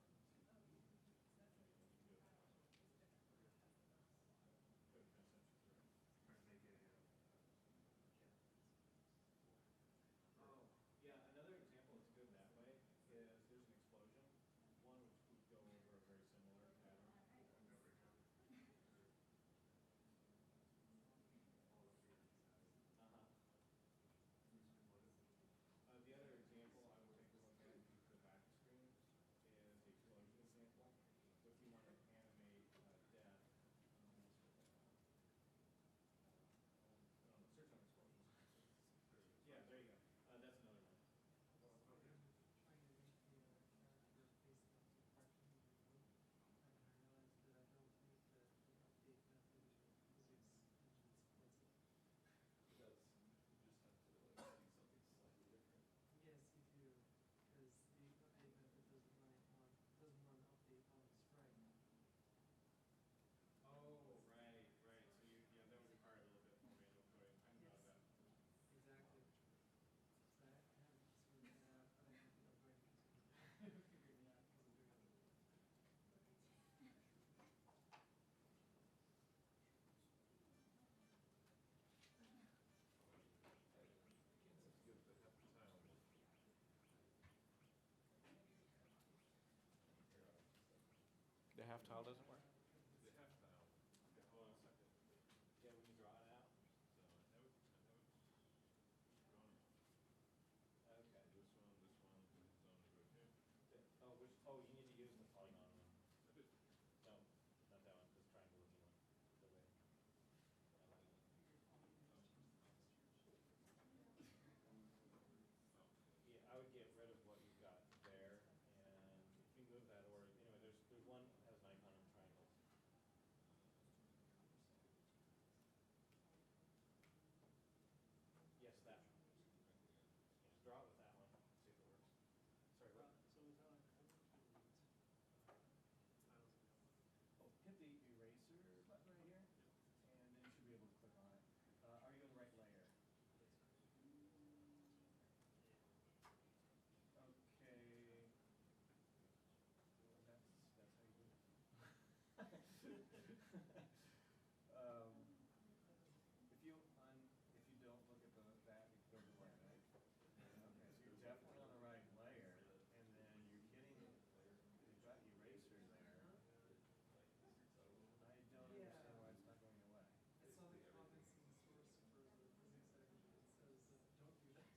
multiple frames. Oh, You can do it that way. Go to transition through. Trying to make a. Oh, yeah, another example that's good that way is there's an explosion. One which would go over a very similar pattern. Uh-huh. The other example I would take a look at, if you go back to screen, is the explosion example. So if you want to animate death, search on explosions. Yeah, there you go. That's another one. Trying to make the character based on the question in the book, and I realized that I don't make the update method physics engine splits it. That's, you just have to like see something slightly different. Yes, you do, because the update method doesn't run update on the sprite. Oh, right, right. So yeah, that would require a little bit more manual coding. I hadn't thought of that. Exactly. So I haven't sorted that out, but I think I'm going to continue figuring it out because I'm doing it. It's good, but half the time. The half tile doesn't work? The half tile. Okay, hold on a second. Yeah, when you draw it out. So I know it's drawn. Okay. This one, zone is right here. Oh, you need to use the polygon one. I did. No, not that one, this triangle looking one. The way. Yeah, I would get rid of what you've got there, and if you move that, or, anyway, there's one that has an icon of triangles. Yes, that one. Just draw it with that one, see if it works. Sorry, what? So is that like tiles? Oh, hit the eraser button right here, and then you should be able to click on it. Are you in the right layer? Okay. Well, that's how you do it. If you don't look at that, it goes away, right? Okay, so you're definitely on the right layer, and then you're getting, you've got eraser there. I don't understand why it's not going away. I saw the comments in the source for the physics section. It says, don't do that.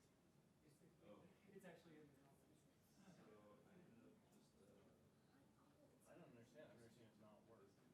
Oh. It's actually in the comments. So I ended up just, I don't understand. I don't understand it's not working.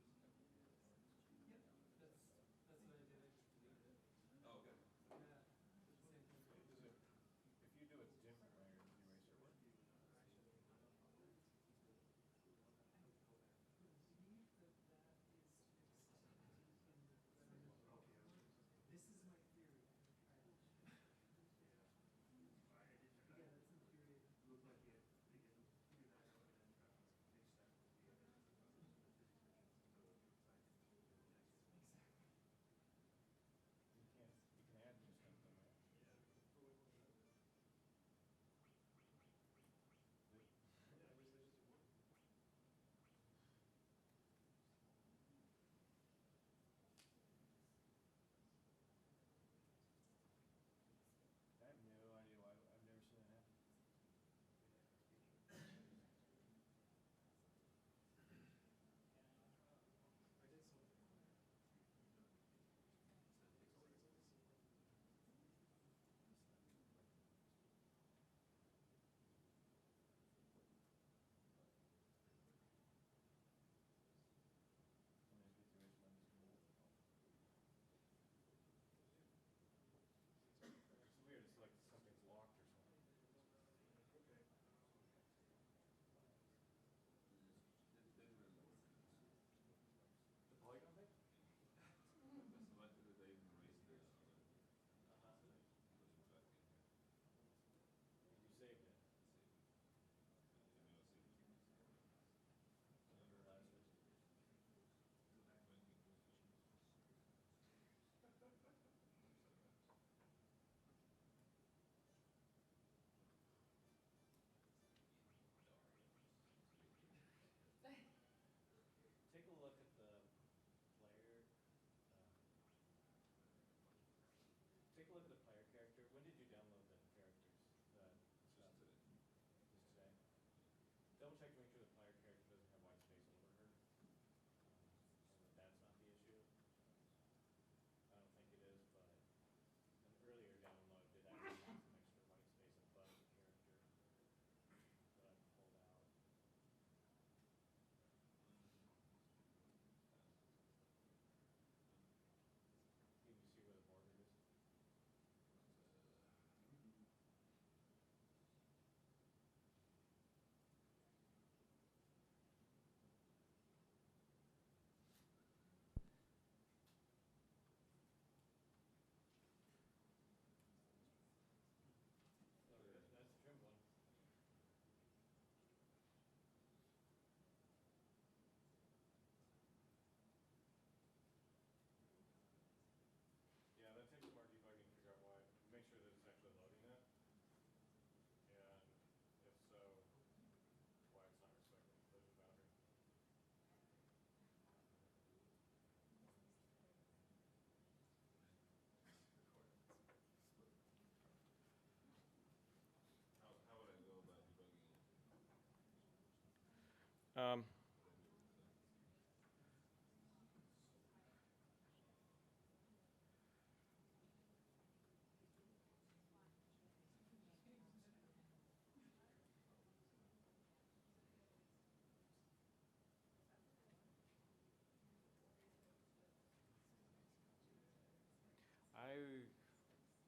Um,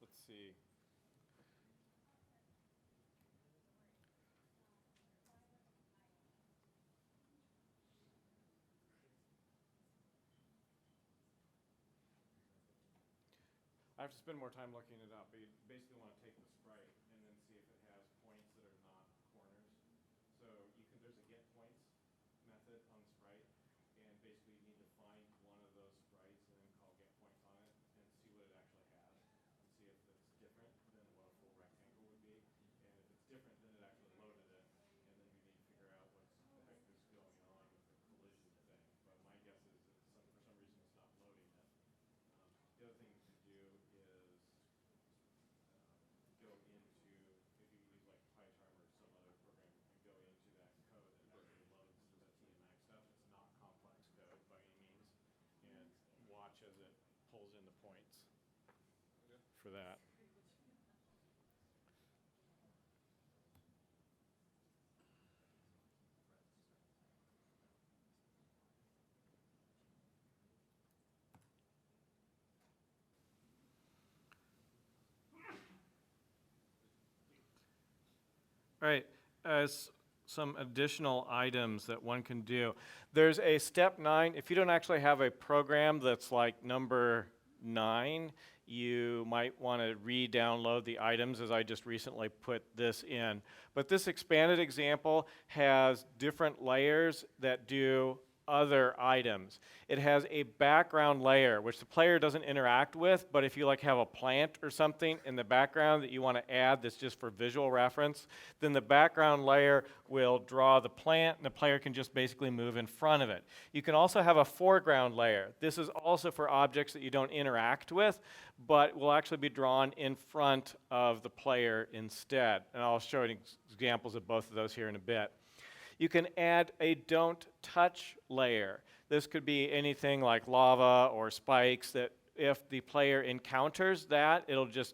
let's see. I have to spend more time looking it up, but you basically want to take the sprite and then see if it has points that are not corners. So there's a get points method on the sprite, and basically you need to find one of those sprites and then call get points on it and see what it actually has and see if it's different than what a full rectangle would be. And if it's different, then it actually loaded it, and then we need to figure out what the heck is going on with the collision thing. But my guess is that for some reason it's not loading it. The other thing you can do is go into, if you use like PyCharm or some other program, and go into that code that actually loads the TMX stuff. It's not complex code by any means, and watch as it pulls in the points for that. All right, as some additional items that one can do. There's a step 9. If you don't actually have a program that's like number 9, you might want to re-download the items, as I just recently put this in. But this expanded example has different layers that do other items. It has a background layer, which the player doesn't interact with, but if you like have a plant or something in the background that you want to add that's just for visual reference, then the background layer will draw the plant and the player can just basically move in front of it. You can also have a foreground layer. This is also for objects that you don't interact with, but will actually be drawn in front of the player instead. And I'll show you examples of both of those here in a bit. You can add a don't touch layer. This could be anything like lava or spikes that if the player encounters that, it'll just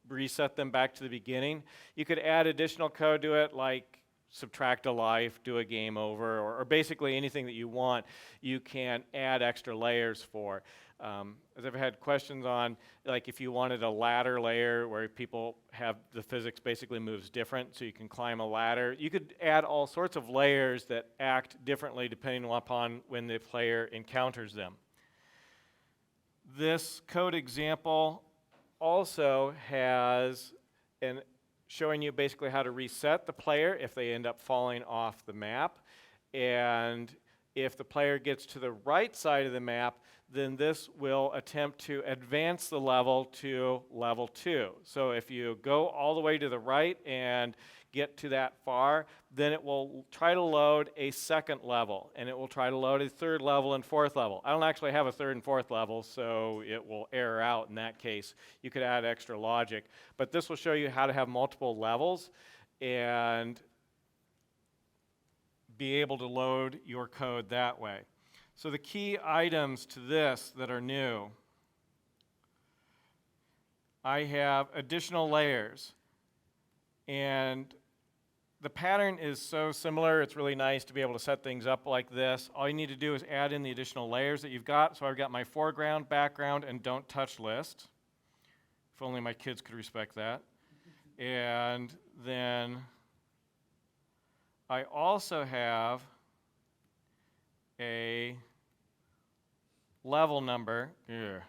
reset them back to the beginning. You could add additional code to it like subtract a life, do a game over, or basically anything that you want, you can add extra layers for. As I've had questions on, like if you wanted a ladder layer where people have the physics basically moves different, so you can climb a ladder. You could add all sorts of layers that act differently depending upon when the player encounters them. This code example also has showing you basically how to reset the player if they end up falling off the map. And if the player gets to the right side of the map, then this will attempt to advance the level to level 2. So if you go all the way to the right and get to that far, then it will try to load a second level, and it will try to load a third level and fourth level. I don't actually have a third and fourth level, so it will error out in that case. You could add extra logic, but this will show you how to have multiple levels and be able to load your code that way. So the key items to this that are new, I have additional layers, and the pattern is so similar, it's really nice to be able to set things up like this. All you need to do is add in the additional layers that you've got. So I've got my foreground, background, and don't touch list. If only my kids could respect that. And then I also have a level number here.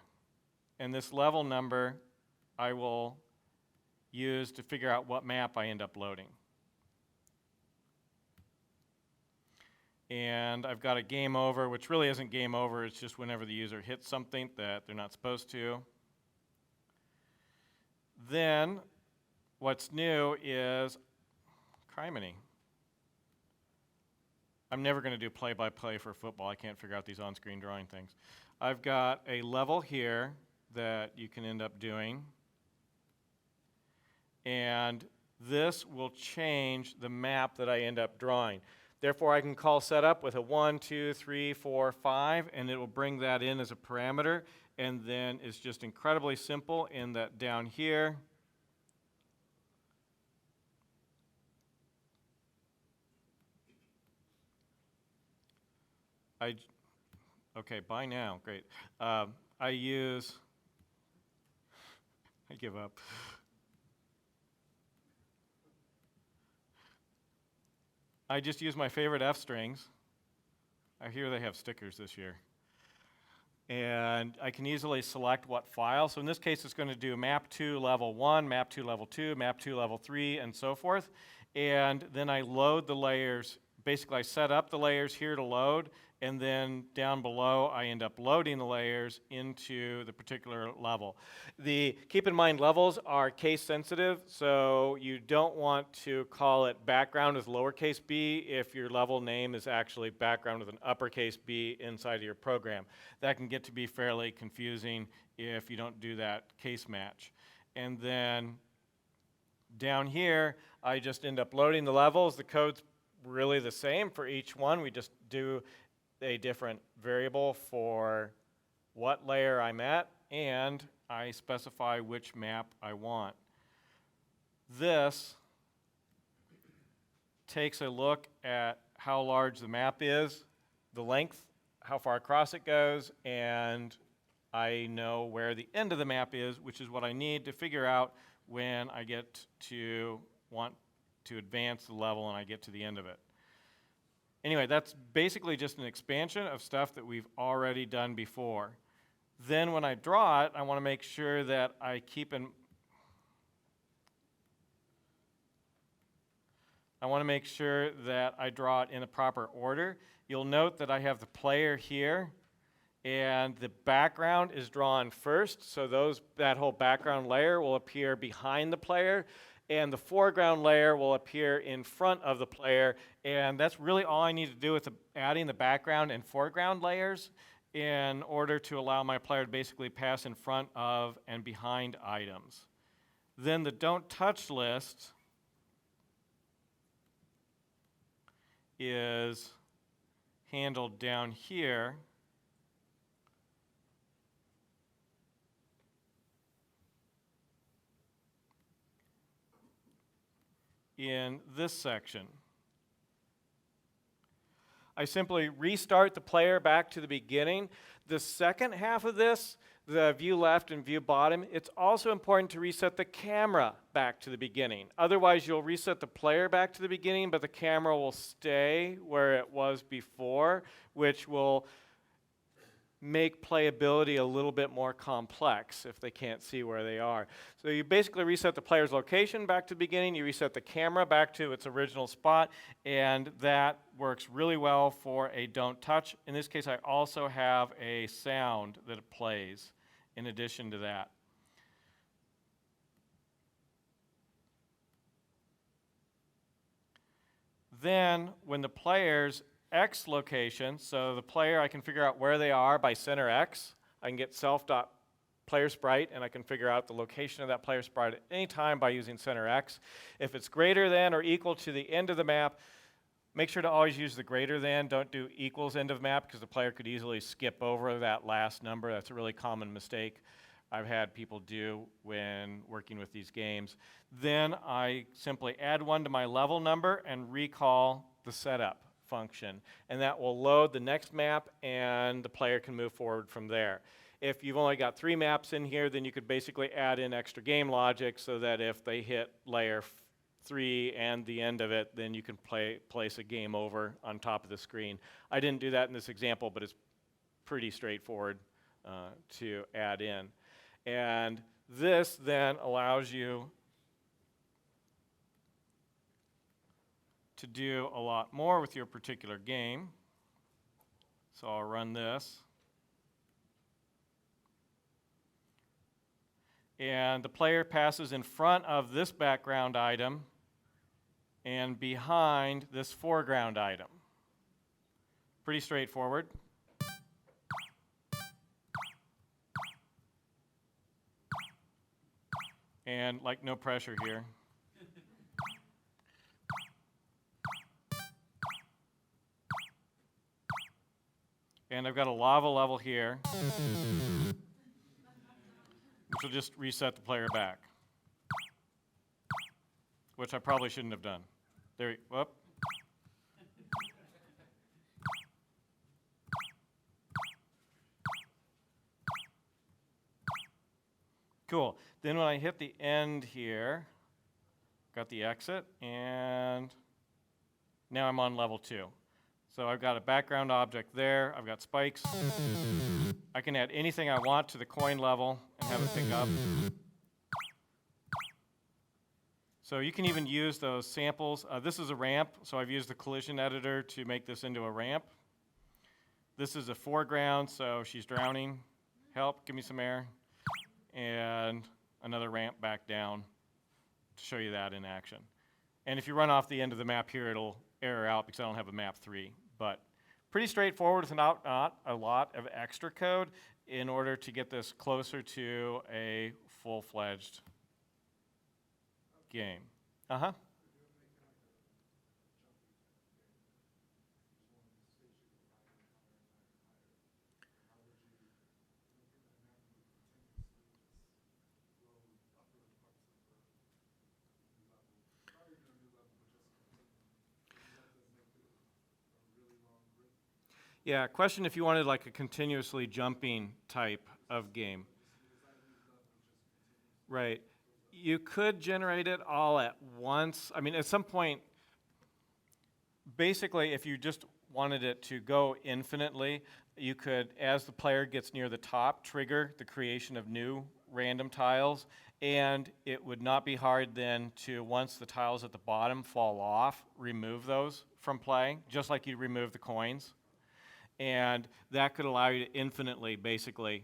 And this level number I will use to figure out what map I end up loading. And I've got a game over, which really isn't game over, it's just whenever the user hits something that they're not supposed to. Then, what's new is criminy. I'm never going to do play-by-play for football. I can't figure out these on-screen drawing things. I've got a level here that you can end up doing. And this will change the map that I end up drawing. Therefore, I can call setup with a 1, 2, 3, 4, 5, and it will bring that in as a parameter. And then it's just incredibly simple in that down here, okay, by now, great. I give up. I just use my favorite F strings. I hear they have stickers this year. And I can easily select what file. So in this case, it's going to do map to level 1, map to level 2, map to level 3, and so forth. And then I load the layers. Basically, I set up the layers here to load, and then down below, I end up loading the layers into the particular level. Keep in mind, levels are case sensitive, so you don't want to call it background with lowercase b if your level name is actually background with an uppercase B inside of your program. That can get to be fairly confusing if you don't do that case match. And then down here, I just end up loading the levels. The code's really the same for each one. We just do a different variable for what layer I'm at, and I specify which map I want. This takes a look at how large the map is, the length, how far across it goes, and I know where the end of the map is, which is what I need to figure out when I get to want to advance the level and I get to the end of it. Anyway, that's basically just an expansion of stuff that we've already done before. Then when I draw it, I want to make sure that I keep in I want to make sure that I draw it in a proper order. You'll note that I have the player here, and the background is drawn first, so that whole background layer will appear behind the player, and the foreground layer will appear in front of the player, and that's really all I need to do with adding the background and foreground layers in order to allow my player to basically pass in front of and behind items. Then the don't touch list is handled down here. In this section. I simply restart the player back to the beginning. The second half of this, the view left and view bottom, it's also important to reset the camera back to the beginning. Otherwise, you'll reset the player back to the beginning, but the camera will stay where it was before, which will make playability a little bit more complex if they can't see where they are. So you basically reset the player's location back to the beginning, you reset the camera back to its original spot, and that works really well for a don't touch. In this case, I also have a sound that it plays in addition to that. Then when the player's X location, so the player, I can figure out where they are by center X. I can get self.playerSprite, and I can figure out the location of that player sprite at any time by using center X. If it's greater than or equal to the end of the map, make sure to always use the greater than. Don't do equals end of map, because the player could easily skip over that last number. That's a really common mistake I've had people do when working with these games. Then I simply add 1 to my level number and recall the setup function, and that will load the next map, and the player can move forward from there. If you've only got 3 maps in here, then you could basically add in extra game logic so that if they hit layer 3 and the end of it, then you can place a game over on top of the screen. I didn't do that in this example, but it's pretty straightforward to add in. And this then allows you to do a lot more with your particular game. So I'll run this. And the player passes in front of this background item and behind this foreground item. Pretty straightforward. And like no pressure here. And I've got a lava level here, which will just reset the player back, which I probably shouldn't have done. There, whoop. Cool. Then when I hit the end here, got the exit, and now I'm on level 2. So I've got a background object there, I've got spikes. I can add anything I want to the coin level and have it pick up. So you can even use those samples. This is a ramp, so I've used the collision editor to make this into a ramp. This is a foreground, so she's drowning. Help, give me some air. And another ramp back down to show you that in action. And if you run off the end of the map here, it'll error out because I don't have a map 3. But pretty straightforward with not a lot of extra code in order to get this closer to a full-fledged game. Uh-huh. Yeah, question if you wanted like a continuously jumping type of game. Right. You could generate it all at once. I mean, at some point, basically, if you just wanted it to go infinitely, you could, as the player gets near the top, trigger the creation of new random tiles, and it would not be hard then to, once the tiles at the bottom fall off, remove those from play, just like you remove the coins. And that could allow you to infinitely, basically,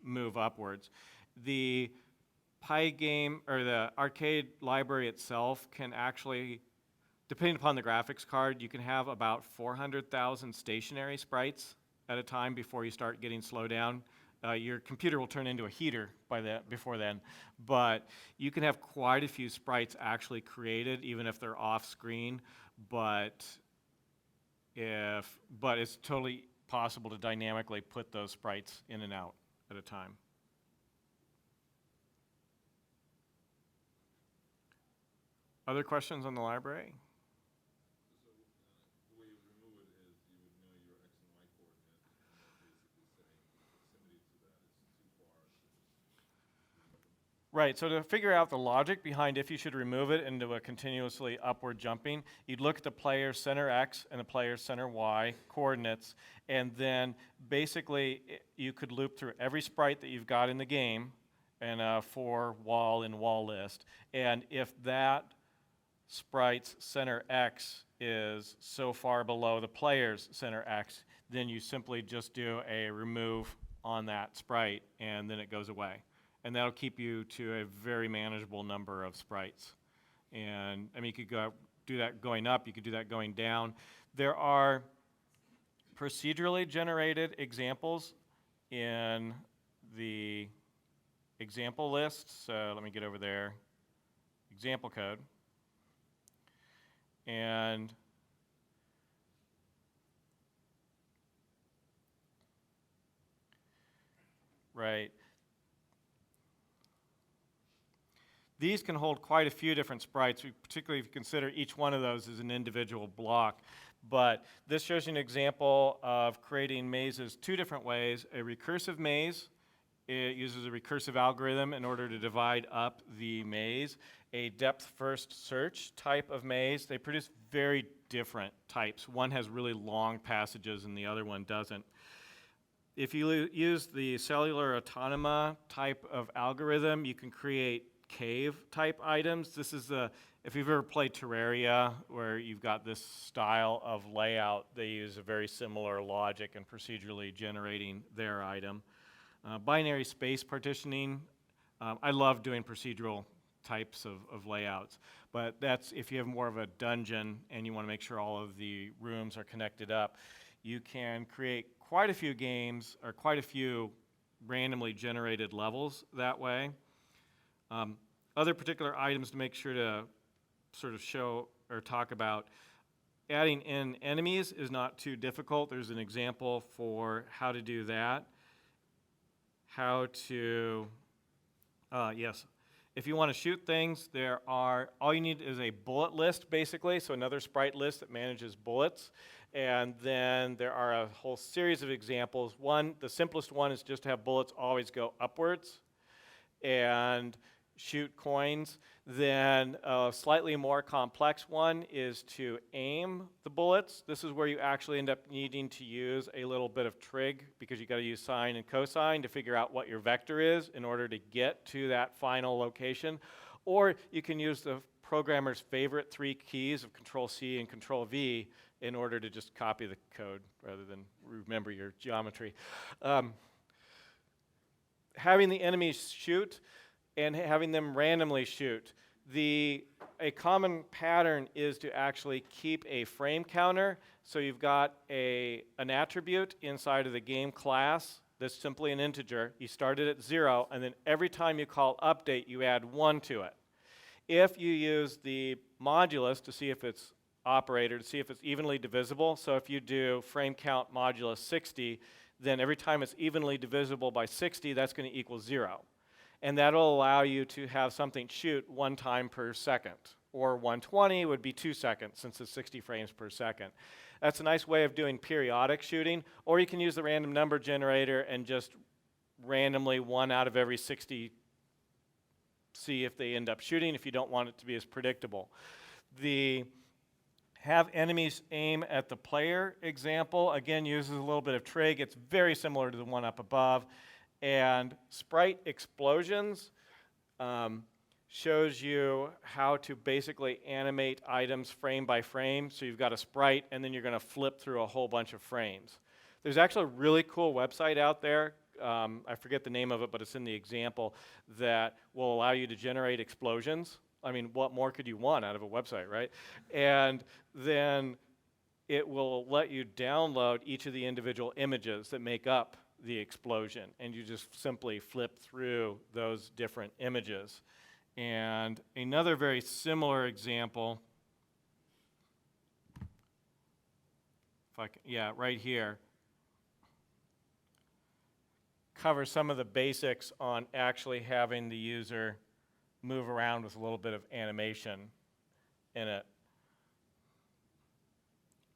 move upwards. The Pygame, or the arcade library itself, can actually, depending upon the graphics card, you can have about 400,000 stationary sprites at a time before you start getting slowed down. Your computer will turn into a heater before then, but you can have quite a few sprites actually created, even if they're off screen. But it's totally possible to dynamically put those sprites in and out at a time. Other questions on the library? So the way you would remove it is you would know your X and Y coordinates, and then basically saying proximity to that is too far. Right, so to figure out the logic behind if you should remove it into a continuously upward jumping, you'd look at the player's center X and the player's center Y coordinates, and then basically you could loop through every sprite that you've got in the game and for wall in wall list. And if that sprite's center X is so far below the player's center X, then you simply just do a remove on that sprite and then it goes away. And that'll keep you to a very manageable number of sprites. And I mean, you could do that going up, you could do that going down. There are procedurally generated examples in the example list. So let me get over there. Example code. And right. These can hold quite a few different sprites, particularly if you consider each one of those as an individual block. But this shows you an example of creating mazes 2 different ways. A recursive maze, it uses a recursive algorithm in order to divide up the maze. A depth-first search type of maze, they produce very different types. One has really long passages and the other one doesn't. If you use the cellular autonoma type of algorithm, you can create cave type items. This is if you've ever played Terraria, where you've got this style of layout, they use a very similar logic and procedurally generating their item. Binary space partitioning, I love doing procedural types of layouts, but that's if you have more of a dungeon and you want to make sure all of the rooms are connected up. You can create quite a few games or quite a few randomly generated levels that way. Other particular items to make sure to sort of show or talk about. adding in enemies is not too difficult. There's an example for how to do that. How to, yes. If you want to shoot things, all you need is a bullet list, basically, so another sprite list that manages bullets. And then there are a whole series of examples. One, the simplest one is just to have bullets always go upwards and shoot coins. Then a slightly more complex one is to aim the bullets. This is where you actually end up needing to use a little bit of trig, because you got to use sine and cosine to figure out what your vector is in order to get to that final location. Or you can use the programmer's favorite 3 keys of Control-C and Control-V in order to just copy the code rather than remember your geometry. Having the enemies shoot and having them randomly shoot. A common pattern is to actually keep a frame counter. So you've got an attribute inside of the game class that's simply an integer. You start it at 0, and then every time you call update, you add 1 to it. If you use the modulus to see if it's operator, to see if it's evenly divisible, so if you do frame count modulus 60, then every time it's evenly divisible by 60, that's going to equal 0. And that'll allow you to have something shoot 1 time per second. Or 120 would be 2 seconds, since it's 60 frames per second. That's a nice way of doing periodic shooting. Or you can use the random number generator and just randomly 1 out of every 60 see if they end up shooting, if you don't want it to be as predictable. The have enemies aim at the player example, again, uses a little bit of trig. It's very similar to the one up above. And sprite explosions shows you how to basically animate items frame by frame. So you've got a sprite, and then you're going to flip through a whole bunch of frames. There's actually a really cool website out there. I forget the name of it, but it's in the example, that will allow you to generate explosions. I mean, what more could you want out of a website, right? And then it will let you download each of the individual images that make up the explosion, and you just simply flip through those different images. And another very similar example, right here, covers some of the basics on actually having the user move around with a little bit of animation in it.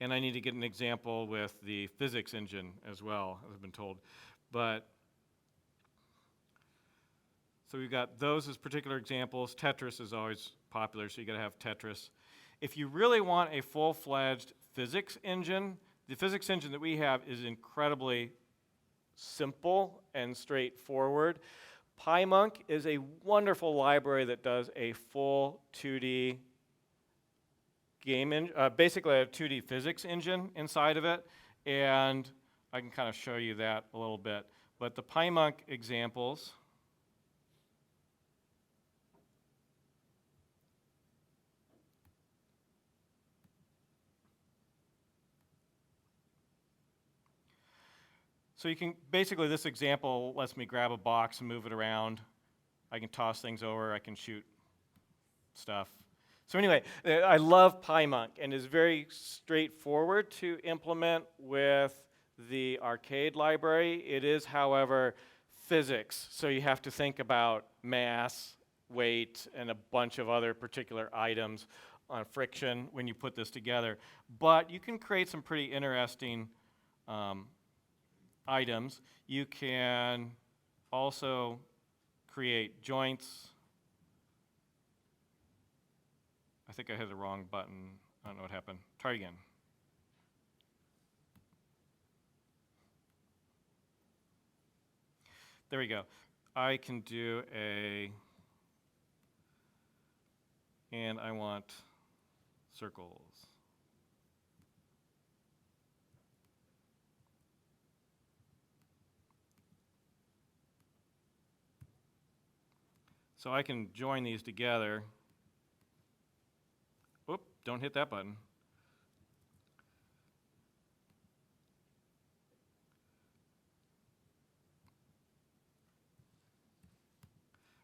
And I need to get an example with the physics engine as well, as I've been told. But so we've got those as particular examples. Tetris is always popular, so you gotta have Tetris. If you really want a full-fledged physics engine, the physics engine that we have is incredibly simple and straightforward. PyMonk is a wonderful library that does a full 2D game, basically a 2D physics engine inside of it, and I can kind of show you that a little bit. But the PyMonk examples, so you can, basically this example lets me grab a box and move it around. I can toss things over, I can shoot stuff. So anyway, I love PyMonk, and it's very straightforward to implement with the arcade library. It is, however, physics, so you have to think about mass, weight, and a bunch of other particular items on friction when you put this together. But you can create some pretty interesting items. You can also create joints. I think I hit the wrong button. I don't know what happened. Try it again. There we go. I can do and I want circles. So I can join these together. Oop, don't hit that button.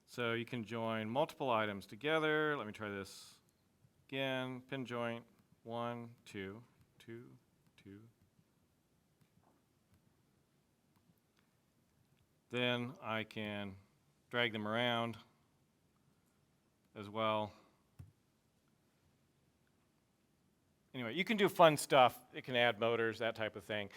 So you can join multiple items together. Let me try this again. Pin joint. 1, 2, 2, 2. Then I can drag them around as well. Anyway, you can do fun stuff. It can add motors, that type of thing.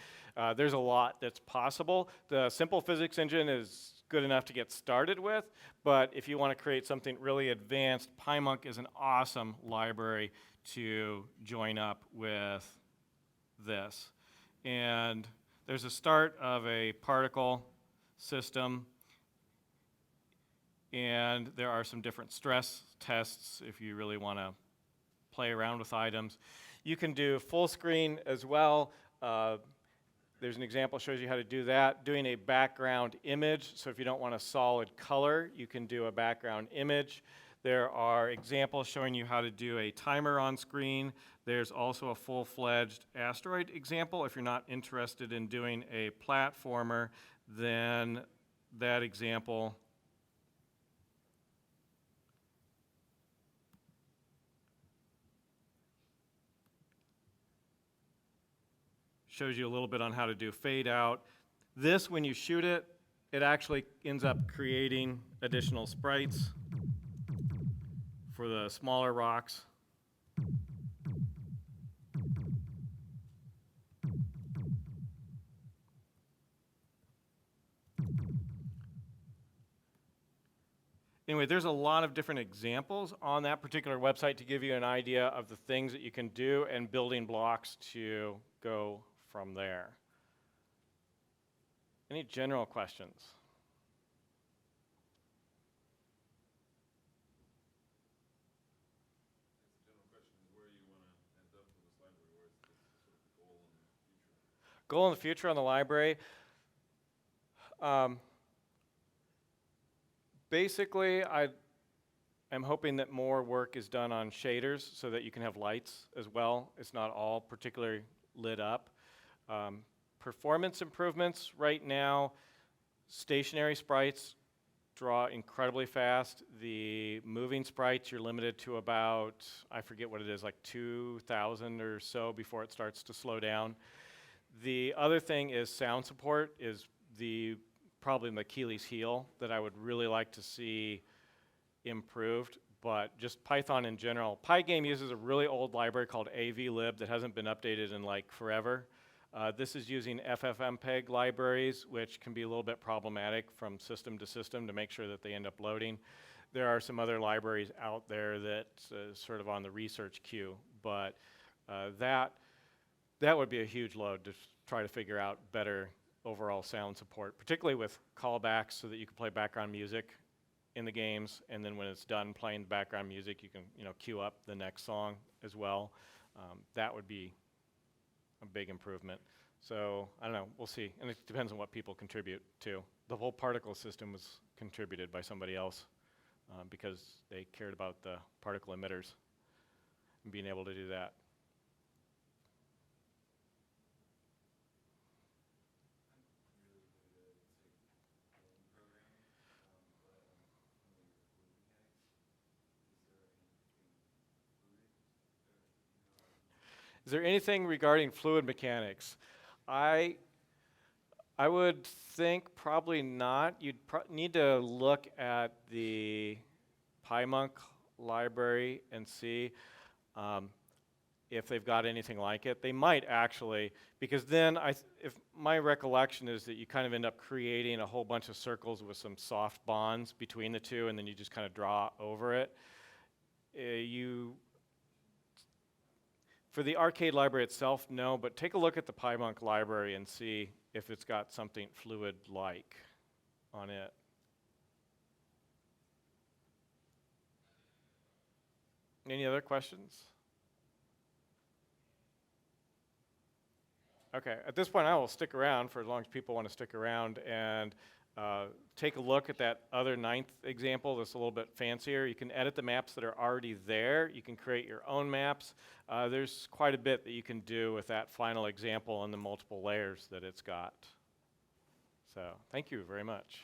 There's a lot that's possible. The simple physics engine is good enough to get started with, but if you want to create something really advanced, PyMonk is an awesome library to join up with this. And there's a start of a particle system, and there are some different stress tests if you really want to play around with items. You can do full screen as well. There's an example shows you how to do that. Doing a background image, so if you don't want a solid color, you can do a background image. There are examples showing you how to do a timer on screen. There's also a full-fledged asteroid example. If you're not interested in doing a platformer, then that example shows you a little bit on how to do fade out. This, when you shoot it, it actually ends up creating additional sprites for the smaller rocks. Anyway, there's a lot of different examples on that particular website to give you an idea of the things that you can do and building blocks to go from there. Any general questions? The general question is where you want to end up with this library. Where's the sort of the goal in the future? Goal in the future on the library. Basically, I'm hoping that more work is done on shaders so that you can have lights as well. It's not all particularly lit up. Performance improvements right now, stationary sprites draw incredibly fast. The moving sprites, you're limited to about, I forget what it is, like 2,000 or so before it starts to slow down. The other thing is sound support is probably the Achilles heel that I would really like to see improved, but just Python in general. Pygame uses a really old library called avlib that hasn't been updated in like forever. This is using FFmpeg libraries, which can be a little bit problematic from system to system to make sure that they end up loading. There are some other libraries out there that sort of on the research queue, but that would be a huge load to try to figure out better overall sound support, particularly with callbacks so that you can play background music in the games, and then when it's done playing the background music, you can queue up the next song as well. That would be a big improvement. So I don't know, we'll see, and it depends on what people contribute to. The whole particle system was contributed by somebody else because they cared about the particle emitters and being able to do that. Is there anything regarding fluid mechanics? I would think probably not. You'd need to look at the PyMonk library and see if they've got anything like it. They might actually, because then if my recollection is that you kind of end up creating a whole bunch of circles with some soft bonds between the two, and then you just kind of draw over it. For the arcade library itself, no, but take a look at the PyMonk library and see if it's got something fluid-like on it. Any other questions? Okay, at this point I will stick around for as long as people want to stick around and take a look at that other 9th example that's a little bit fancier. You can edit the maps that are already there. You can create your own maps. There's quite a bit that you can do with that final example and the multiple layers that it's got. So thank you very much.